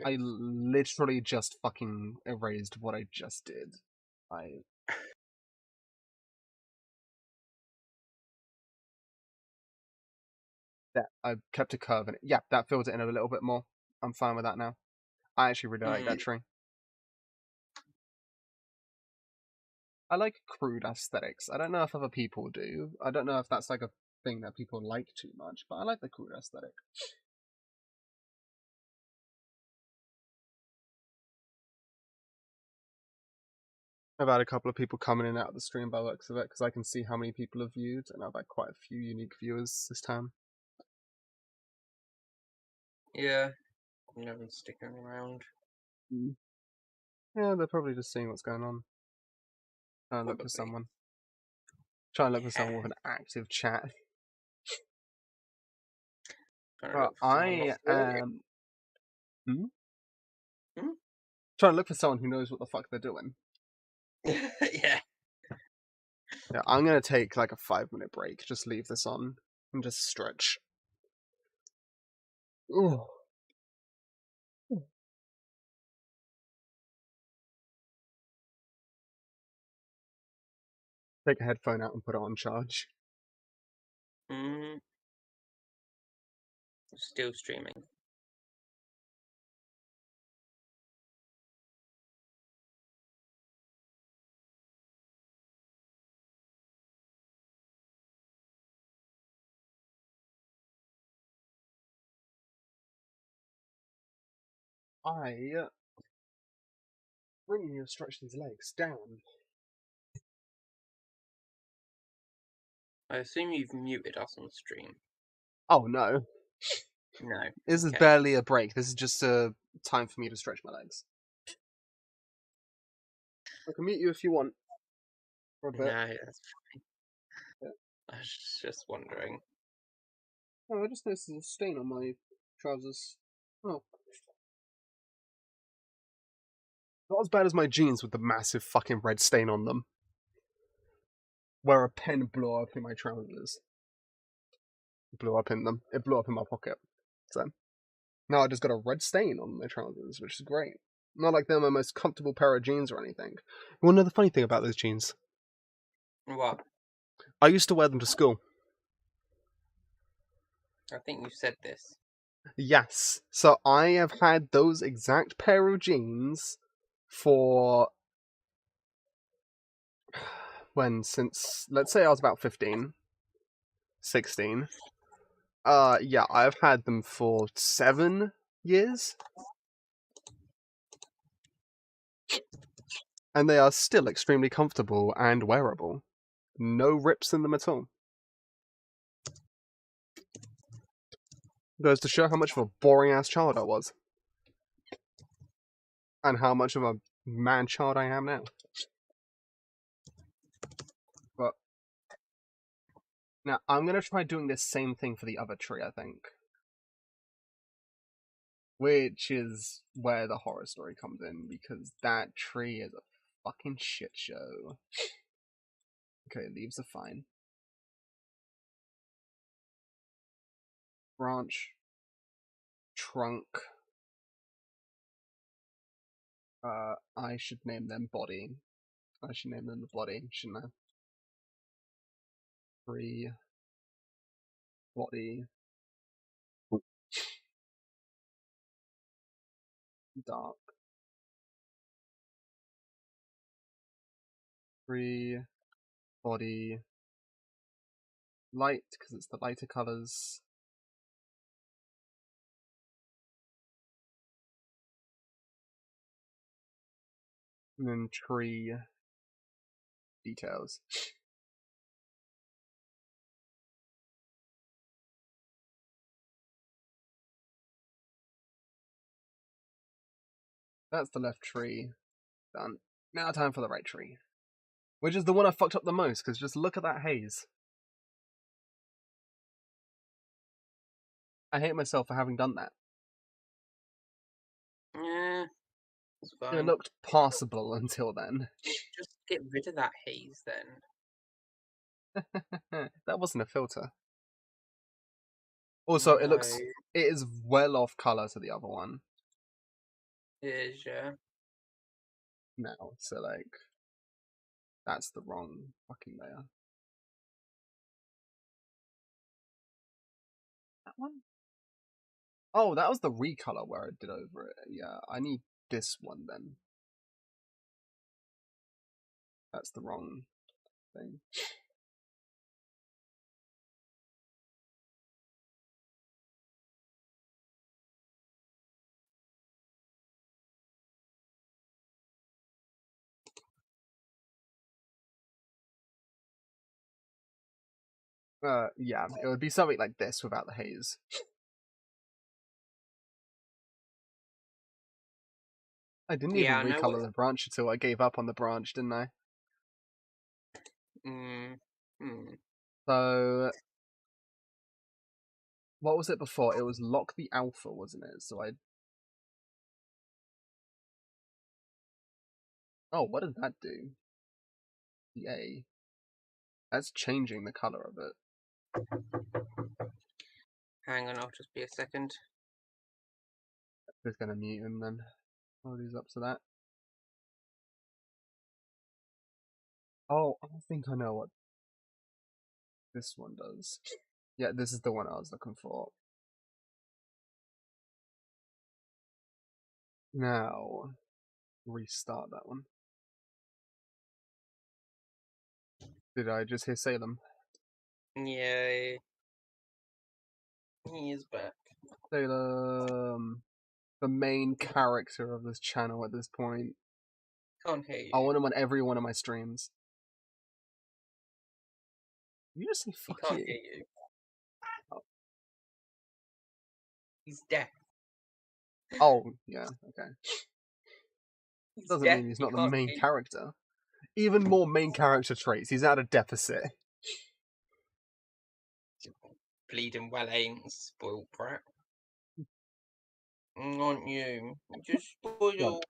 I literally just fucking erased what I just did. I kept a curve in it. Yeah, that fills it in a little bit more. I'm fine with that now. I actually really like that tree. I like crude aesthetics. I don't know if other people do. I don't know if that's like a thing that people like too much, but I like the crude aesthetic. I've had a couple of people coming in and out of the stream by the looks of it, because I can see how many people have viewed, and I've had quite a few unique viewers this time. Yeah. No one's sticking around. Yeah, they're probably just seeing what's going on. Trying to look for someone. Trying to look for someone with an active chat. But I am... Trying to look for someone who knows what the fuck they're doing. Yeah. Yeah, I'm gonna take like a 5-minute break. Just leave this on and just stretch. Ooh. Take a headphone out and put it on charge. Still streaming. I really need to stretch these legs down. I assume you've muted us on stream. Oh no. No. This is barely a break. This is just a time for me to stretch my legs. I can mute you if you want. for a bit. No, that's fine. Yeah. I was just wondering. Oh, I just noticed there's a stain on my trousers. Oh. Not as bad as my jeans with the massive fucking red stain on them. Where a pen blew up in my trousers. It blew up in them. It blew up in my pocket. So now I just got a red stain on my trousers, which is great. Not like they're my most comfortable pair of jeans or anything. You wanna know the funny thing about those jeans? What? I used to wear them to school. I think you said this. Yes. So I have had those exact pair of jeans for since let's say I was about 15, 16. Yeah, I've had them for 7 years. And they are still extremely comfortable and wearable. No rips in them at all. Goes to show how much of a boring ass child I was. And how much of a man child I am now. But now I'm gonna try doing this same thing for the other tree, I think. Which is where the horror story comes in, because that tree is a fucking shit show. Okay, leaves are fine. Branch. Trunk. I should name them body. I should name them the body, shouldn't I? Tree. Body. Dark. Tree. Body. Light, because it's the lighter colours. And then tree details. That's the left tree. Done. Now time for the right tree. Which is the one I fucked up the most, because just look at that haze. I hate myself for having done that. Yeah, it's fine. It looked passable until then. Just get rid of that haze then. That wasn't a filter. Also, No, it is well off colour to the other one it is, yeah. now, so like, that's the wrong fucking layer. That one? Oh, that was the recolor where I did over it. Yeah, I need this one then. That's the wrong thing. Yeah, it would be something like this without the haze. I didn't even recolor the branch until I gave up on the branch, didn't I? So, what was it before? It was lock the alpha, wasn't it? So oh, what did that do? The A. That's changing the color of it. Hang on, I'll just be a second. Just gonna mute him then. Oh, he's up to that. Oh, I think I know what this one does. Yeah, this is the one I was looking for. Now, restart that one. Did I just hear Salem? Yeah, he is back. Salem, the main character of this channel at this point. Can't hear you. I want him on every one of my streams. You just say fuck he can't you. hear you. Oh. He's deaf. Oh, yeah, okay. He's Doesn't deaf. mean he's not the main character. Even more main character traits. He's at a deficit. Bleeding well ain't spoiled brat. Aren't you? You're just spoiled.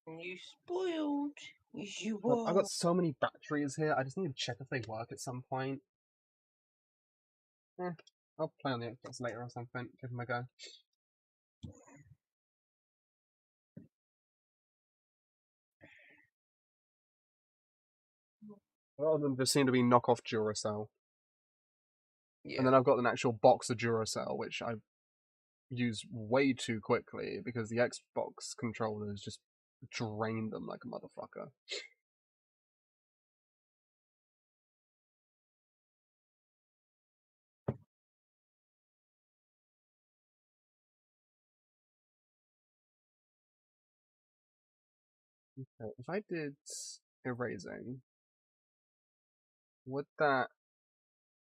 You spoiled. Yes, you Look, I've are. got so many batteries here. I just need to check if they work at some point. I'll play on the Xbox later or something. Give them a go. A lot of them just seem to be knockoff Duracell. Yeah. And then I've got an actual box of Duracell, which I use way too quickly because the Xbox controllers just drain them like a motherfucker. Okay, if I did erasing, would that...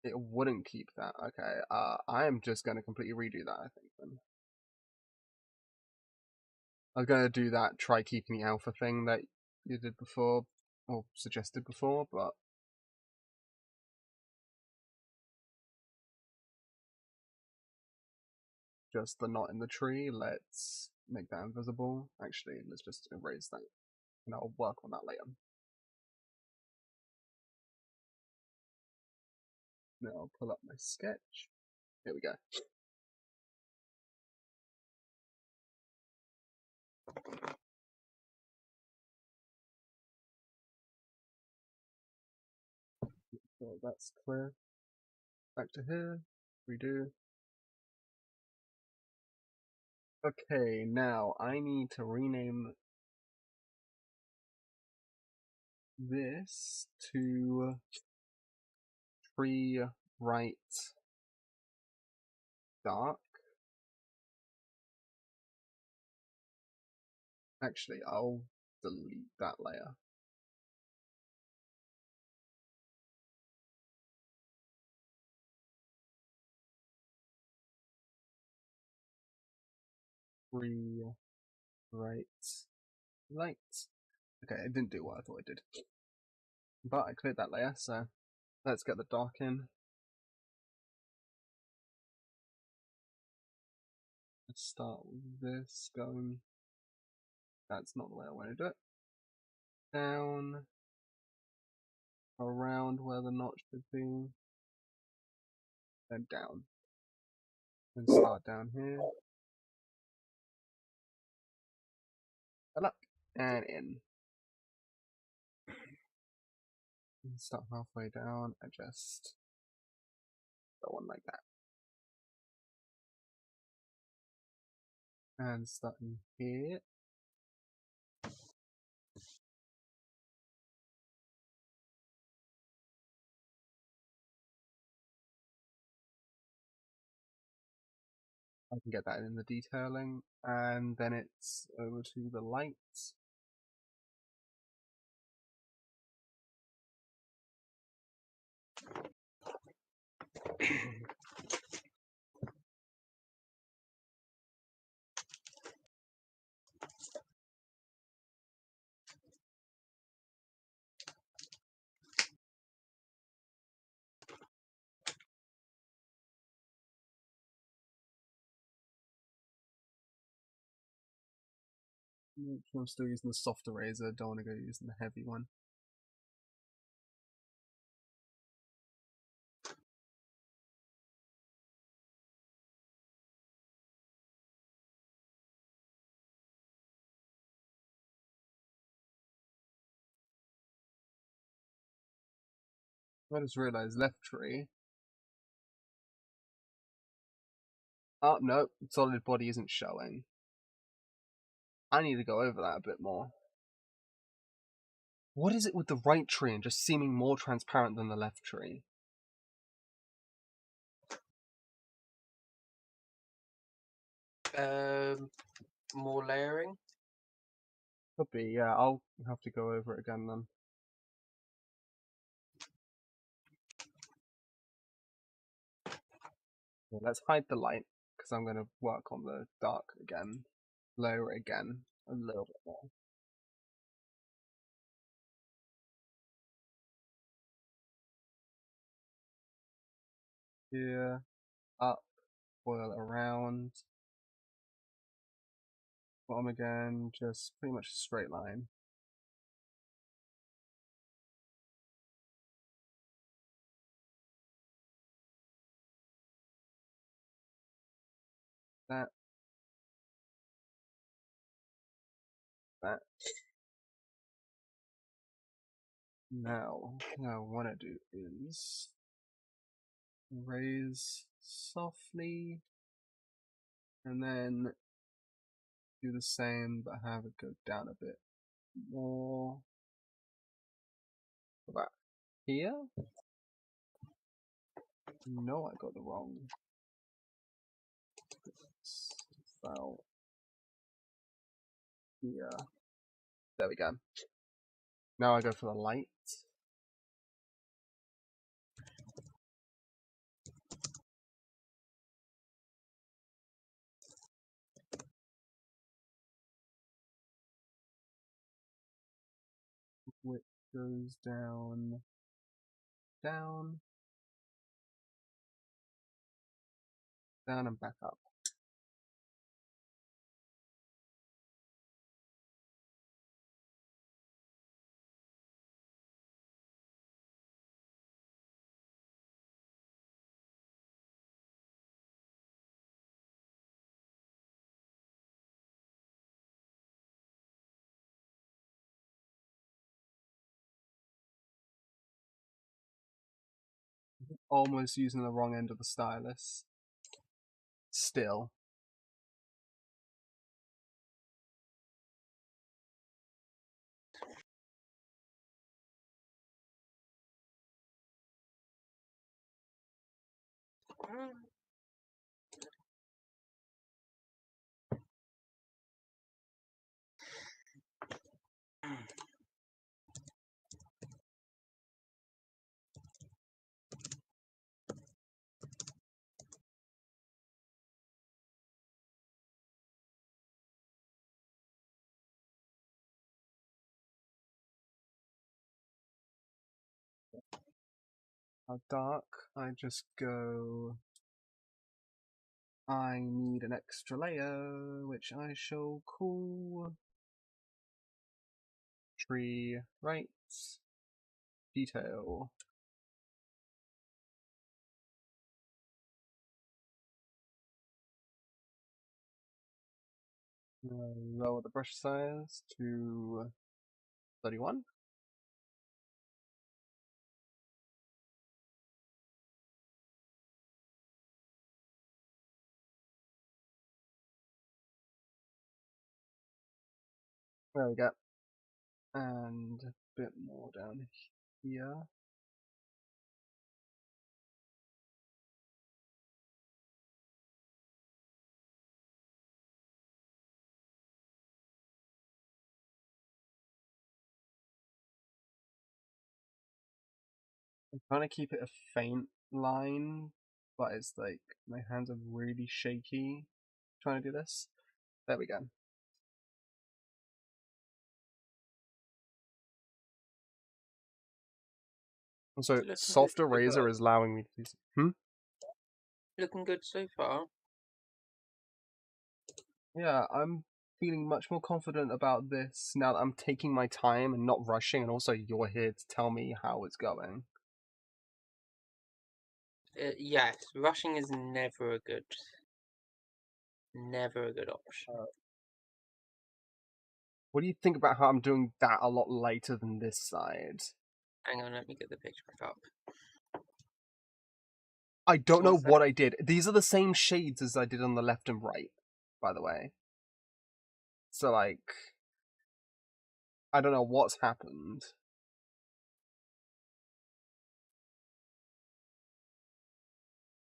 It wouldn't keep that. Okay, I am just going to completely redo that, I think, then. I was going to do that, try keeping the alpha thing that you did before, or suggested before, but... Just the knot in the tree, let's make that invisible. Actually, let's just erase that, and I'll work on that later. Now I'll pull up my sketch. Here we go. So that's clear. Back to here. Redo. Okay, now I need to rename this to tree right dark. Actually, I'll delete that layer. Tree right light. Okay, it didn't do what I thought it did. But I cleared that layer, so let's get the dark in. Let's start with this going. That's not the way I want to do it. Down, around where the knot should be, then down. Then start down here. And up, and in. And start halfway down, and just go on like that. And starting here. I can get that in the detailing, and then it's over to the lights. I'm still using the soft eraser, don't want to go using the heavy one. I just realised left tree. Oh, no, solid body isn't showing. I need to go over that a bit more. What is it with the right tree and just seeming more transparent than the left tree? More layering? Could be, yeah, I'll have to go over it again then. Yeah, let's hide the light, because I'm going to work on the dark again. Lower it again. a little bit more. Here, up, boil it around. Bottom again, just pretty much a straight line. That. Now, what I want to do is raise softly, and then do the same, but have it go down a bit more. About here? No, I got the wrong. It's about here. There we go. Now I go for the light. Which goes down, down, down and back up. Almost using the wrong end of the stylus. Still. How dark? I just go. I need an extra layer, which I shall call tree right detail. Lower the brush size to 31. There we go. And a bit more down here. I'm trying to keep it a faint line, but it's like my hands are really shaky trying to do this. There we go. So soft eraser is allowing me to do. Looking good so far. Yeah, I'm feeling much more confident about this now that I'm taking my time and not rushing, and also you're here to tell me how it's going. Yes, rushing is never a good option. What do you think about how I'm doing that a lot later than this side? Hang on, let me get the picture back up. I don't know what I did. These are the same shades as I did on the left and right, by the way. So, like, I don't know what's happened.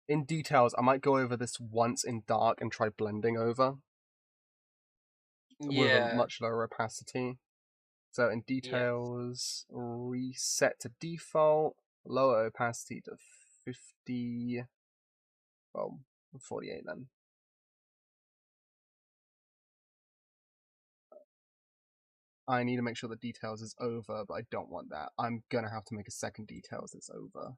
In details, I might go over this once in dark and try blending over. With a much lower opacity. So in details, reset to default, lower opacity to 50, well, 48 then. I need to make sure the details is over, but I don't want that. I'm gonna have to make a second details that's over.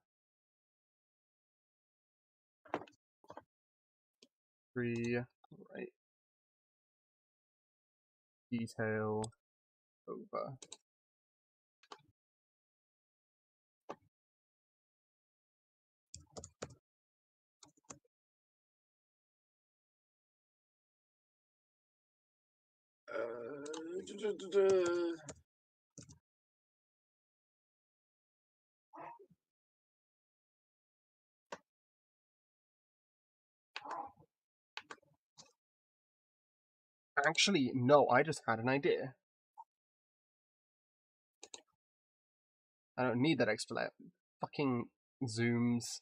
3, right. Detail over. Actually, no, I just had an idea. I don't need that extra fucking zooms.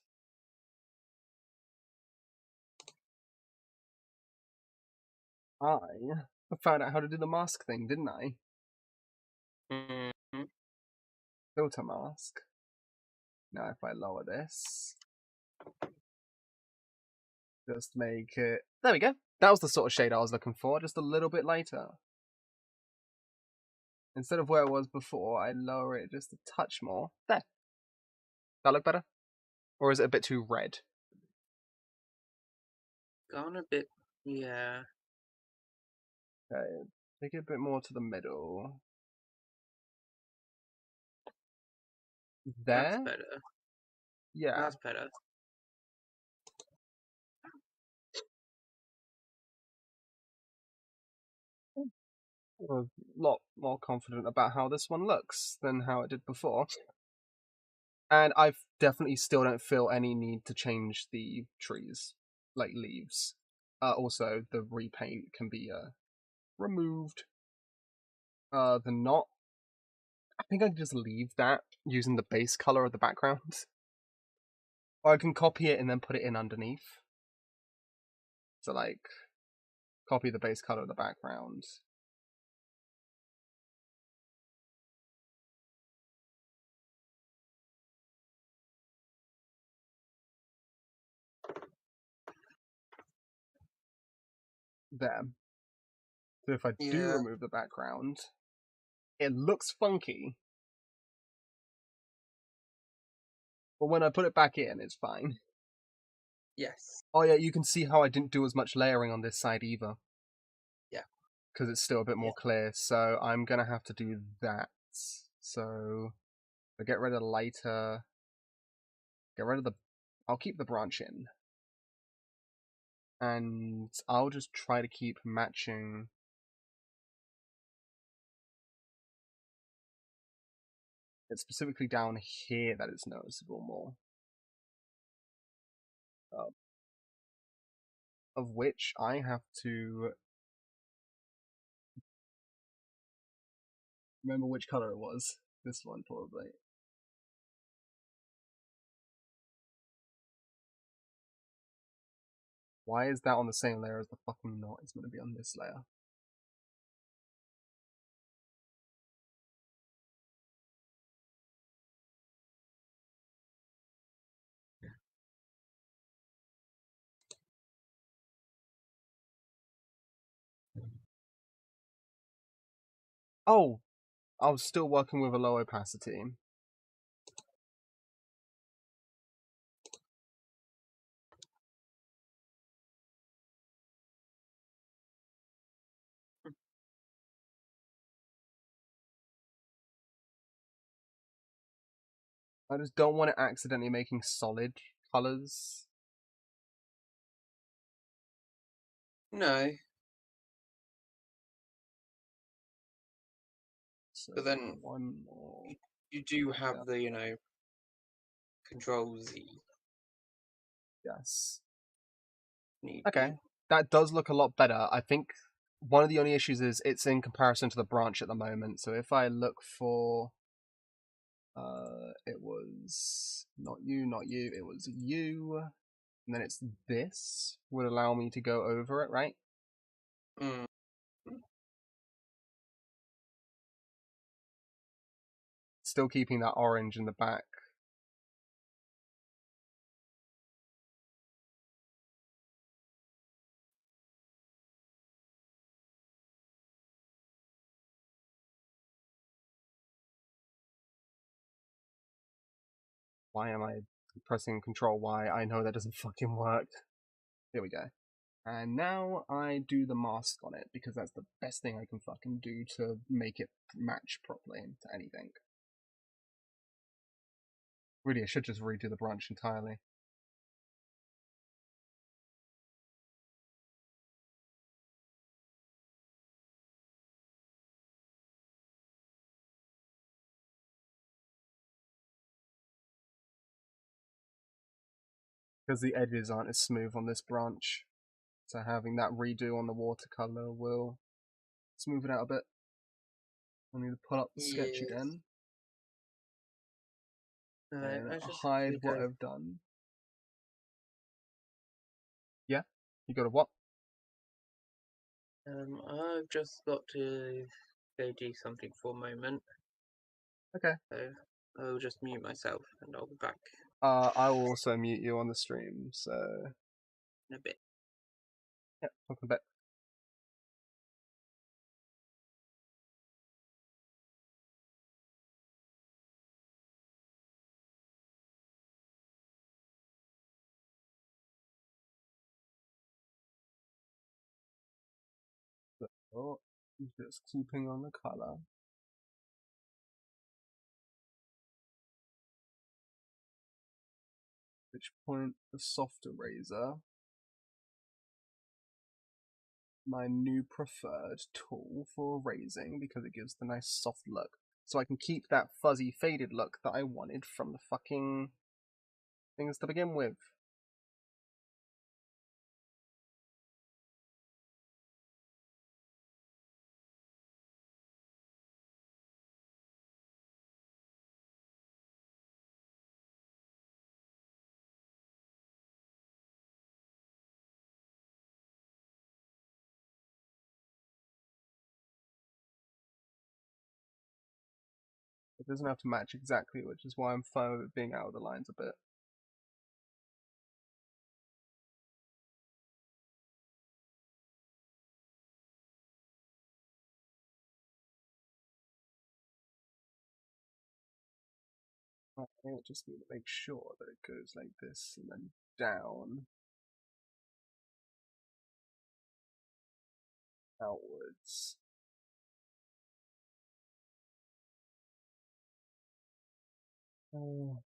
I found out how to do the mask thing, didn't I? Mm-hmm. Filter mask. Now if I lower this, just make it... There we go. That was the sort of shade I was looking for, just a little bit lighter. Instead of where it was before, I lower it just a touch more. There. That look better? Or is it a bit too red? Gone a bit, yeah. Okay, take it a bit more to the middle. There? That's better. Yeah. That's better. I'm a lot more confident about how this one looks than how it did before. And I definitely still don't feel any need to change the trees, like leaves. Also, the repaint can be removed. The knot, I think I can just leave that using the base color of the background. Or I can copy it and then put it in underneath. So like, copy the base color of the background. There. So if I do Yeah. remove the background, it looks funky. But when I put it back in, it's fine. Yes. Oh yeah, you can see how I didn't do as much layering on this side either. Yeah. Because it's still a bit more clear, so I'm going to have to do that. So, I'll get rid of the lighter, get rid of the... I'll keep the branch in. And I'll just try to keep matching... It's specifically down here that it's noticeable more. Of which I have to remember which color it was. This one, probably. Why is that on the same layer as the fucking knot? It's going to be on this layer. Oh! I was still working with a low opacity. I just don't want it accidentally making solid colors. No. So But then one more. you do have the, Control Z. Yes. Need Okay. be. That does look a lot better. I think one of the only issues is it's in comparison to the branch at the moment. So if I look for it was not you, it was you, and then it's this would allow me to go over it, right? Mm. Still keeping that orange in the back. Why am I pressing Control Y? I know that doesn't fucking work. Here we go. And now I do the mask on it, because that's the best thing I can fucking do to make it match properly to anything. Really, I should just redo the branch entirely. Because the edges aren't as smooth on this branch, so having that redo on the watercolor will smooth it out a bit. I need to pull up the sketch again and hide what I've done. Yeah? You got a what? I've just got to go do something for a moment. Okay. So I'll just mute myself and I'll be back I will also mute you on the stream, so... in a bit. Yeah, welcome back. So, just keeping on the color. At which point, the soft eraser, my new preferred tool for erasing, because it gives the nice soft look. So I can keep that fuzzy faded look that I wanted from the fucking things to begin with. It doesn't have to match exactly, which is why I'm fine with it being out of the lines a bit. I just need to make sure that it goes like this and then down, outwards. Oh.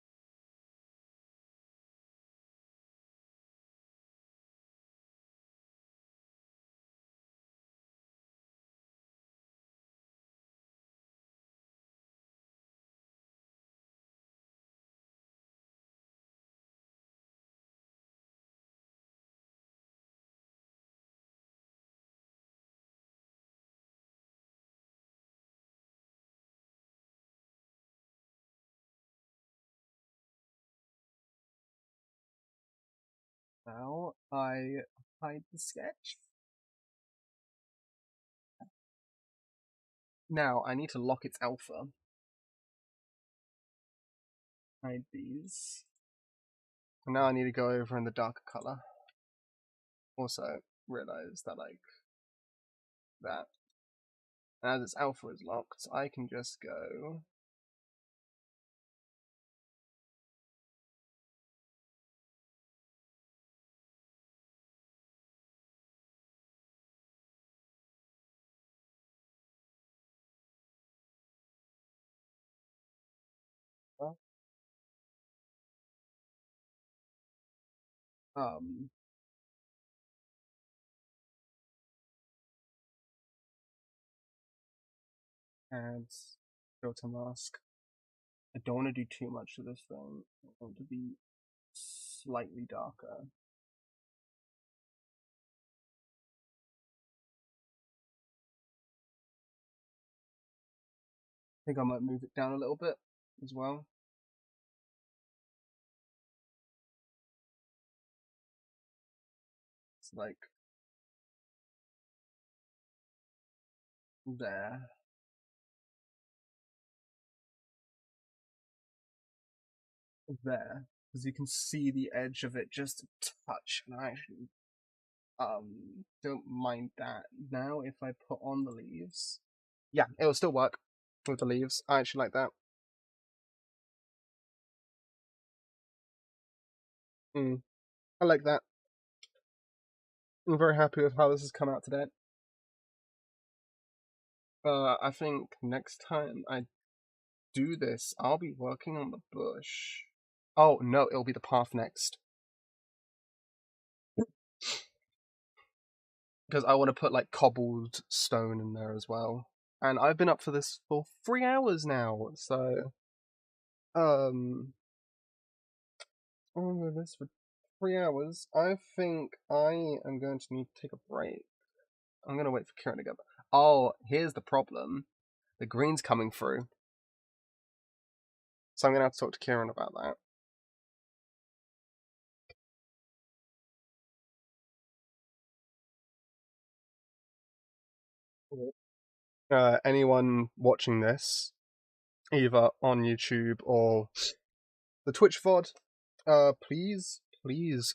Now I hide the sketch. Now I need to lock its alpha. Hide these. And now I need to go over in the darker color. Also realize that like that. As its alpha is locked, I can just go um add filter mask. I don't want to do too much to this thing. I want it to be slightly darker. I think I might move it down a little bit as well. It's like there. There. Because you can see the edge of it just a touch, and I actually don't mind that. Now if I put on the leaves, yeah, it'll still work with the leaves. I actually like that. I like that. I'm very happy with how this has come out today. I think next time I do this, I'll be working on the bush. Oh, no, it'll be the path next. Because I want to put, like, cobbled stone in there as well. And I've been up for this for 3 hours now, so... this for 3 hours. I think I am going to need to take a break. I'm going to wait for Kieran to get back. Oh, here's the problem. The green's coming through. So I'm going to have to talk to Kieran about that. Anyone watching this, either on YouTube or the Twitch VOD, please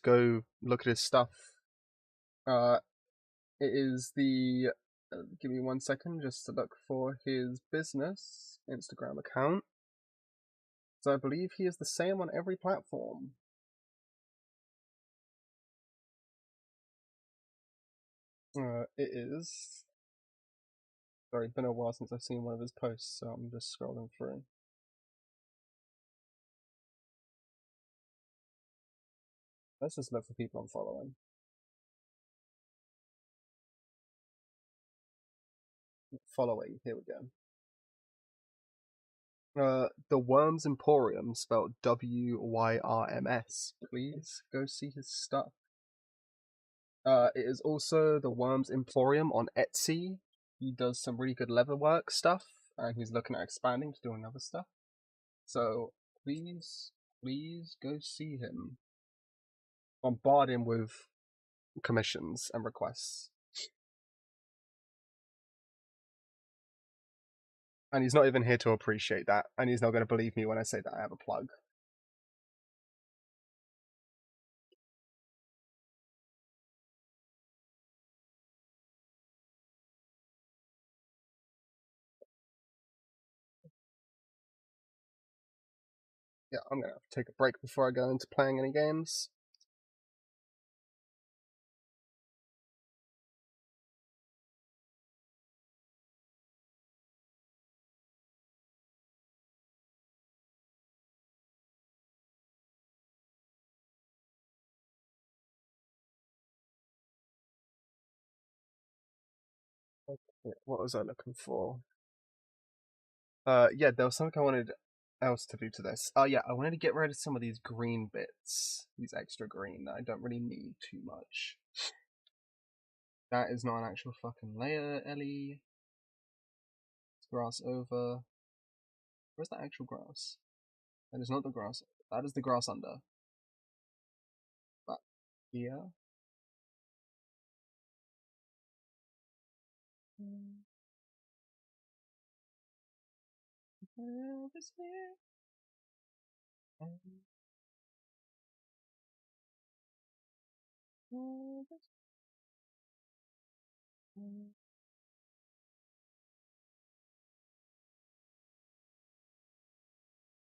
go look at his stuff. It is the give me 1 second just to look for his business Instagram account. So I believe he is the same on every platform. It is. Sorry, it's been a while since I've seen one of his posts, so I'm just scrolling through. Let's just look for people I'm following. Following, here we go. The Worms Emporium, spelled WYRMS. Please go see his stuff. It is also the Worms Emporium on Etsy. He does some really good leatherwork stuff, and he's looking at expanding to doing other stuff. So please go see him. Bombard him with commissions and requests. And he's not even here to appreciate that, and he's not going to believe me when I say that I have a plug. Yeah, I'm going to have to take a break before I go into playing any games. What was I looking for? Yeah, there was something I wanted else to do to this. Oh yeah, I wanted to get rid of some of these green bits. These extra green that I don't really need too much. That is not an actual fucking layer, Ellie. It's grass over. Where's that actual grass? That is not the grass. That is the grass under. But here.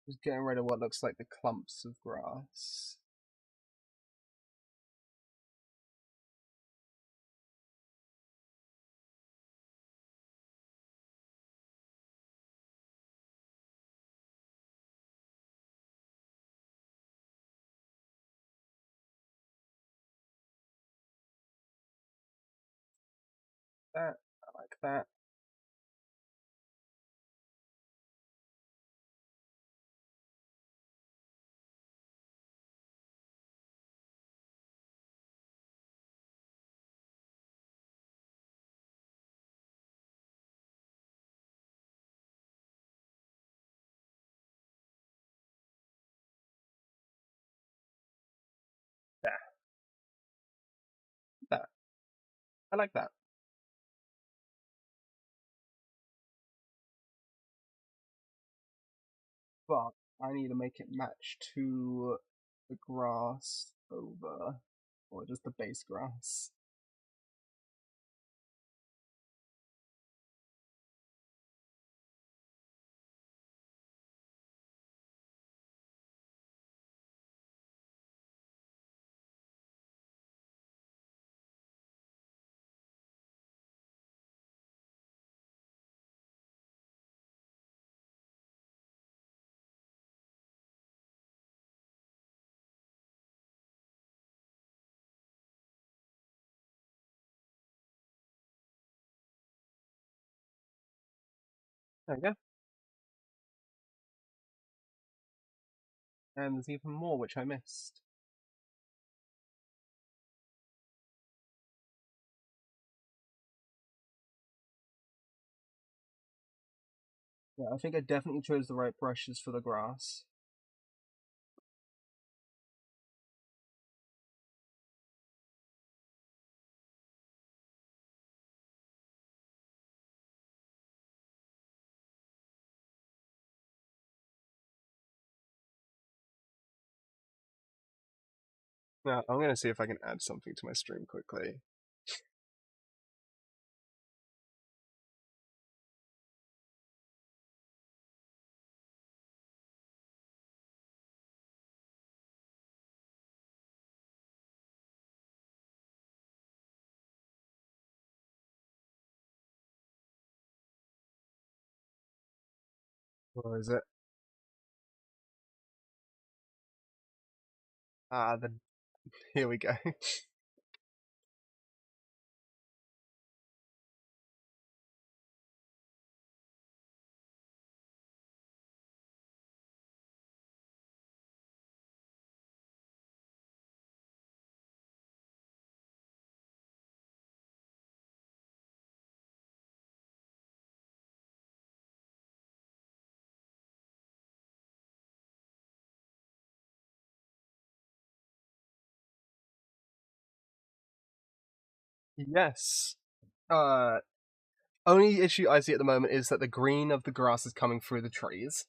Just getting rid of what looks like the clumps of grass. That, I like that. That. I like that. But I need to make it match to the grass over, or just the base grass. There we go. And there's even more which I missed. Yeah, I think I definitely chose the right brushes for the grass. Now, I'm going to see if I can add something to my stream quickly. Where is it? Here we go. Yes. Only issue I see at the moment is that the green of the grass is coming through the trees.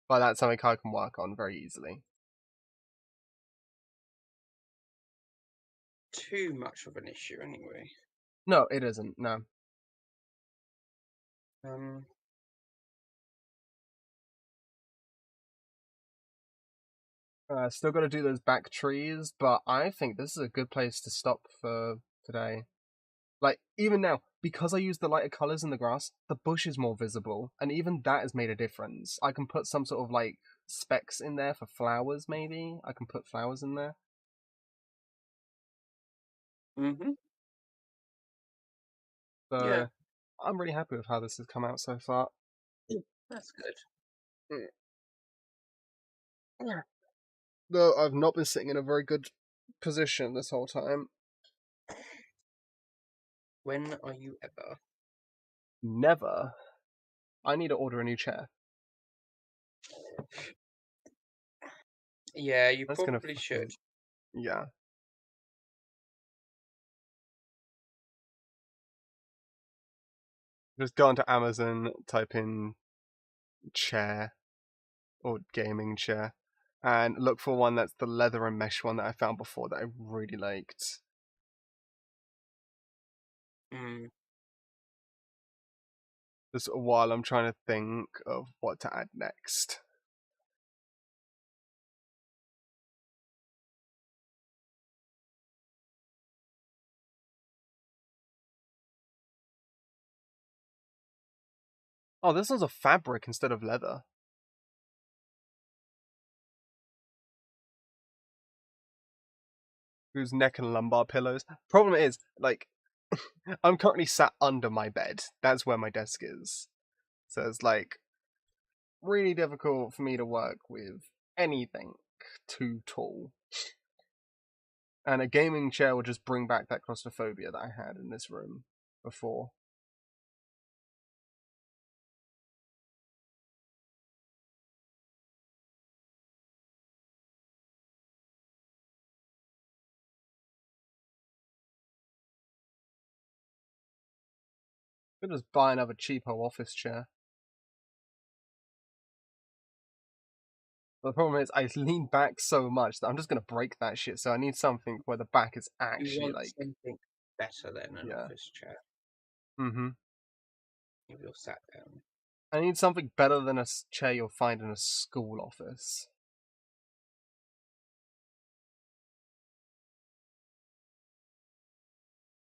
But that's something I can work on very easily. Too much of an issue, anyway. No, it isn't. No. Still got to do those back trees, but I think this is a good place to stop for today. Like, even now, because I use the lighter colours in the grass, the bush is more visible, and even that has made a difference. I can put some sort of, like, specks in there for flowers, maybe? I can put flowers in there. Mm-hmm. So, Yeah. I'm really happy with how this has come out so far. That's good. Though I've not been sitting in a very good position this whole time. When are you ever? Never. I need to order a new chair. Yeah, you That's probably should. Yeah. Just go onto Amazon, type in chair or gaming chair, and look for one that's the leather and mesh one that I found before that I really liked. Just while I'm trying to think of what to add next. Oh, this one's a fabric instead of leather. Whose neck and lumbar pillows. Problem is, like, I'm currently sat under my bed. That's where my desk is. So it's like really difficult for me to work with anything too tall. And a gaming chair will just bring back that claustrophobia that I had in this room before. Could just buy another cheapo office chair. But the problem is, I lean back so much that I'm just gonna break that shit. So I need something where the back is You actually want like, something better than an yeah. office chair Mm-hmm. if you're sat down. I need something better than a chair you'll find in a school office.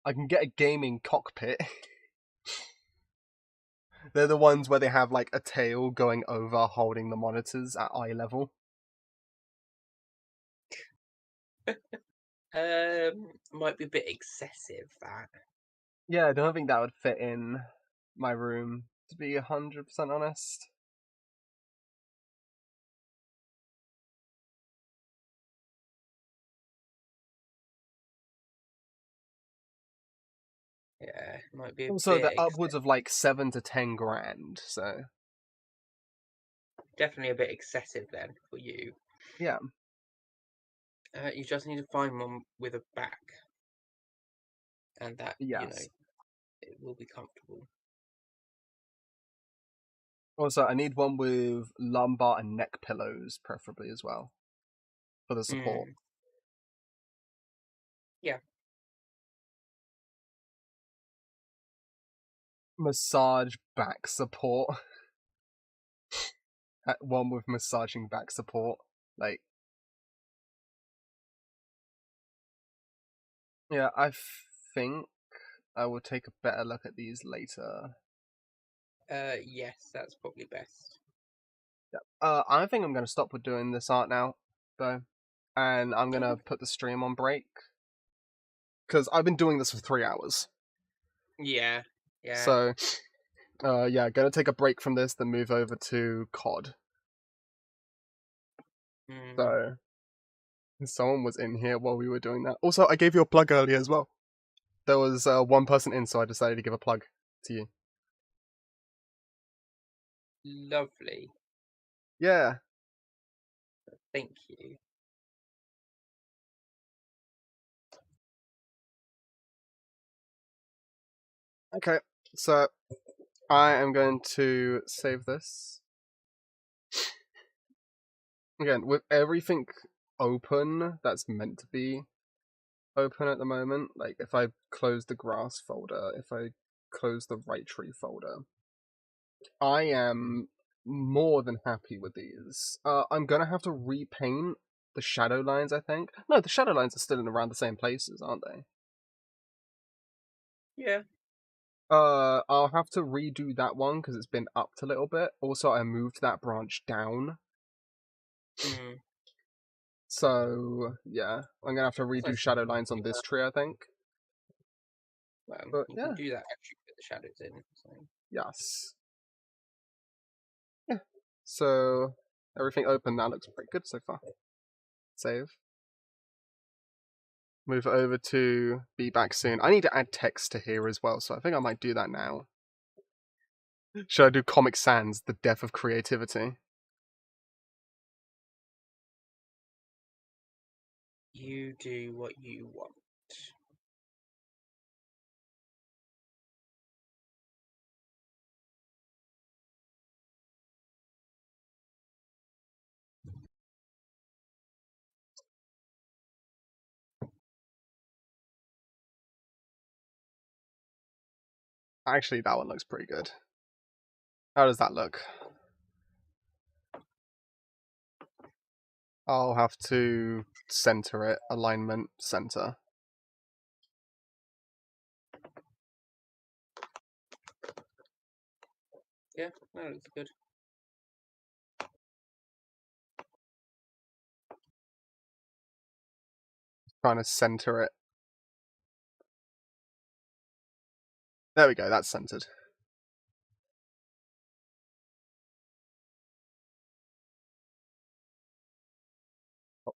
I can get a gaming cockpit. They're the ones where they have like a tail going over holding the monitors at eye level. Might be a bit excessive, that. Yeah, I don't think that would fit in my room. to be 100% honest. Yeah, it might be a Also, bit they're upwards of like 7 to 10 grand, so definitely a bit excessive then for you. yeah. You just need to find one with a back, and that Yes. it will be comfortable. Also, I need one with lumbar and neck pillows, preferably as well, for the support. Yeah. Massage back support. One with massaging back support. Like, yeah, I think I will take a better look at these later. Yes, that's probably best. Yeah. I think I'm going to stop with doing this art now, though. And I'm going to put the stream on break. Because I've been doing this for 3 hours. Yeah. So, yeah, going to take a break from this, then move over to COD. So, someone was in here while we were doing that. Also, I gave you a plug earlier as well. There was one person in, so I decided to give a plug to you. Lovely. Yeah. Thank you. Okay, so I am going to save this. Again, with everything open that's meant to be open at the moment, like if I close the grass folder, if I close the right tree folder, I am more than happy with these. I'm gonna have to repaint the shadow lines, I think. No, the shadow lines are still in around the same places, aren't they? Yeah. I'll have to redo that one because it's been upped a little bit. Also, I moved that branch down. So, yeah, I'm gonna have to redo shadow lines on this tree, I think. Well, But, you yeah. can do that after you put the shadows in. So. Yes. Yeah. So, everything open now looks pretty good so far. Save. Move it over to be back soon. I need to add text to here as well, so I think I might do that now. Should I do Comic Sans, the death of creativity? You do what you want. Actually, that one looks pretty good. How does that look? I'll have to center it, alignment, center. Yeah, that looks good. Trying to center it. There we go, that's centered.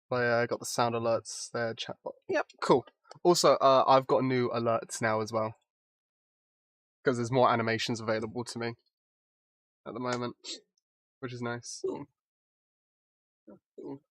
Got the sound alerts there, chatbot. Yep, cool. Also, I've got new alerts now as well. Because there's more animations available to me at the moment, which is nice. Cool. Cool.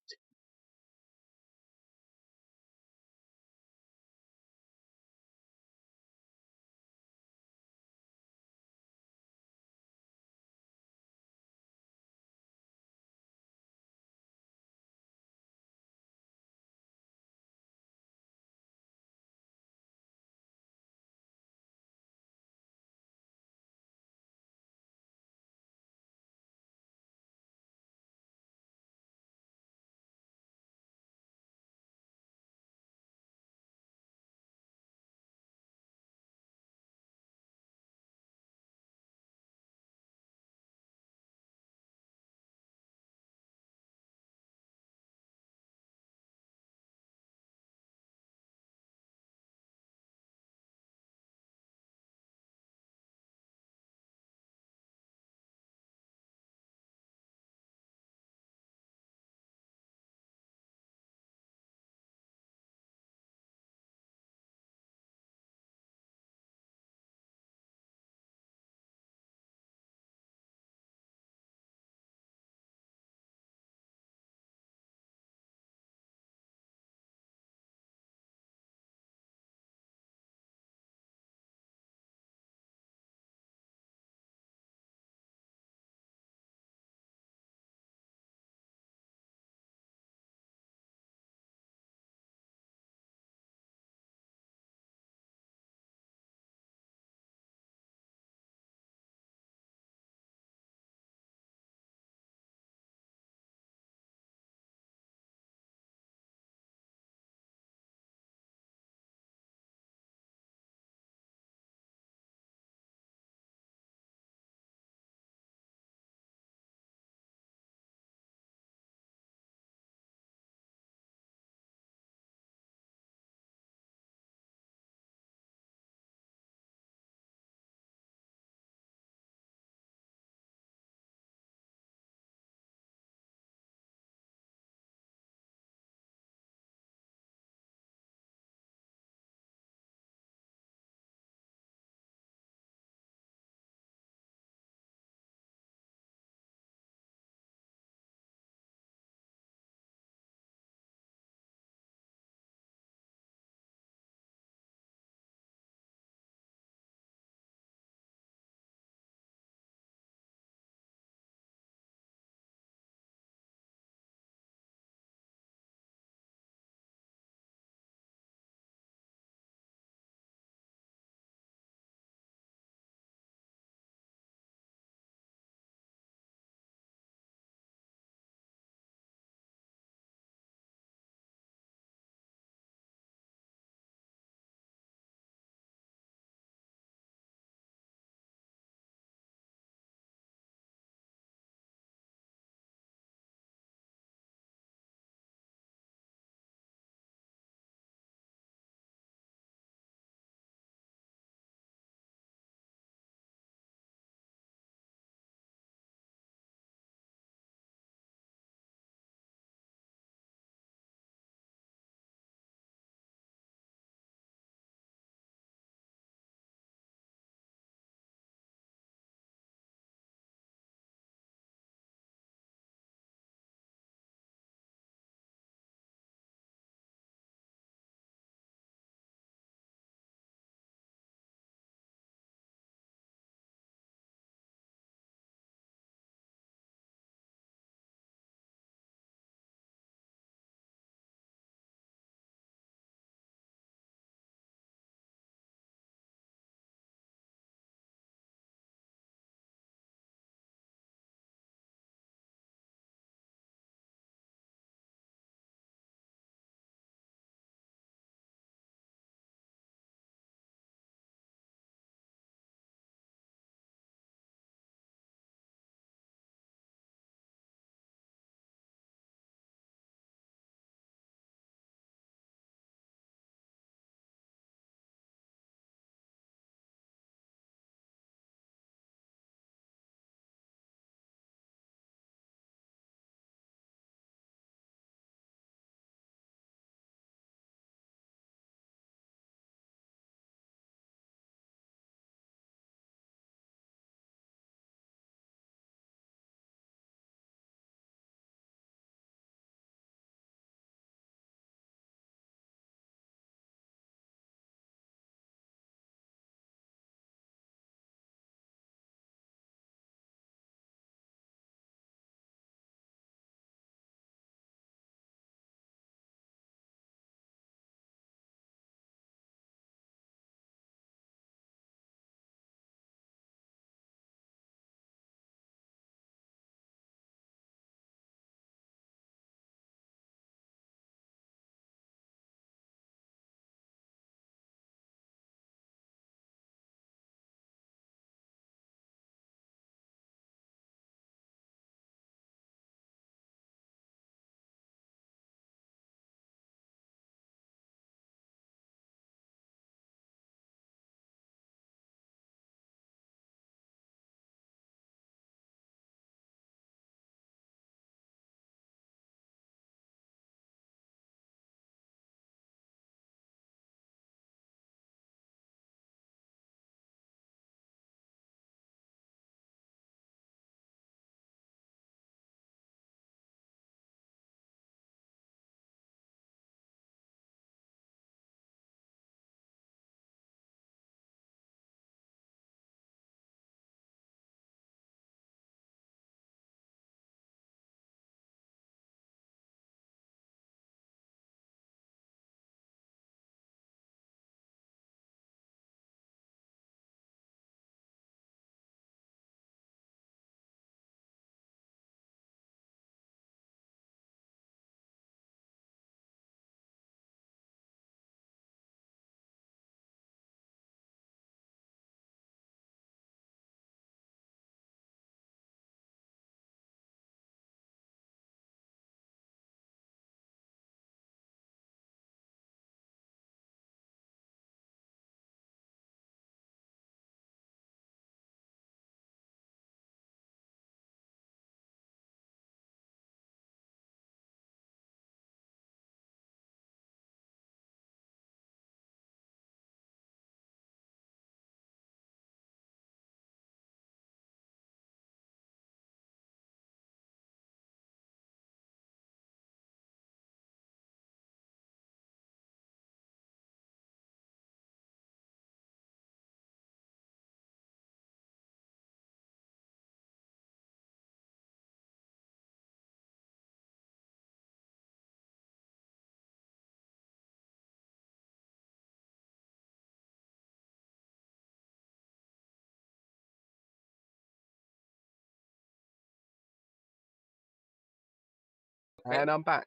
And I'm back.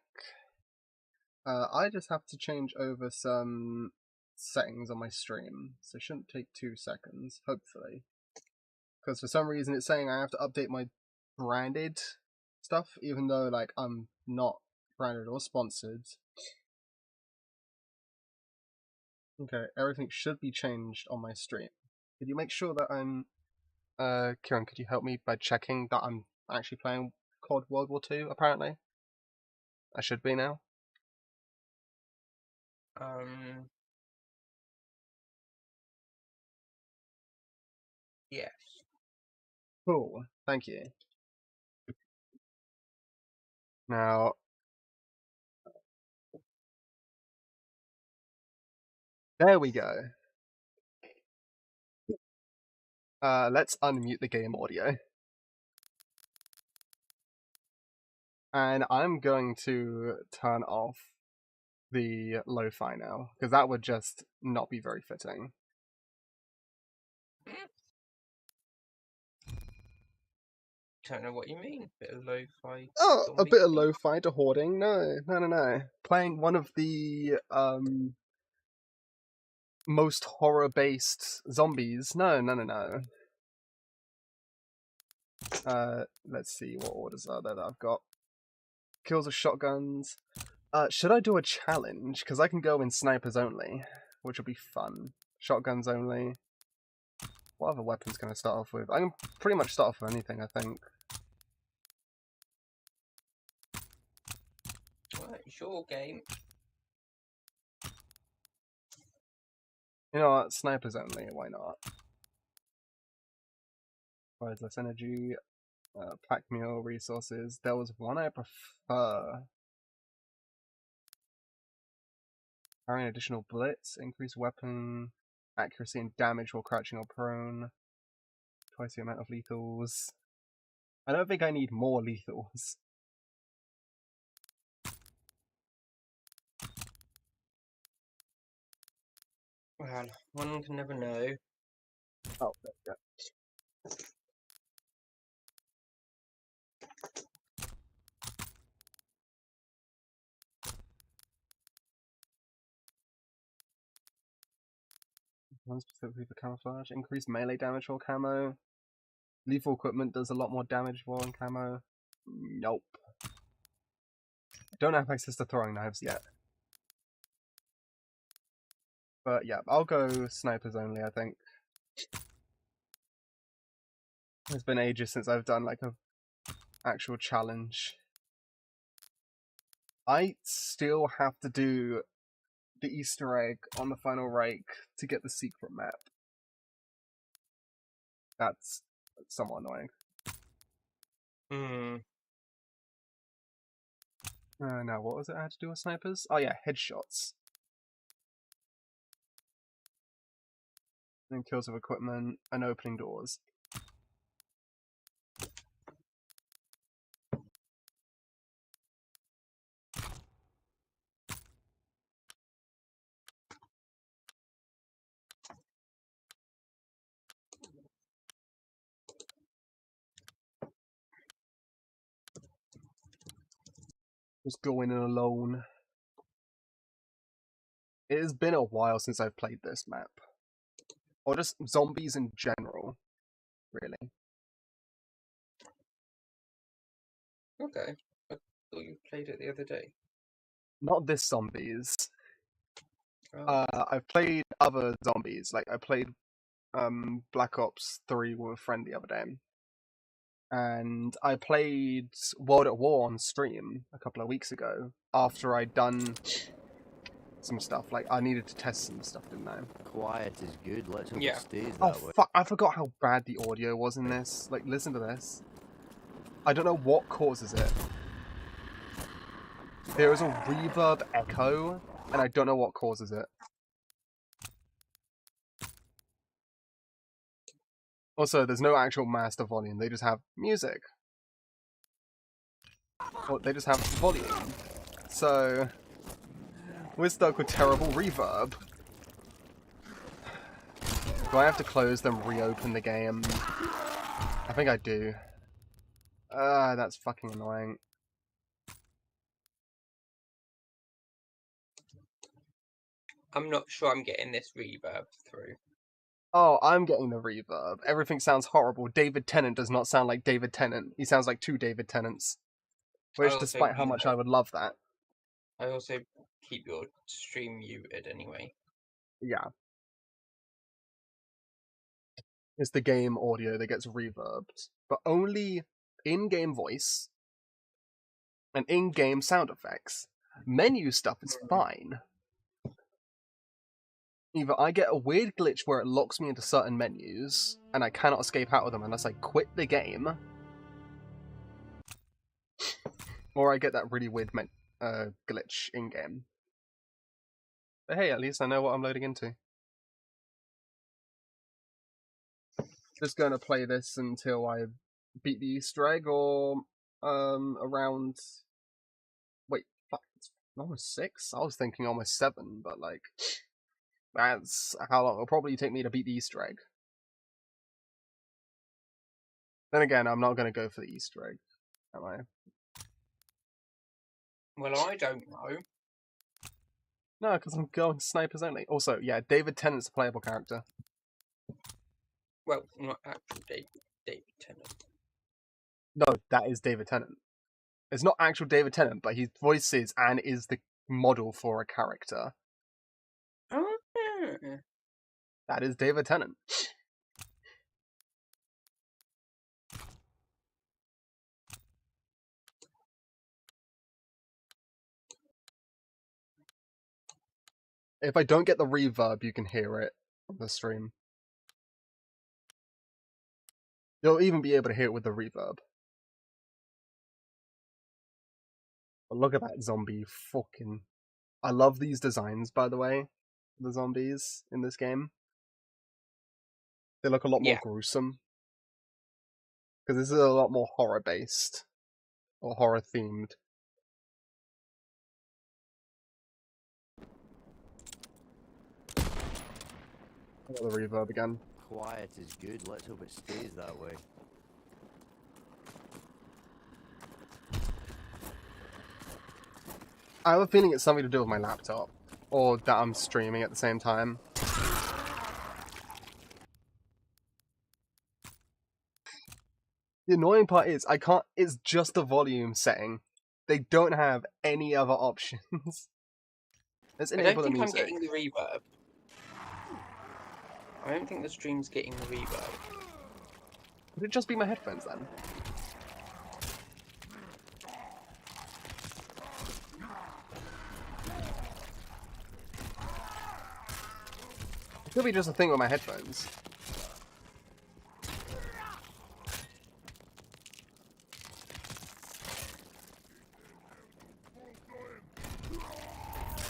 I just have to change over some settings on my stream, so it shouldn't take 2 seconds, hopefully. Because for some reason it's saying I have to update my branded stuff, even though like I'm not branded or sponsored. Okay, everything should be changed on my stream. Could you make sure that I'm... Kieran, could you help me by checking that I'm actually playing COD World War II, apparently? I should be now. Yes. Cool, thank you. Now... There we go. Let's unmute the game audio. And I'm going to turn off the lo-fi now, because that would just not be very fitting. Don't know what you mean. Bit of lo-fi. Oh, a zombie bit of thing? lo-fi to hoarding? No. Playing one of the most horror-based zombies? No. Let's see what orders are there that I've got. Kills with shotguns. Should I do a challenge? Because I can go in snipers only, which will be fun. Shotguns only. What other weapons can I start off with? I can pretty much start off with anything, I think. Right, it's your game. You know what? Snipers only, why not? Requires less energy. Pack meal resources. There was one I prefer. Carrying additional bullets. Increase weapon accuracy and damage while crouching or prone. Twice the amount of lethals. I don't think I need more lethals. Well, one can never know. Oh, there we go. One specifically for camouflage. Increase melee damage while camo. Lethal equipment does a lot more damage while in camo. Nope. Don't have access to throwing knives yet. But yeah, I'll go snipers only, I think. It's been ages since I've done like a actual challenge. I still have to do the Easter egg on the final rake to get the secret map. That's somewhat annoying. Now, what was it I had to do with snipers? Oh yeah, headshots. And kills of equipment and opening doors. Just going in alone. It has been a while since I've played this map. Or just zombies in general, really. Okay. I thought you played it the other day. Not this zombies. Oh. I've played other zombies. Like, I played Black Ops 3 with a friend the other day. And I played World at War on stream a couple of weeks ago after I'd done some stuff. Like, I needed to test some stuff, didn't I? Quiet is good. Let's hope Yeah. it stays Oh, that way. fuck. I forgot how bad the audio was in this. Like, listen to this. I don't know what causes it. There is a reverb echo, and I don't know what causes it. Also, there's no actual master volume. They just have music. Well, they just have volume. So, we're stuck with terrible reverb. Do I have to close them, reopen the game? I think I do. That's fucking annoying. I'm not sure I'm getting this reverb through. Oh, I'm getting the reverb. Everything sounds horrible. David Tennant does not sound like David Tennant. He sounds like two David Tennants. Which, also despite how much I would love that. I also keep your stream muted anyway. Yeah. It's the game audio that gets reverbed. But only in-game voice and in-game sound effects. Menu stuff is fine. Either I get a weird glitch where it locks me into certain menus, and I cannot escape out of them unless I quit the game, or I get that really weird glitch in-game. But hey, at least I know what I'm loading into. Just gonna play this until I beat the Easter egg, or around... Wait, fuck, it's almost 6? I was thinking almost 7, but like... That's how long it'll probably take me to beat the Easter egg. Then again, I'm not gonna go for the Easter egg, am I? Well, I don't know. No, because I'm going snipers only. Also, yeah, David Tennant's a playable character. Well, not actual David Tennant. No, that is David Tennant. It's not actual David Tennant, but he voices and is the model for a character. Oh, yeah. That is David Tennant. If I don't get the reverb, you can hear it on the stream. You'll even be able to hear it with the reverb. But look at that zombie fucking... I love these designs, by the way. The zombies in this game. They look a lot more gruesome. Because this is a lot more horror-based. Or horror-themed. I got the reverb again. Quiet is good, let's hope it stays that way. I have a feeling it's something to do with my laptop. Or that I'm streaming at the same time. The annoying part is, I can't... It's just a volume setting. They don't have any other options. Let's enable the music. I don't think I'm getting the reverb. I don't think the stream's getting the reverb. Would it just be my headphones then? It could be just a thing with my headphones.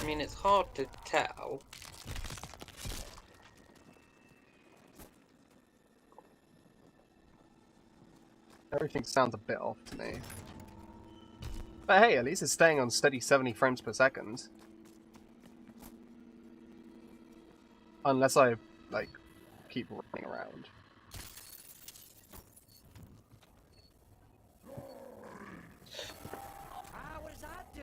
I mean, it's hard to tell. Everything sounds a bit off to me. But hey, at least it's staying on steady 70 frames per second. Unless I, like, keep running around. What does that do?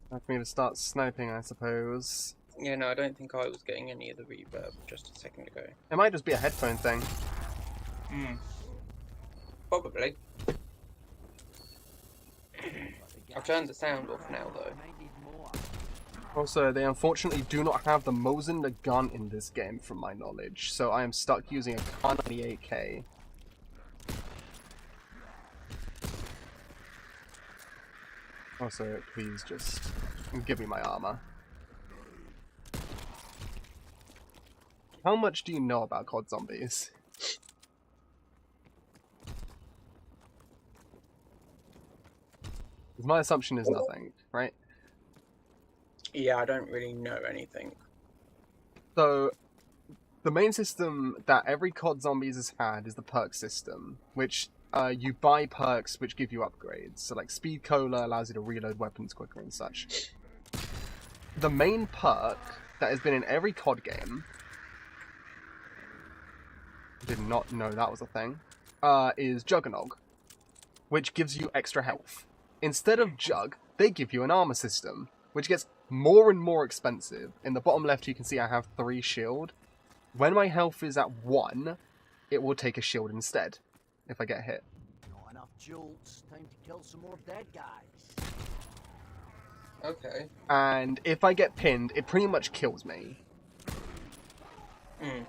Time for me to start sniping, I suppose. Yeah, no, I don't think I was getting any of the reverb just a second ago. It might just be a headphone thing. Hmm. Probably. I've turned the sound off now, though. Also, they unfortunately do not have the Mosin the gun in this game, from my knowledge, so I am stuck using a Kar 98K. Also, please just give me my armor. How much do you know about COD Zombies? My assumption is nothing, right? Yeah, I don't really know anything. So, the main system that every COD Zombies has had is the perk system, which you buy perks which give you upgrades. So like Speed Cola allows you to reload weapons quicker and such. The main perk that has been in every COD game... I did not know that was a thing. is Juggernog, which gives you extra health. Instead of Jug, they give you an armor system, which gets more and more expensive. In the bottom left, you can see I have 3 shield. When my health is at 1, it will take a shield instead, if I get hit. Not enough jolts. Time to kill some more dead guys. Okay. And if I get pinned, it pretty much kills me. Hmm.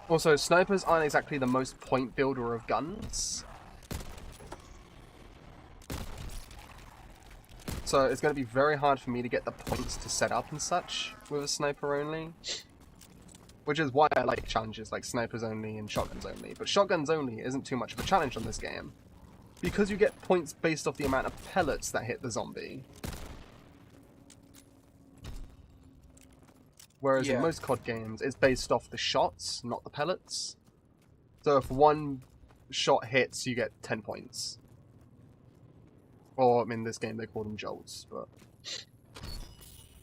Also, snipers aren't exactly the most point builder of guns. So it's going to be very hard for me to get the points to set up and such with a sniper only. Which is why I like challenges like snipers only and shotguns only. But shotguns only isn't too much of a challenge on this game, because you get points based off the amount of pellets that hit the zombie. Whereas in most COD games, it's based off the shots, not the pellets. So if one shot hits, you get 10 points. Or, in this game, they call them jolts, but...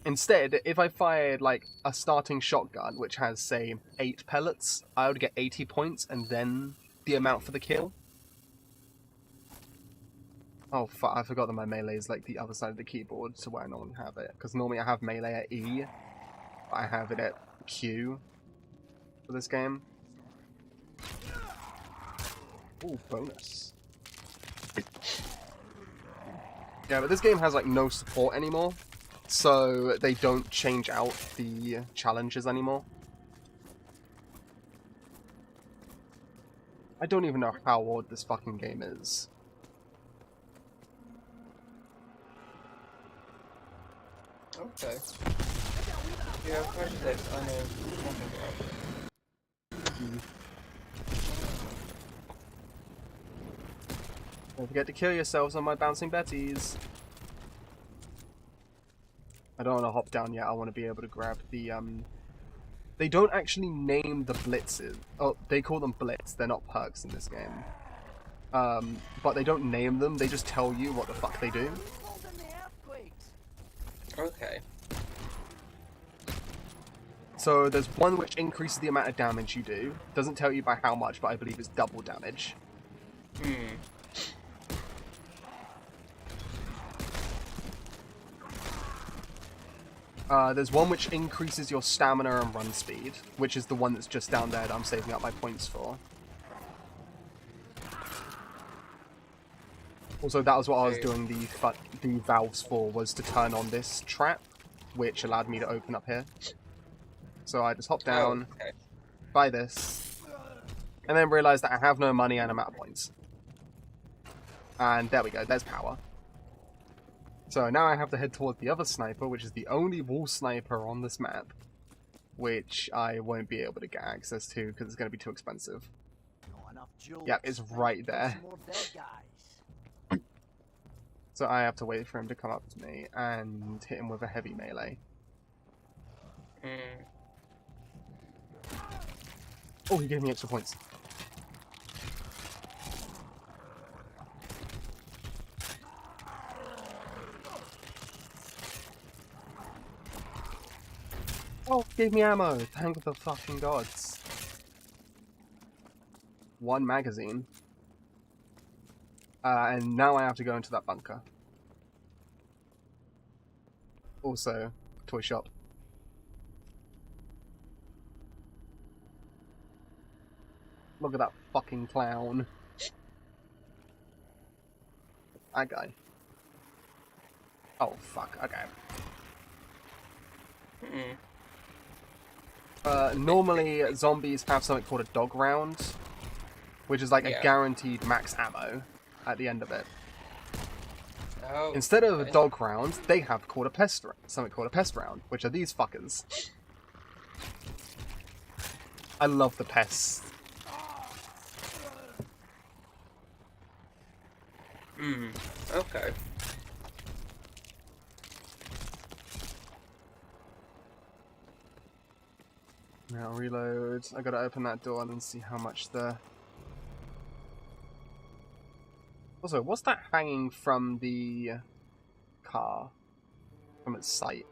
Instead, if I fired, like, a starting shotgun, which has, say, 8 pellets, I would get 80 points, and then the amount for the kill. Oh, fuck, I forgot that my melee is, like, the other side of the keyboard, so where I normally have it. Because normally I have melee at E, I have it at Q for this game. Ooh, bonus. Yeah, but this game has, like, no support anymore, so they don't change out the challenges anymore. I don't even know how old this fucking game is. Okay. Yeah, I've watched this. I know nothing about it. Don't forget to kill yourselves on my bouncing betties. I don't want to hop down yet. I want to be able to grab the, They don't actually name the blitzes. Oh, they call them blitz. They're not perks in this game. But they don't name them. They just tell you what the fuck they do. Okay. So there's one which increases the amount of damage you do. Doesn't tell you by how much, but I believe it's double damage. Hmm. There's one which increases your stamina and run speed, which is the one that's just down there that I'm saving up my points for. Also, that was what I was doing the valves for, was to turn on this trap, which allowed me to open up here. So I just hopped down, buy this, and then realised that I have no money and I'm out of points. And there we go, there's power. So now I have to head toward the other sniper, which is the only wall sniper on this map, which I won't be able to get access to because it's going to be too expensive. Yep, it's right there. So I have to wait for him to come up to me and hit him with a heavy melee. Oh, he gave me extra points. Oh, gave me ammo! Thank the fucking gods. 1 magazine. And now I have to go into that bunker. Also, toy shop. Look at that fucking clown. That guy. Oh, fuck. Okay. Normally, zombies have something called a dog round, which is like a guaranteed max ammo at the end of it. Oh, Instead of a dog round, they have something called a pest round, which are these fuckers. I love the pests. Okay. Now reload. I gotta open that door and then see how much the... Also, what's that hanging from the car? From its sight?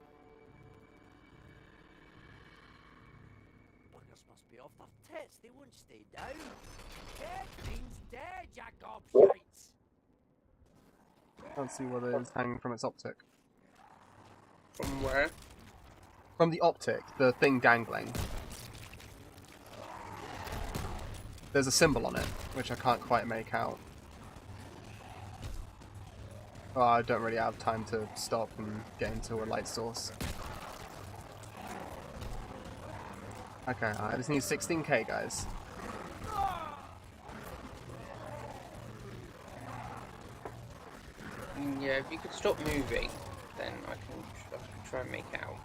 buggers must be off their tits. They won't stay down. Dead means dead, ya gobshites. Can't see what it is hanging from its optic. From where? From the optic, the thing dangling. There's a symbol on it, which I can't quite make out. Well, I don't really have time to stop and get into a light source. Okay, I just need 16k, guys. Yeah, if you could stop moving, then I can try and make out.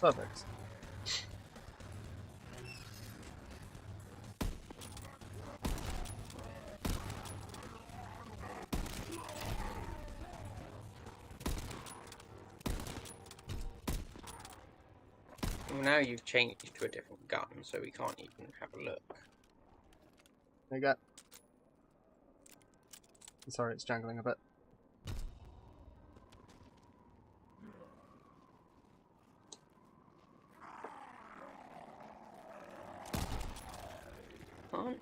Perfect. Well, now you've changed to a different gun, so we can't even have a look. There you go. Sorry, it's jangling a bit. Can't.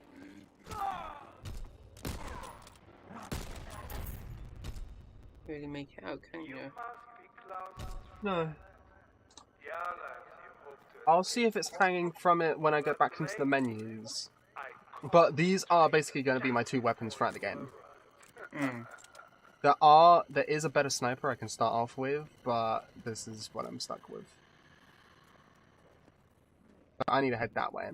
Really make it out, can you? No. I'll see if it's hanging from it when I get back into the menus. But these are basically going to be my two weapons throughout the game. Mm. There is a better sniper I can start off with, but this is what I'm stuck with. But I need to head that way.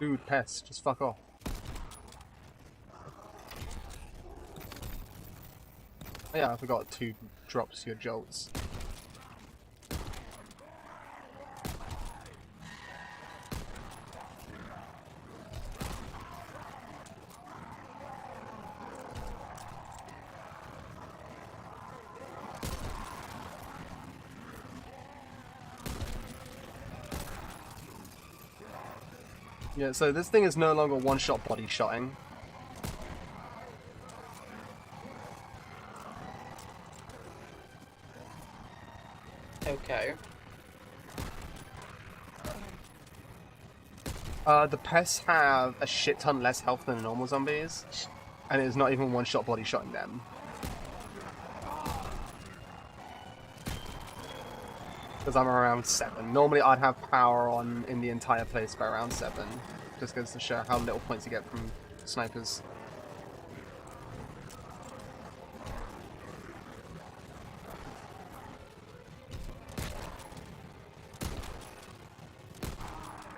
Dude, pest, just fuck off. Oh yeah, I forgot to drop your jolts. Yeah, so this thing is no longer one-shot body shotting. Okay. The pests have a shit ton less health than the normal zombies, and it is not even one-shot body shotting them. Because I'm around 7. Normally I'd have power on in the entire place by around 7. Just goes to show how little points you get from snipers.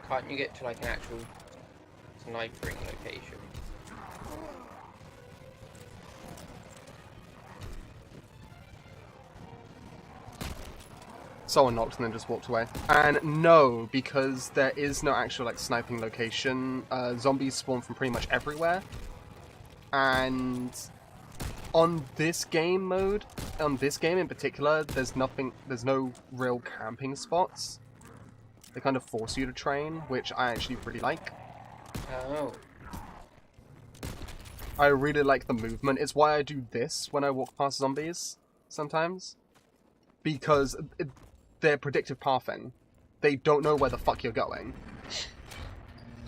Can't you get to like an actual snipering location? Someone knocked and then just walked away. And no, because there is no actual like sniping location. Zombies spawn from pretty much everywhere. And on this game mode, on this game in particular, there's no real camping spots. They kind of force you to train, which I actually really like. Oh. I really like the movement. It's why I do this when I walk past zombies sometimes. Because they're predictive pathing. They don't know where the fuck you're going.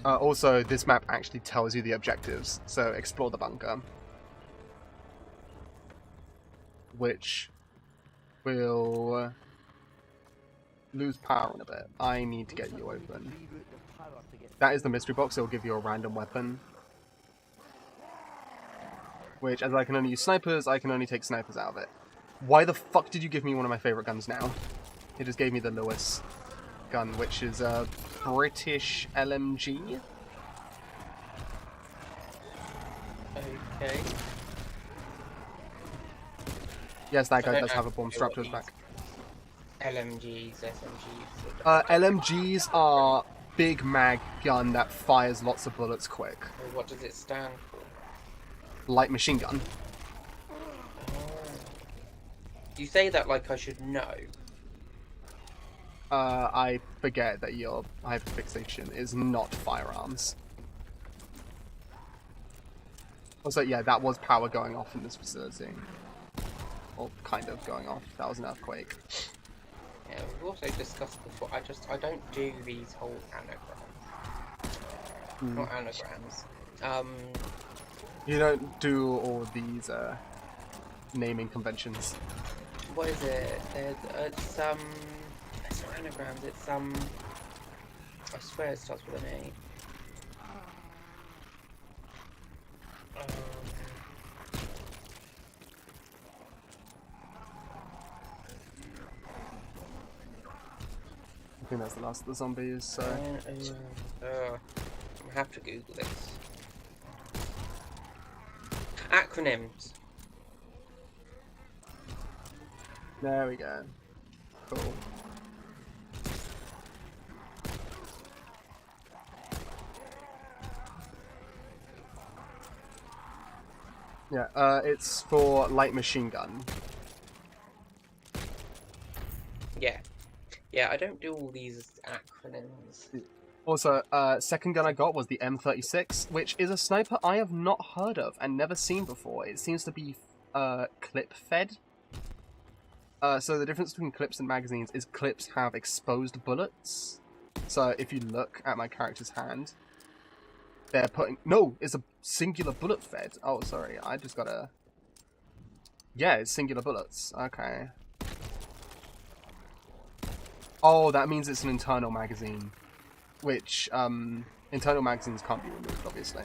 Also, this map actually tells you the objectives, so explore the bunker. Which will lose power in a bit. I need to get you open. That is the mystery box. It will give you a random weapon. Which, as I can only use snipers, I can only take snipers out of it. Why the fuck did you give me one of my favourite guns now? It just gave me the Lewis gun, which is a British LMG. Okay. Yes, that guy does have a bomb strapped to his back. LMGs, SMGs. LMGs are big mag gun that fires lots of bullets quick. What does it stand for? Light machine gun. You say that like I should know. I forget that your hyperfixation is not firearms. Also, yeah, that was power going off in this facility. Or kind of going off. That was an earthquake. Yeah, we've also discussed before, I don't do these whole anagrams. Not anagrams. You don't do all these, naming conventions. What is it? It's not anagrams, it's I swear it starts with an A. I think that's the last of the zombies, so... I have to Google this. Acronyms. There we go. Cool. Yeah, it's for light machine gun. Yeah. Yeah, I don't do all these acronyms. Also, second gun I got was the M36, which is a sniper I have not heard of and never seen before. It seems to be clip-fed. So the difference between clips and magazines is clips have exposed bullets. So if you look at my character's hand, they're putting... No, it's a singular bullet fed. Oh, sorry, I just gotta... Yeah, it's singular bullets. Okay. Oh, that means it's an internal magazine. Which, internal magazines can't be removed, obviously.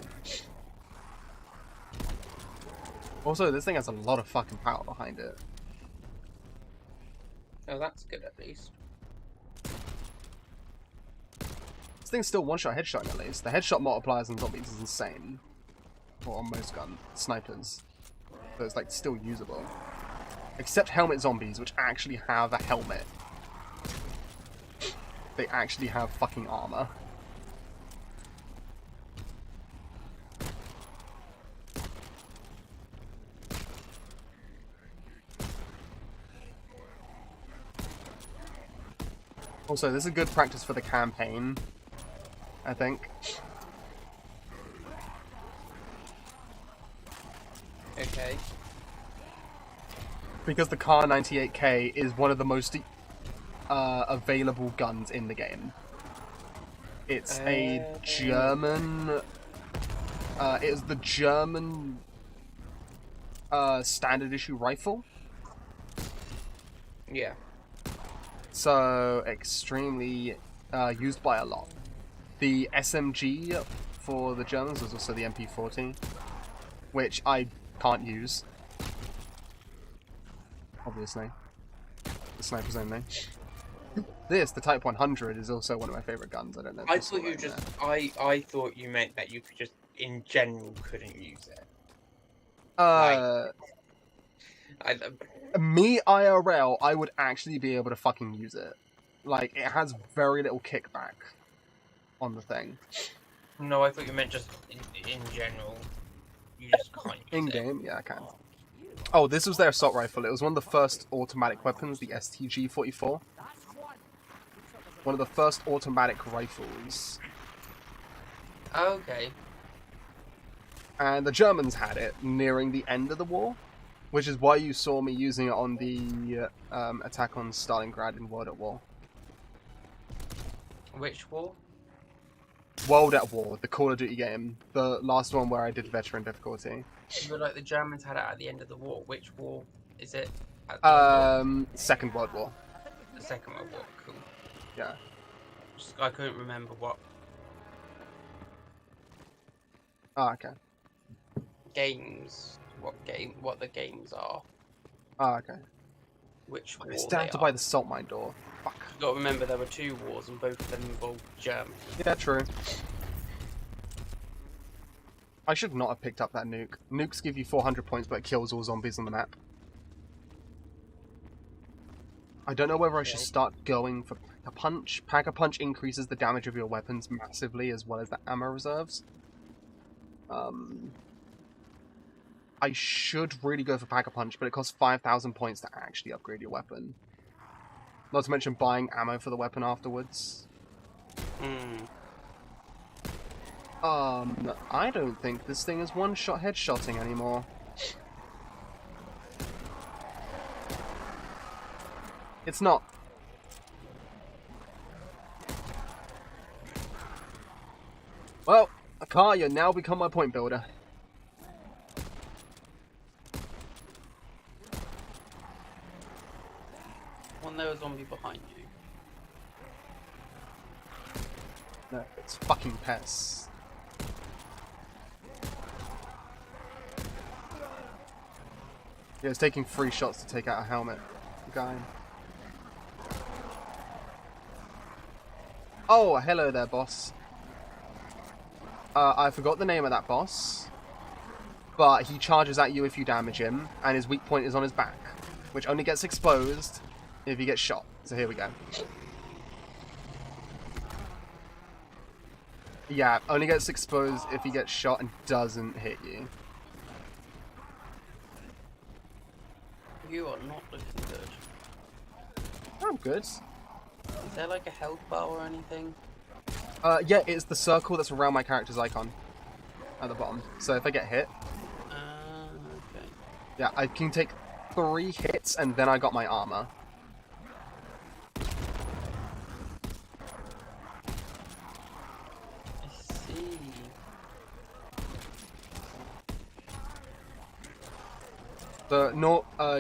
Also, this thing has a lot of fucking power behind it. Oh, that's good at least. This thing's still one-shot headshot at least. The headshot multipliers on zombies is insane. Or on most gun snipers. So it's like still usable. Except helmet zombies, which actually have a helmet. They actually have fucking armor. Also, this is a good practice for the campaign, I think. Okay. Because the Kar 98K is one of the most available guns in the game. It's a German... it is the German standard issue rifle. Yeah. So, extremely used by a lot. The SMG for the Germans was also the MP40, which I can't use. Obviously. The snipers only. This, the Type 100, is also one of my favourite guns. I don't know if I thought you just... I thought you meant that you could just, in general, couldn't use it. Me IRL, I would actually be able to fucking use it. Like, it has very little kickback on the thing. No, I thought you meant just in general. You just can't use In game, yeah, I can. Oh, this was their assault rifle. It was one of the first automatic weapons, the STG-44. One of the first automatic rifles. Okay. And the Germans had it nearing the end of the war, which is why you saw me using it on the attack on Stalingrad in World at War. Which war? World at War, the Call of Duty game. The last one where I did veteran difficulty. You were like, the Germans had it at the end of the war. Which war is it? Second World War. The Second World War, cool. Yeah. I couldn't remember what Ah, okay. games, what the games are. Ah, okay. Which war It's they down to are. buy the salt mine door. Fuck. You gotta remember there were two wars and both of them involved Germany. Yeah, true. I should not have picked up that nuke. Nukes give you 400 points, but it kills all zombies on the map. I don't know whether I should Okay. start going for Pack-a-Punch. Pack-a-Punch increases the damage of your weapons massively, as well as the ammo reserves. I should really go for Pack-a-Punch, but it costs 5,000 points to actually upgrade your weapon. Not to mention buying ammo for the weapon afterwards. I don't think this thing is one-shot headshotting anymore. It's not. Well, Akar, you now become my point builder. One there was a zombie behind you. No, it's fucking pests. Yeah, it's taking 3 shots to take out a helmet guy. Oh, hello there, boss. I forgot the name of that boss, but he charges at you if you damage him, and his weak point is on his back, which only gets exposed if he gets shot. So here we go. Yeah, only gets exposed if he gets shot and doesn't hit you. You are not looking good. I'm good. Is there like a health bar or anything? Yeah, it's the circle that's around my character's icon at the bottom. So if I get hit, Okay. yeah, I can take 3 hits and then I got my armor. I see.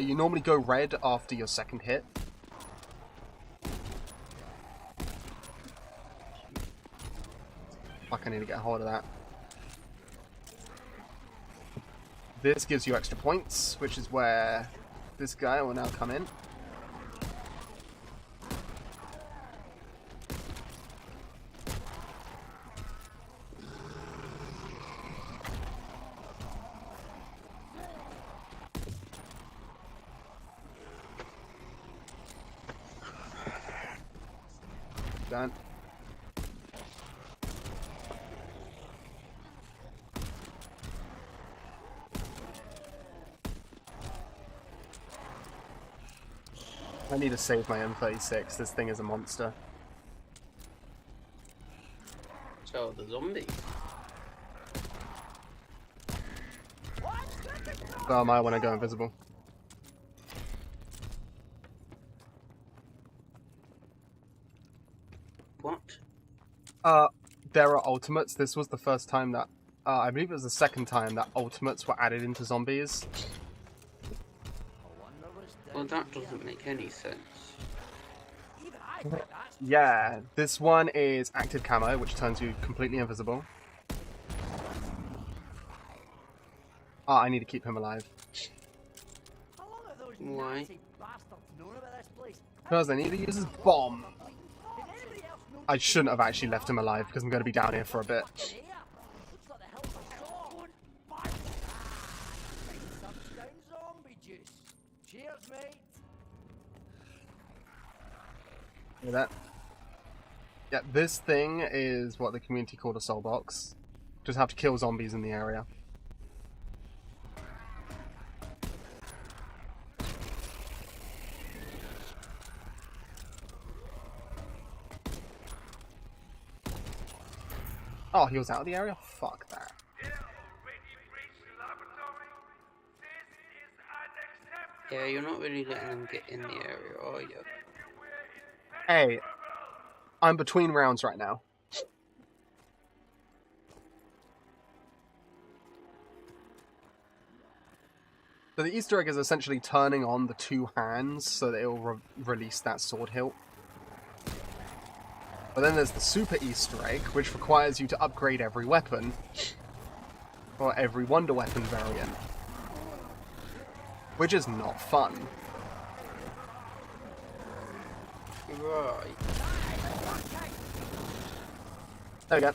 You normally go red after your second hit. Fuck, I need to get a hold of that. This gives you extra points, which is where this guy will now come in. Done. I need to save my M36. This thing is a monster. So the zombie. So I might want to go invisible. What? There are ultimates. This was the first time that, I believe it was the second time that ultimates were added into zombies. Well, that doesn't make any sense. Yeah, this one is active camo, which turns you completely invisible. I need to keep him alive. Why? Because I need to use his bomb. I shouldn't have actually left him alive because I'm going to be down here for a bit. Hear that? Yeah, this thing is what the community called a soul box. Just have to kill zombies in the area. Oh, he was out of the area? Fuck that. Yeah, you're not really letting them get in the area, are you? Hey, I'm between rounds right now. So the Easter egg is essentially turning on the 2 hands so that it will release that sword hilt. But then there's the super Easter egg, which requires you to upgrade every weapon. Or every wonder weapon variant. Which is not fun. Right. There we go.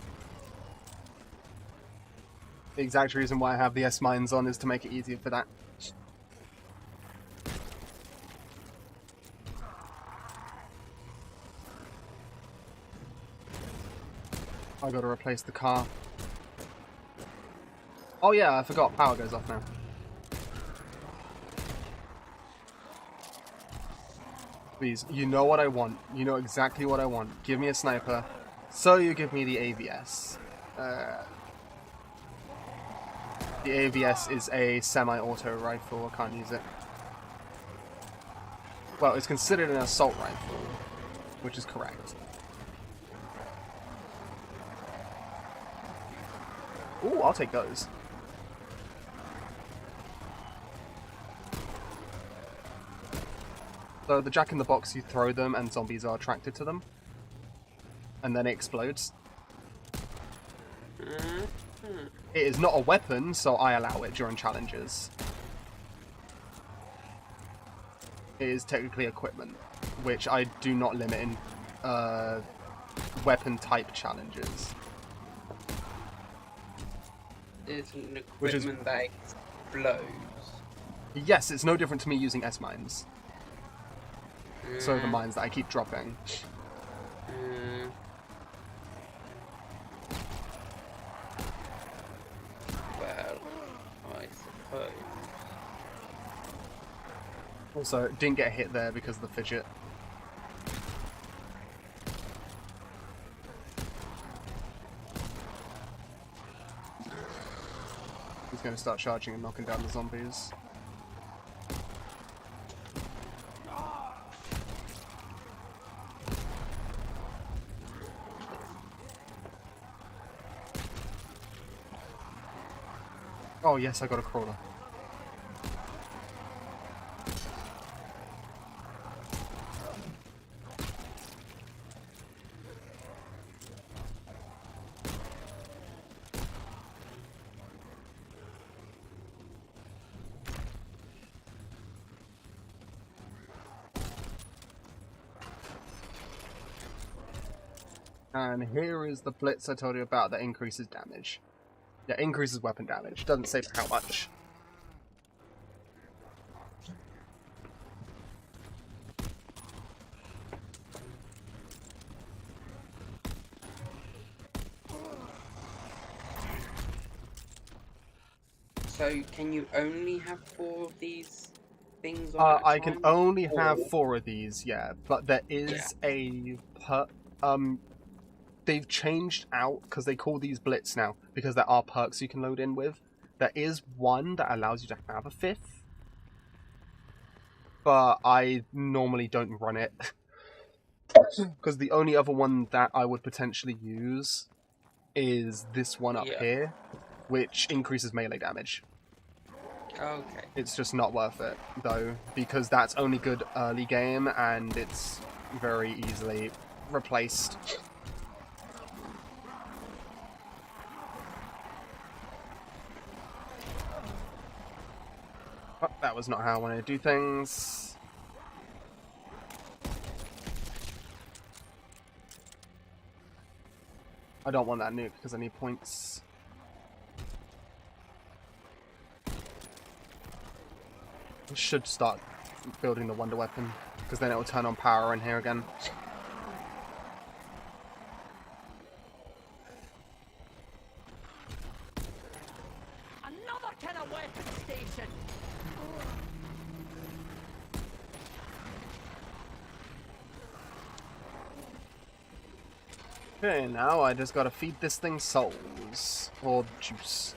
The exact reason why I have the S-mines on is to make it easier for that. I gotta replace the car. Oh yeah, I forgot. Power goes off now. Please, you know what I want. You know exactly what I want. Give me a sniper. So you give me the AVS. The AVS is a semi-auto rifle. I can't use it. Well, it's considered an assault rifle, which is correct. Ooh, I'll take those. So the jack-in-the-box, you throw them and zombies are attracted to them. And then it explodes. It is not a weapon, so I allow it during challenges. It is technically equipment, which I do not limit in weapon-type challenges. It's an equipment that explodes. Yes, it's no different to me using S-mines. So the mines that I keep dropping. Well, I suppose. Also, didn't get hit there because of the fidget. He's going to start charging and knocking down the zombies. Oh yes, I got a crawler. And here is the blitz I told you about that increases damage. Yeah, increases weapon damage. Doesn't say for how much. So, can you only have 4 of these things on at a I time? can only have Or- 4 of these, yeah. But there is they've changed out, because they call these blitz now, because there are perks you can load in with. There is one that allows you to have a 5th. But I normally don't run it. Because the only other one that I would potentially use is this one up here, which increases melee damage. Okay. It's just not worth it, though, because that's only good early game, and it's very easily replaced. Oh, that was not how I wanted to do things. I don't want that nuke because I need points. I should start building the wonder weapon, because then it will turn on power in here again. Another kind of weapon station. Okay, now I just gotta feed this thing souls. Or juice.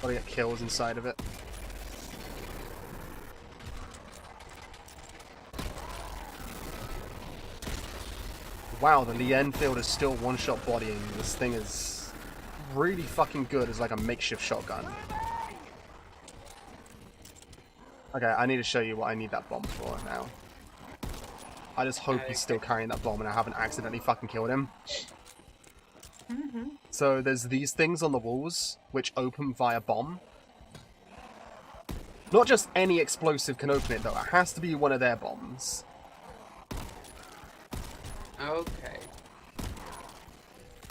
Gotta get kills inside of it. Wow, the Lee Enfield is still one-shot bodying. This thing is really fucking good as like a makeshift shotgun. Okay, I need to show you what I need that bomb for now. I just hope he's still carrying that bomb and I haven't accidentally fucking killed him. So there's these things on the walls, which open via bomb. Not just any explosive can open it though, it has to be one of their bombs. Okay.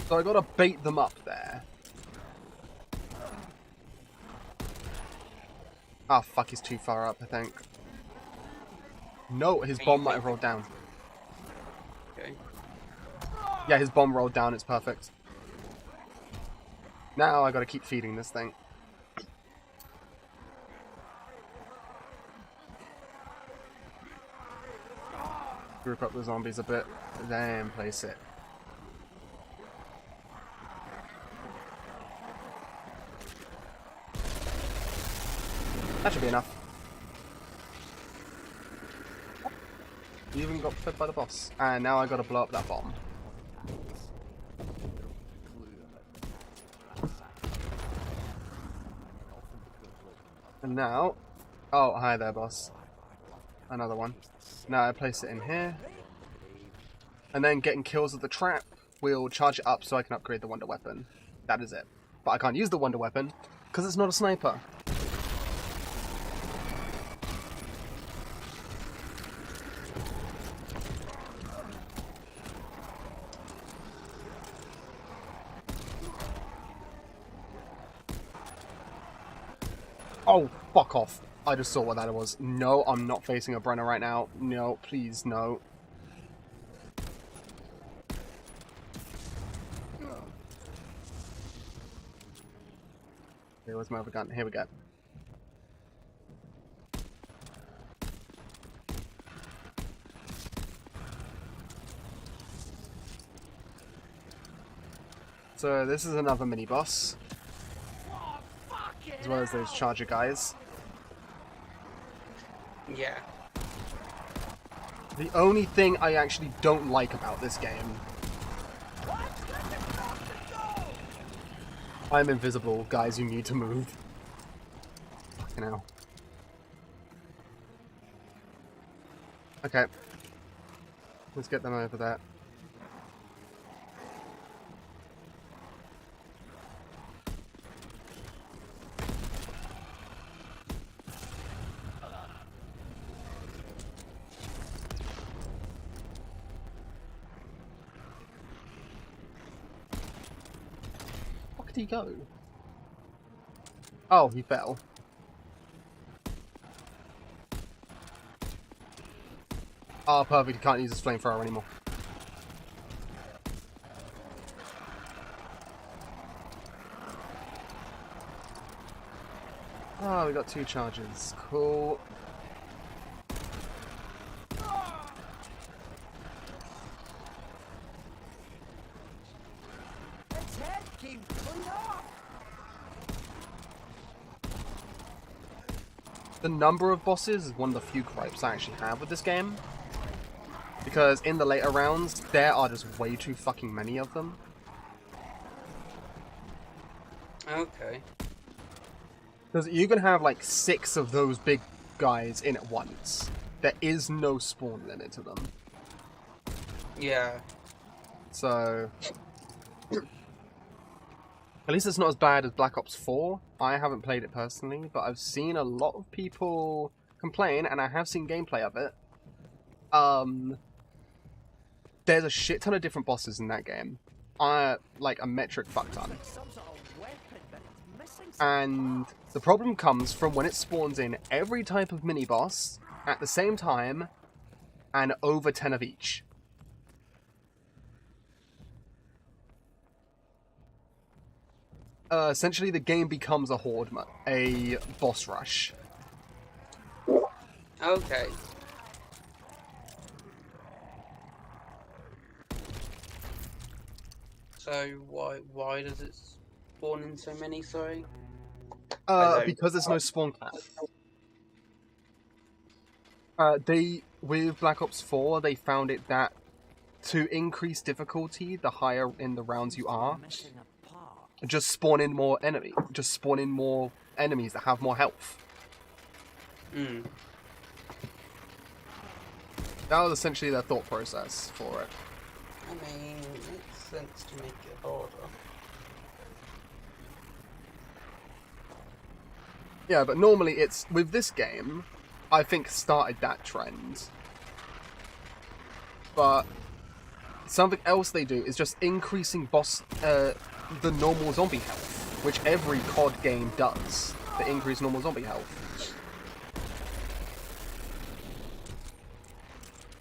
So I gotta bait them up there. Ah, fuck, he's too far up, I think. No, his bomb might have rolled down. Okay. Yeah, his bomb rolled down, it's perfect. Now I gotta keep feeding this thing. Group up the zombies a bit, then place it. That should be enough. You even got fed by the boss. And now I gotta blow up that bomb. And now... Oh, hi there, boss. Another one. Now I place it in here. And then getting kills with the trap will charge it up so I can upgrade the wonder weapon. That is it. But I can't use the wonder weapon because it's not a sniper. Oh, fuck off. I just saw what that was. No, I'm not facing a Brenner right now. No, please, no. Okay, where's my other gun? Here we go. So this is another mini-boss. As well as those charger guys. Yeah. The only thing I actually don't like about this game... I'm invisible, guys, you need to move. Fucking hell. Okay. Let's get them over there. Where did he go? Oh, he fell. Oh, perfect. He can't use his flamethrower anymore. Oh, we got 2 charges. Cool. Its head came clean off. The number of bosses is one of the few gripes I actually have with this game. Because in the later rounds, there are just way too fucking many of them. Okay. Because you can have like 6 of those big guys in at once. There is no spawn limit to them. Yeah. So... At least it's not as bad as Black Ops 4. I haven't played it personally, but I've seen a lot of people complain, and I have seen gameplay of it. There's a shit ton of different bosses in that game. Like a metric fuck ton. And the problem comes from when it spawns in every type of mini-boss at the same time, and over 10 of each. Essentially, the game becomes a horde, a boss rush. Okay. So why does it spawn in so many? Sorry. Because there's no spawn cap. With Black Ops 4, they found it that to increase difficulty, the higher in the rounds you are, just spawn in more enemies that have more health. Hmm. That was essentially their thought process for it. I mean, it makes sense to make it harder. Yeah, but normally it's, with this game, I think started that trend. But something else they do is just increasing the normal zombie health, which every COD game does. They increase normal zombie health.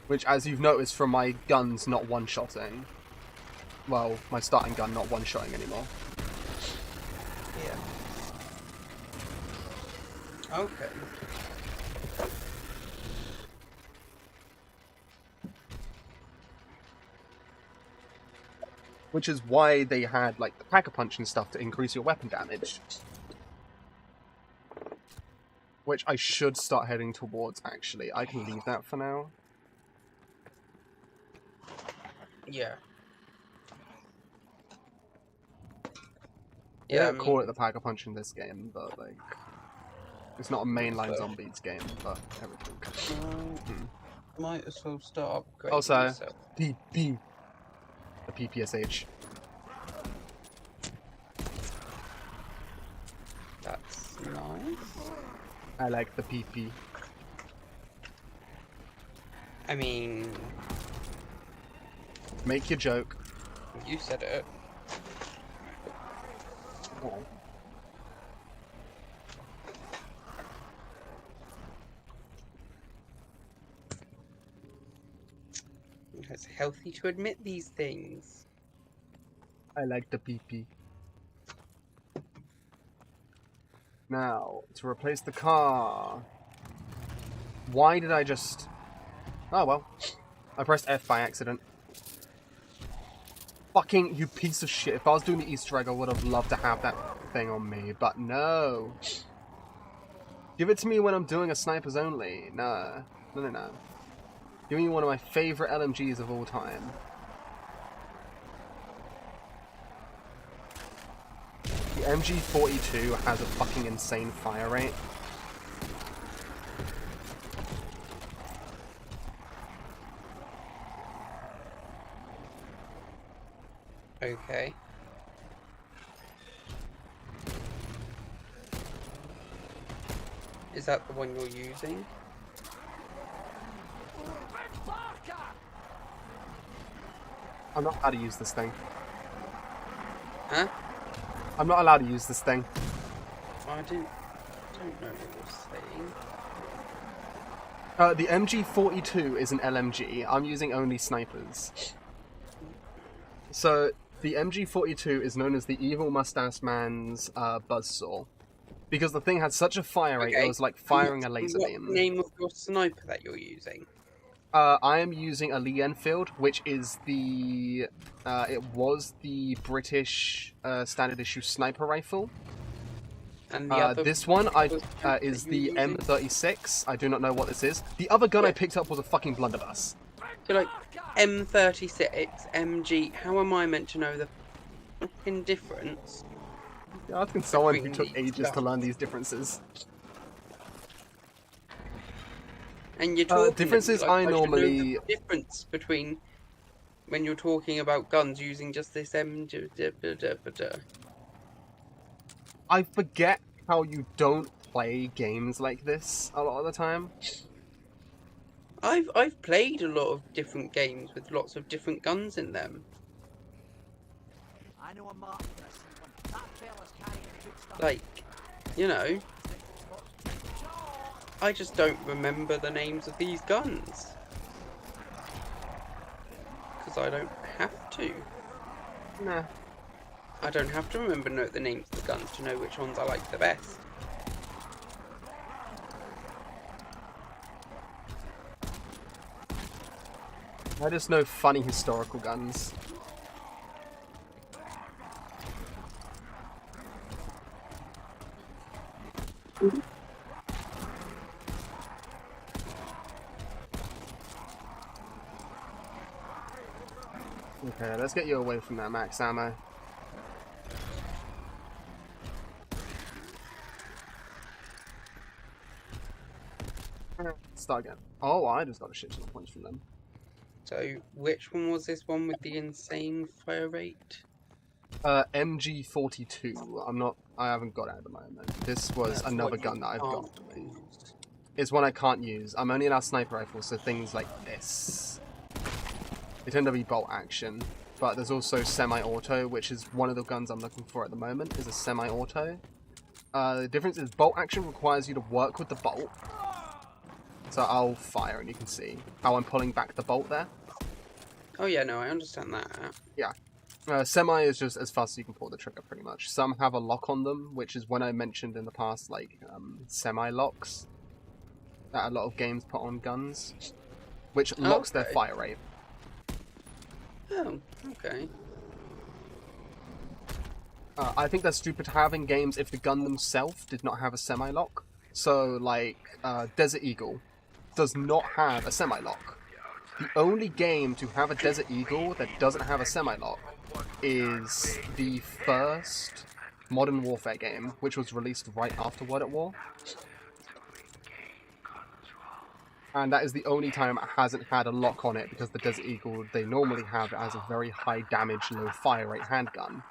Which, as you've noticed from my guns not one-shotting, Well, my starting gun not one-shotting anymore. Yeah. Okay. Which is why they had, like, the Pack-a-Punch and stuff to increase your weapon damage. Which I should start heading towards, actually. I can leave that for now. Yeah. They Yeah, don't call it the Pack-a-Punch in this game, but, like... It's not a mainline So- zombies game, but everything. Might as well start upgrading Also, yourself. PP. The PPSH. That's nice. I like the PP. I mean, Make your joke. you said it. Oh. It's healthy to admit these things. I like the PP. Now, to replace the car. Why did I just... Oh, well. I pressed F by accident. Fucking, you piece of shit. If I was doing the Easter egg, I would have loved to have that thing on me, but no. Give it to me when I'm doing a snipers only. No. No. Give me one of my favorite LMGs of all time. The MG42 has a fucking insane fire rate. Okay. Is that the one you're using? I'm not allowed to use this thing. Huh? I'm not allowed to use this thing. I don't know what you're saying. The MG42 is an LMG. I'm using only snipers. So, the MG42 is known as the Evil Mustache Man's buzzsaw. Because the thing had such a fire rate, it was like firing a laser What's beam. the name of your sniper that you're using? I am using a Lee Enfield, which is the... it was the British standard issue sniper rifle. And the other this one was is that the you're using? M36. I do not know what this is. The other gun I Yeah. picked up was a fucking blunderbuss. So like M36, MG. How am I meant to know the fucking difference? You're asking someone who Between took these ages to guns. learn these differences. And you're talking differences like I should know normally- the difference between when you're talking about guns using just this MG. I forget how you don't play games like this a lot of the time. I've played a lot of different games with lots of different guns in them. I know a mark for this one. That fella's carrying good stuff. Like, you know, I just don't remember the names of these guns. Because I don't have to. Nah. I don't have to remember the names of the guns to know which ones I like the best. I just know funny historical guns. Okay, let's get you away from that max ammo. Start again. Oh, I just got a shit ton of points from them. So, which one was this one with the insane fire rate? MG42. I haven't got it at the moment. This was That's another what you gun that I've got. can't use. It's one I can't use. I'm only allowed sniper rifles, so things like this. They tend to be bolt action, but there's also semi-auto, which is one of the guns I'm looking for at the moment, is a semi-auto. The difference is bolt action requires you to work with the bolt. So I'll fire and you can see how I'm pulling back the bolt there. Oh yeah, no, I understand that. Semi is just as fast as you can pull the trigger, pretty much. Some have a lock on them, which is when I mentioned in the past, like, semi-locks that a lot of games put on guns, which locks their fire rate. Oh, okay. I think that's stupid to have in games if the gun themselves did not have a semi-lock. So, like, Desert Eagle does not have a semi-lock. The only game to have a Desert Eagle that doesn't have a semi-lock is the first Modern Warfare game, which was released right after World at War. And that is the only time it hasn't had a lock on it, because the Desert Eagle they normally have as a very high damage, low fire rate handgun.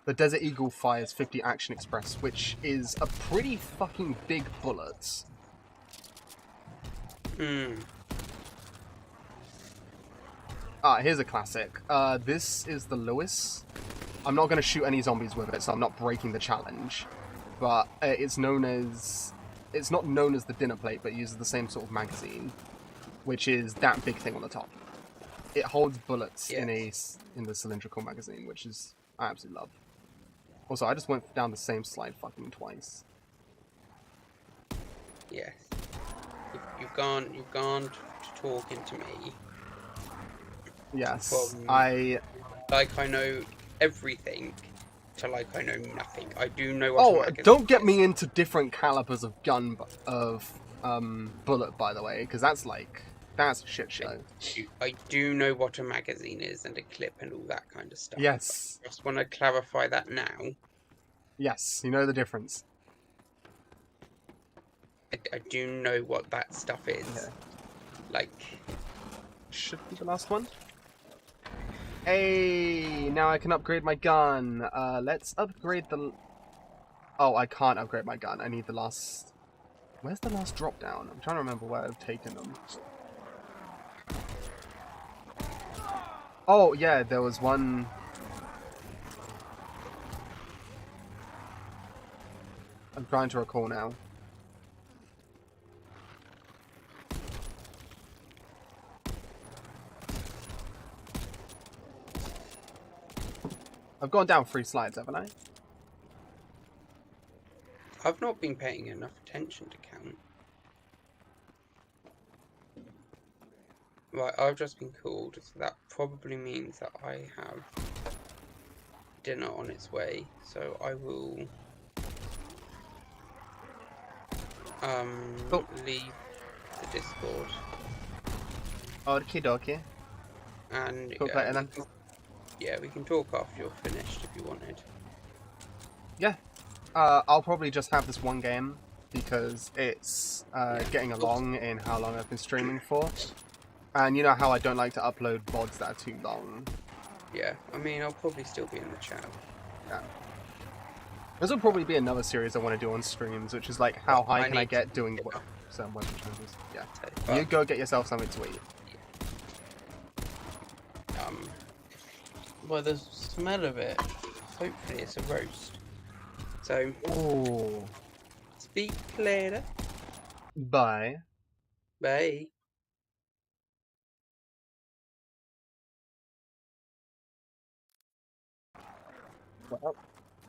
The Desert Eagle fires 50 Action Express, which is a pretty fucking big bullet. Here's a classic. This is the Lewis. I'm not going to shoot any zombies with it, so I'm not breaking the challenge. But it's known as... It's not known as the dinner plate, but it uses the same sort of magazine, which is that big thing on the top. It holds bullets in the cylindrical magazine, which is I absolutely love. Also, I just went down the same slide fucking twice. Yes. You've gone to talking to me. Yes, From, I know everything to I know nothing. I do know what a don't get is. me into different calibers of gun bullet, by the way, because that's a shit show. I do know what a magazine is and a clip and all that kind of stuff. Yes. I just want to clarify that now. Yes, you know the difference. I do know what that stuff is. Okay. Like... Should be the last one. Hey, now I can upgrade my gun. Let's upgrade the... Oh, I can't upgrade my gun. I need the last... Where's the last drop down? I'm trying to remember where I've taken them. Oh, yeah, there was one... I'm trying to recall now. I've gone down 3 slides, haven't I? I've not been paying enough attention to count. Right, I've just been called, so that probably means that I have dinner on its way, so I will leave the Discord. Okie dokie. And Talk later then. Yeah, we can talk after you're finished if you wanted. Yeah. I'll probably just have this one game because it's getting along in how long I've been streaming for. And you know how I don't like to upload VODs that are too long. Yeah, I mean, I'll probably still be in the chat. Yeah. This will probably be another series I want to do on streams, which is like, how high can I get doing certain weapon challenges. Yeah. You go get yourself something to eat. By the smell of it, hopefully it's a roast. So, ooh. Speak later. Bye. Bye. Well,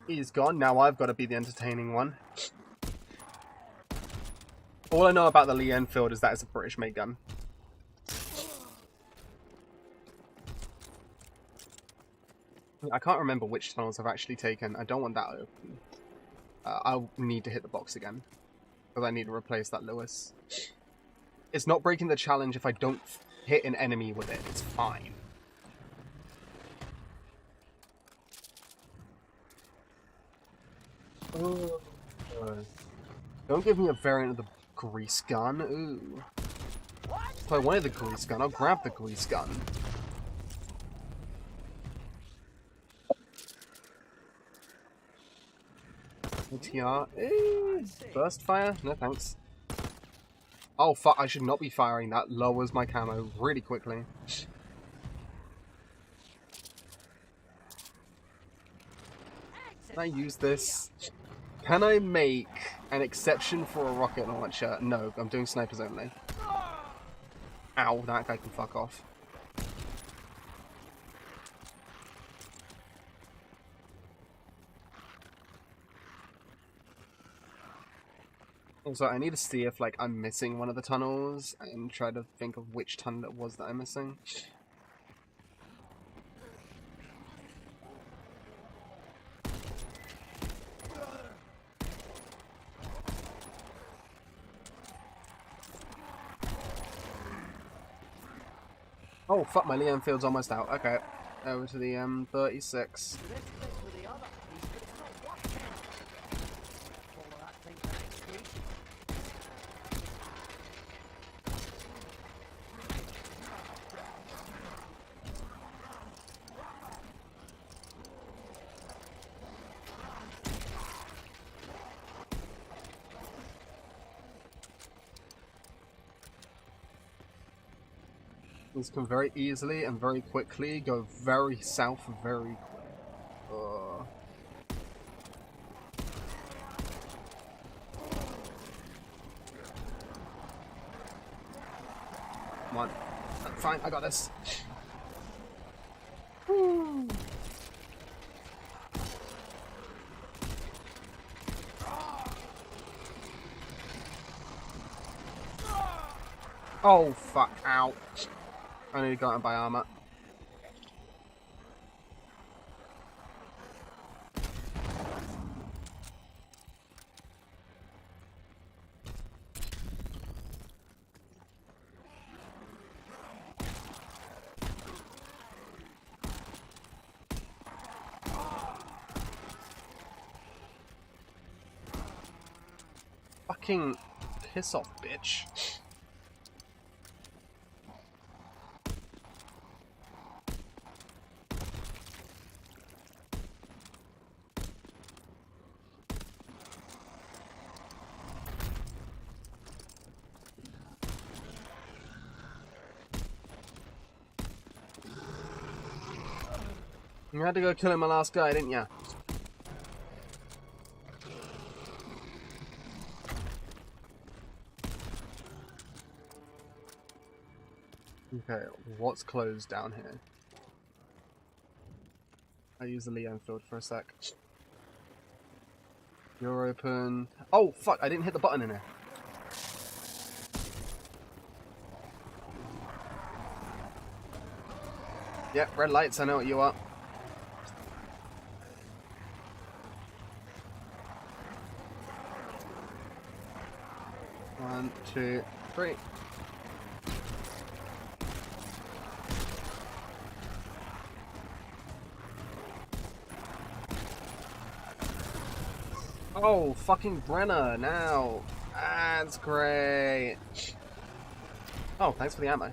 he's gone. Now I've got to be the entertaining one. All I know about the Lee Enfield is that it's a British-made gun. I can't remember which tunnels I've actually taken. I don't want that open. I'll need to hit the box again. Because I need to replace that Lewis. It's not breaking the challenge if I don't hit an enemy with it. It's fine. Oh. Don't give me a variant of the grease gun. Ooh. If I wanted the grease gun, I'll grab the grease gun. OTR. Burst fire? No thanks. Oh fuck, I should not be firing. That lowers my camo really quickly. Can I use this? Can I make an exception for a rocket launcher? No, I'm doing snipers only. Ow, that guy can fuck off. Also, I need to see if like I'm missing one of the tunnels and try to think of which tunnel it was that I'm missing. Oh fuck, my Liam field's almost out. Okay. Over to the M36. These can very easily and very quickly go very south very quick. Come on. Fine, I got this. Woo. Oh fuck, ow. I nearly got him by armor. Fucking piss off, bitch. You had to go killing my last guy, didn't ya? Okay, what's closed down here? I use the Leon field for a sec. You're open. Oh fuck, I didn't hit the button in here. Yep, red lights, I know what you are. One, two, three. Oh, fucking Brenner, now. That's great. Oh, thanks for the ammo.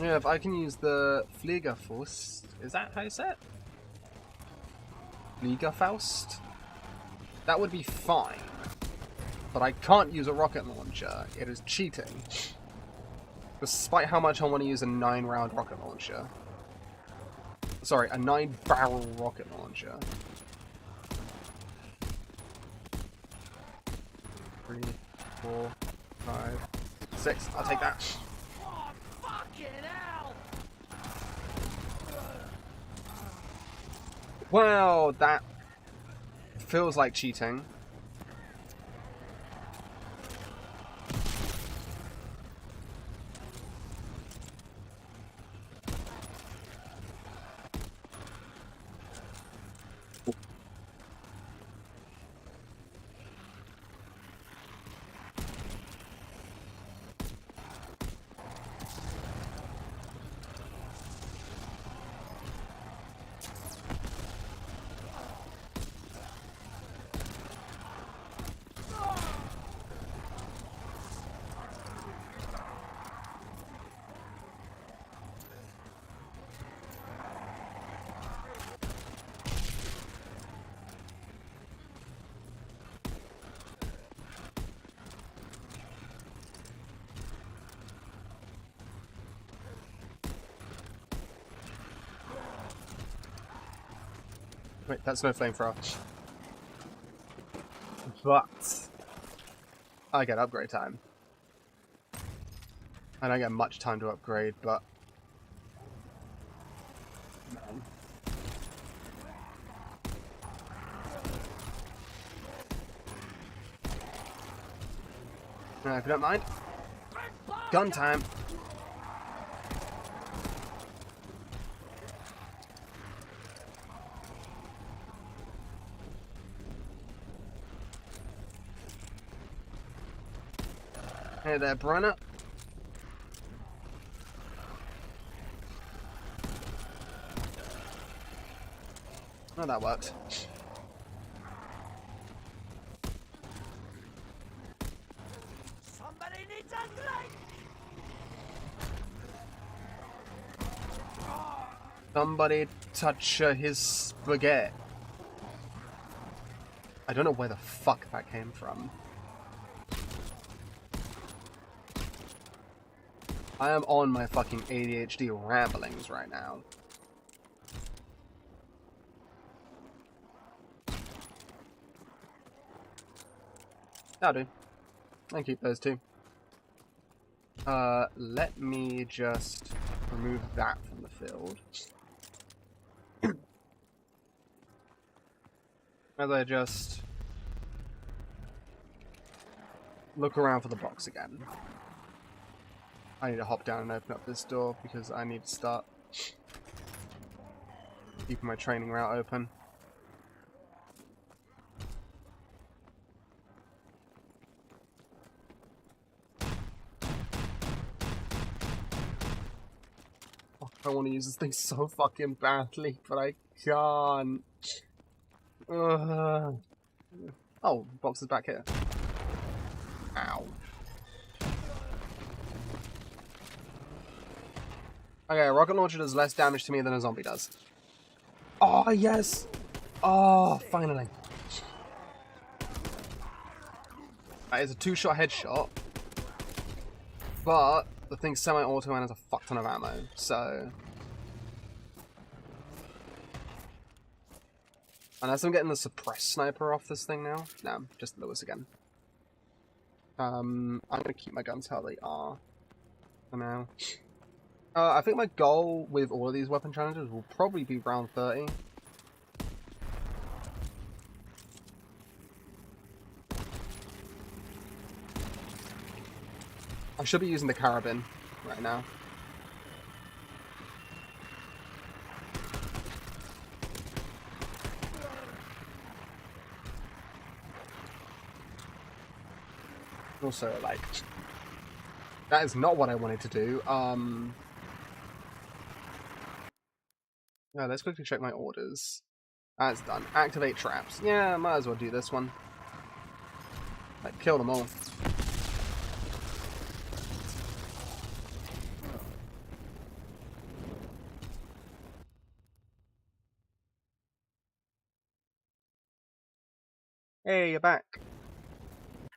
Yeah, if I can use the Fliegerfaust, is that how you say it? Fliegerfaust? That would be fine. But I can't use a rocket launcher. It is cheating. Despite how much I want to use a 9-round rocket launcher. Sorry, a 9-barrel rocket launcher. 3, 4, 5, 6. I'll take that. Oh, fucking hell! Well, that feels like cheating. Wait, that's no flamethrower. But I get upgrade time. I don't get much time to upgrade, but man. If you don't mind. Gun time. Hey there, Brenner. Oh, that worked. Somebody needs a drink! Somebody touch his spaghetti. I don't know where the fuck that came from. I am on my fucking ADHD ramblings right now. That'll do. I'll keep those two. Let me just remove that from the field. As I just look around for the box again. I need to hop down and open up this door because I need to start keeping my training route open. I want to use this thing so fucking badly, but I can't. Oh, box is back here. Ow. Okay, a rocket launcher does less damage to me than a zombie does. Oh, yes! Oh, finally. That is a 2-shot headshot, but the thing's semi-auto and has a fuck ton of ammo, so... Unless I'm getting the suppressed sniper off this thing now. No, just Lewis again. I'm gonna keep my guns how they are for now. I think my goal with all of these weapon challenges will probably be round 30. I should be using the carabin right now. Also, like, that is not what I wanted to do. Yeah, let's quickly check my orders. That's done. Activate traps. Yeah, might as well do this one. Like, kill them all. Hey, you're back.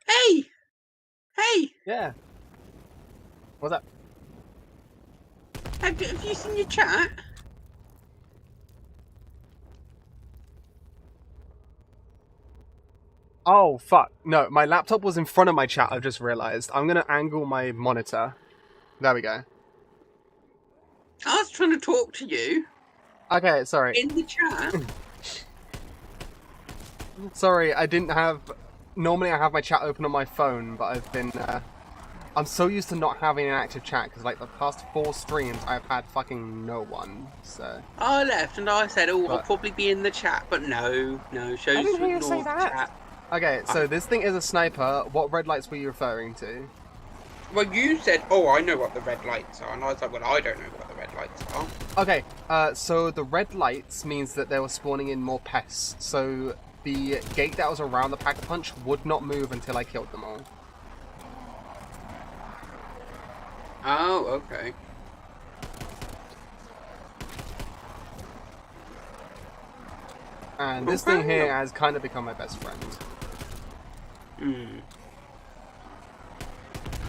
Hey! Hey! Yeah. What's up? Have you seen your chat? Oh, fuck. No, my laptop was in front of my chat, I've just realised. I'm gonna angle my monitor. There we go. I was trying to talk to you. Okay, sorry. In the chat. Sorry, I didn't have... Normally I have my chat open on my phone, but I've been... I'm so used to not having an active chat, because like the past 4 streams I've had fucking no one, so... I left and I said, I'll probably be in the chat, but no, shows to ignore the chat. Okay, so this thing is a sniper. What red lights were you referring to? Well, you said, I know what the red lights are, and I was like, well, I don't know what the red lights are. Okay, so the red lights means that they were spawning in more pests, so the gate that was around the Pack-a-Punch would not move until I killed them all. Oh, okay. And this thing here has kind of become my best friend. Hmm.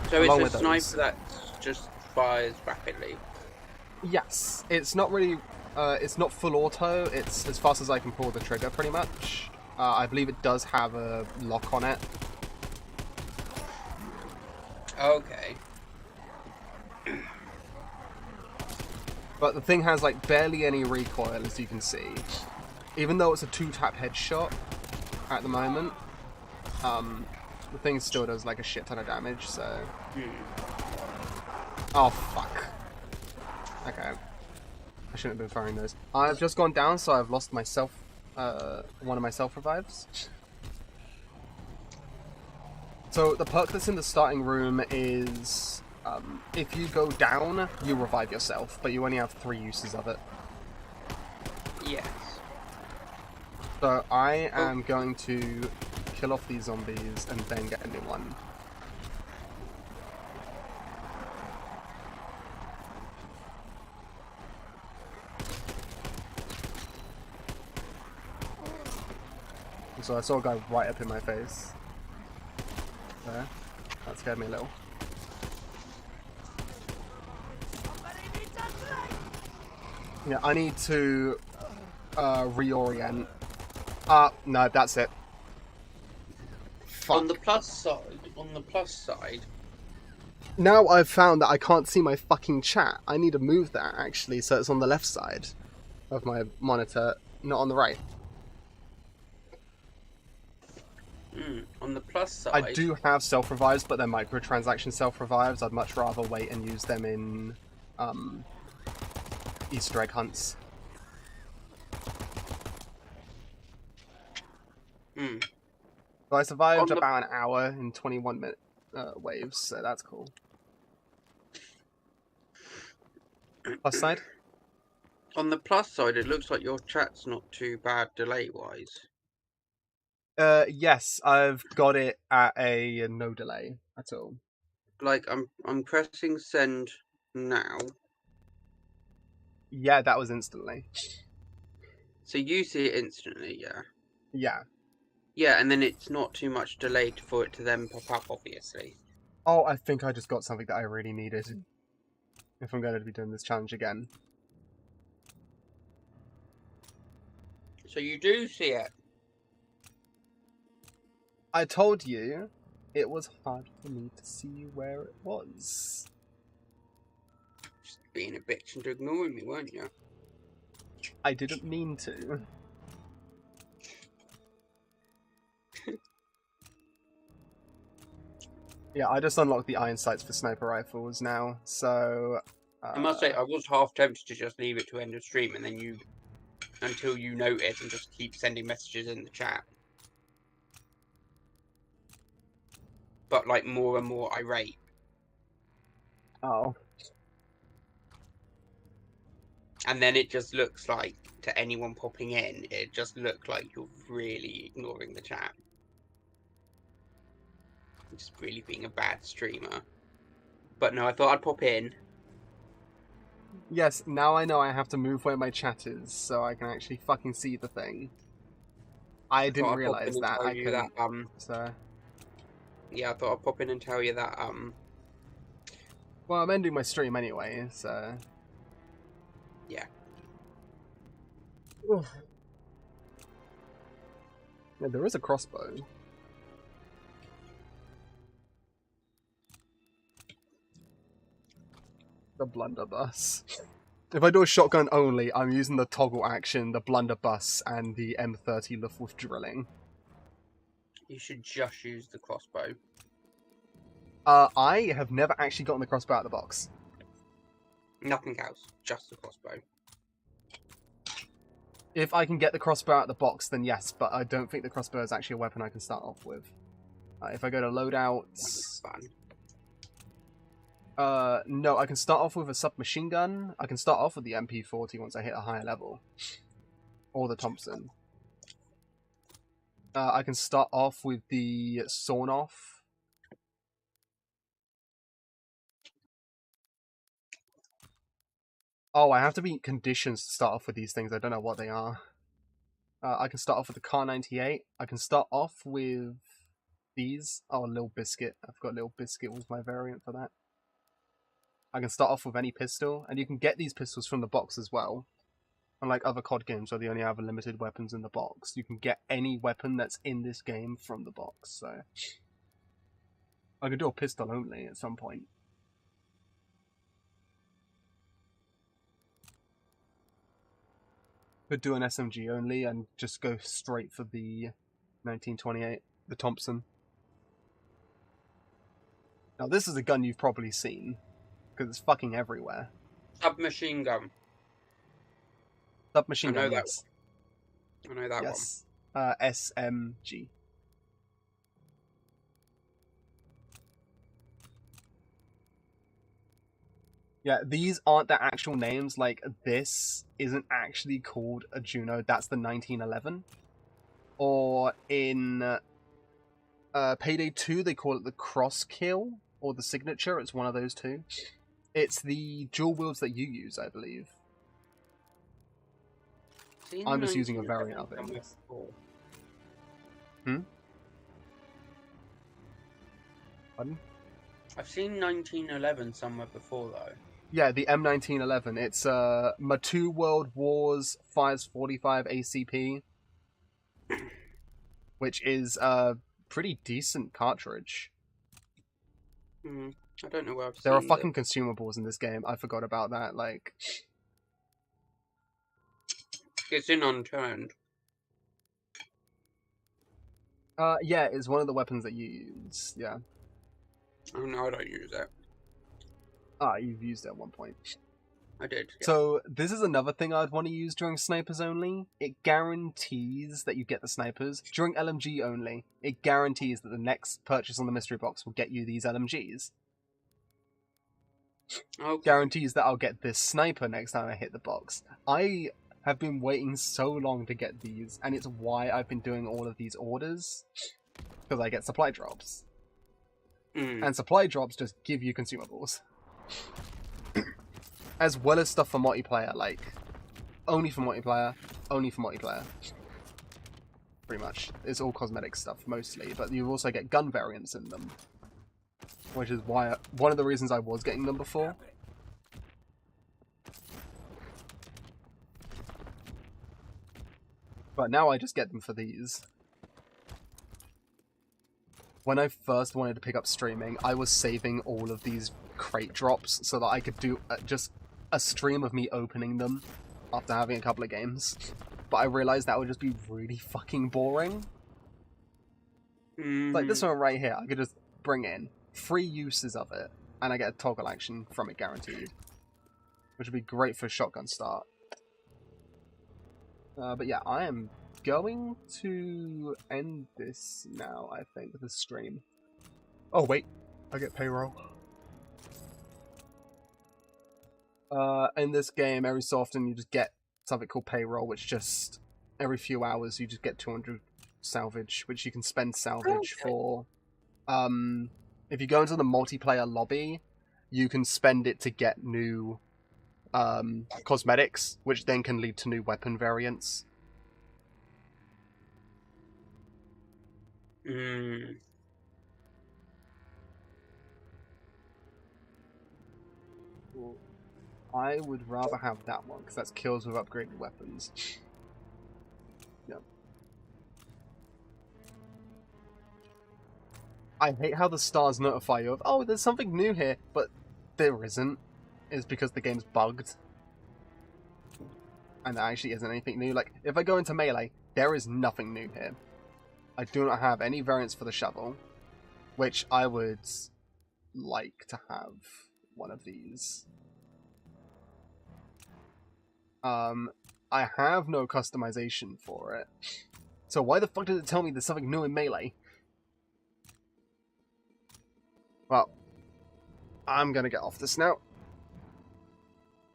So it's a sniper that just fires rapidly? Yes. It's not really... it's not full auto, it's as fast as I can pull the trigger, pretty much. I believe it does have a lock on it. Okay. But the thing has, like, barely any recoil, as you can see. Even though it's a 2-tap headshot at the moment. the thing still does like a shit ton of damage, so... Hmm. Oh, fuck. Okay. I shouldn't have been firing those. I've just gone down, so I've lost myself, one of my self-revives. So the perk that's in the starting room is, if you go down, you revive yourself, but you only have 3 uses of it. Yes. So I am going to kill off these zombies and then get a new one. So I saw a guy right up in my face. There. That scared me a little. Yeah, I need to reorient. No, that's it. Fuck. On the plus side, Now I've found that I can't see my fucking chat. I need to move that, actually, so it's on the left side of my monitor, not on the right. on the plus side... I do have self-revives, but they're microtransaction self-revives. I'd much rather wait and use them in Easter egg hunts. So I survived about an hour in 21-minute waves, so that's cool. Plus side? On the plus side, it looks like your chat's not too bad delay-wise. Yes, I've got it at a no delay at all. Like, I'm pressing send now. Yeah, that was instantly. So you see it instantly, yeah? Yeah. Yeah, and then it's not too much delayed for it to then pop up, obviously. Oh, I think I just got something that I really needed. If I'm going to be doing this challenge again. So you do see it. I told you it was hard for me to see where it was. Just being a bitch and ignoring me, weren't you? I didn't mean to. Yeah, I just unlocked the iron sights for sniper rifles now, so... I must say, I was half tempted to just leave it to end of stream and then you... until you notice and just keep sending messages in the chat. But, like, more and more irate. Oh. And then it just looks like, to anyone popping in, it just looked like you're really ignoring the chat. Just really being a bad streamer. But no, I thought I'd pop in. Yes, now I know I have to move where my chat is, so I can actually fucking see the thing. I didn't realise that. I couldn't, so... Yeah, I thought I'd pop in and tell you that, Well, I'm ending my stream anyway, so... Yeah. Oof. Yeah, there is a crossbow. The blunderbuss. If I do a shotgun only, I'm using the toggle action, the blunderbuss, and the M30 Luftwaffe drilling. You should just use the crossbow. I have never actually gotten the crossbow out of the box. Nothing else, just the crossbow. If I can get the crossbow out of the box, then yes, but I don't think the crossbow is actually a weapon I can start off with. If I go to loadouts... no, I can start off with a submachine gun. I can start off with the MP40 once I hit a higher level. Or the Thompson. I can start off with the sawn-off. Oh, I have to be conditions to start off with these things. I don't know what they are. I can start off with the Car 98. I can start off with these. Oh, Little Biscuit. I forgot Little Biscuit was my variant for that. I can start off with any pistol, and you can get these pistols from the box as well. Unlike other COD games where they only have limited weapons in the box, you can get any weapon that's in this game from the box, so... I could do a pistol only at some point. Could do an SMG only and just go straight for the 1928, the Thompson. Now this is a gun you've probably seen, because it's fucking everywhere. Submachine gun. Submachine I know gun, that yes. I know that one. Yes. SMG. Yeah, these aren't the actual names. Like, this isn't actually called a Juno. That's the 1911. Or in Payday 2, they call it the Cross Kill, or the Signature. It's one of those two. It's the dual wields that you use, I believe. Seen I'm just using a 1911 variant of it. somewhere before. Pardon? I've seen 1911 somewhere before, though. Yeah, the M1911. It's Matu World Wars fires 45 ACP, which is a pretty decent cartridge. I don't know where I've There are seen fucking consumables in this game. I forgot about that. Like, It's in Unturned. yeah, it's one of the weapons that you use. Yeah. Oh no, I don't use it. You've used it at one point. I did. Yeah. So this is another thing I'd want to use during snipers only. It guarantees that you get the snipers. During LMG only, it guarantees that the next purchase on the mystery box will get you these LMGs. Okay. Guarantees that I'll get this sniper next time I hit the box. I have been waiting so long to get these, and it's why I've been doing all of these orders. Because I get supply drops. And supply drops just give you consumables. As well as stuff for multiplayer, like, only for multiplayer. Pretty much. It's all cosmetic stuff, mostly, but you also get gun variants in them. Which is why, one of the reasons I was getting them before. But now I just get them for these. When I first wanted to pick up streaming, I was saving all of these crate drops so that I could do just a stream of me opening them after having a couple of games. But I realized that would just be really fucking boring. Like this one right here, I could just bring in 3 uses of it, and I get a toggle action from it guaranteed. Which would be great for shotgun start. But yeah, I am going to end this now, I think, the stream. Oh wait, I get payroll. In this game, every so often you just get something called payroll, which just every few hours you just get 200 salvage, which you can spend salvage for. If you go into the multiplayer lobby, you can spend it to get new cosmetics, which then can lead to new weapon variants. I would rather have that one, because that's kills with upgraded weapons. Yep. I hate how the stars notify you of, oh, there's something new here, but there isn't. It's because the game's bugged. And there actually isn't anything new. Like, if I go into Melee, there is nothing new here. I do not have any variants for the shovel, which I would like to have one of these. I have no customization for it. So why the fuck did it tell me there's something new in Melee? Well, I'm gonna get off this now.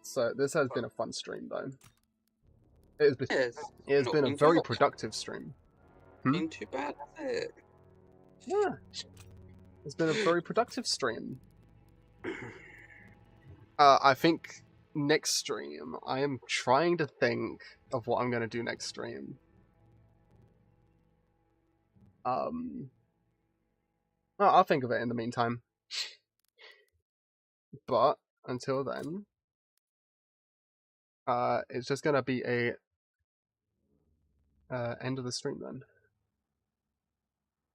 So this has been a fun stream, though. It has been a very productive stream. Been too bad, has it? Yeah. It's been a very productive stream. I think next stream, I am trying to think of what I'm going to do next stream. Well, I'll think of it in the meantime. But until then, it's just going to be a end of the stream then.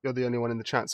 You're the only one in the chat, so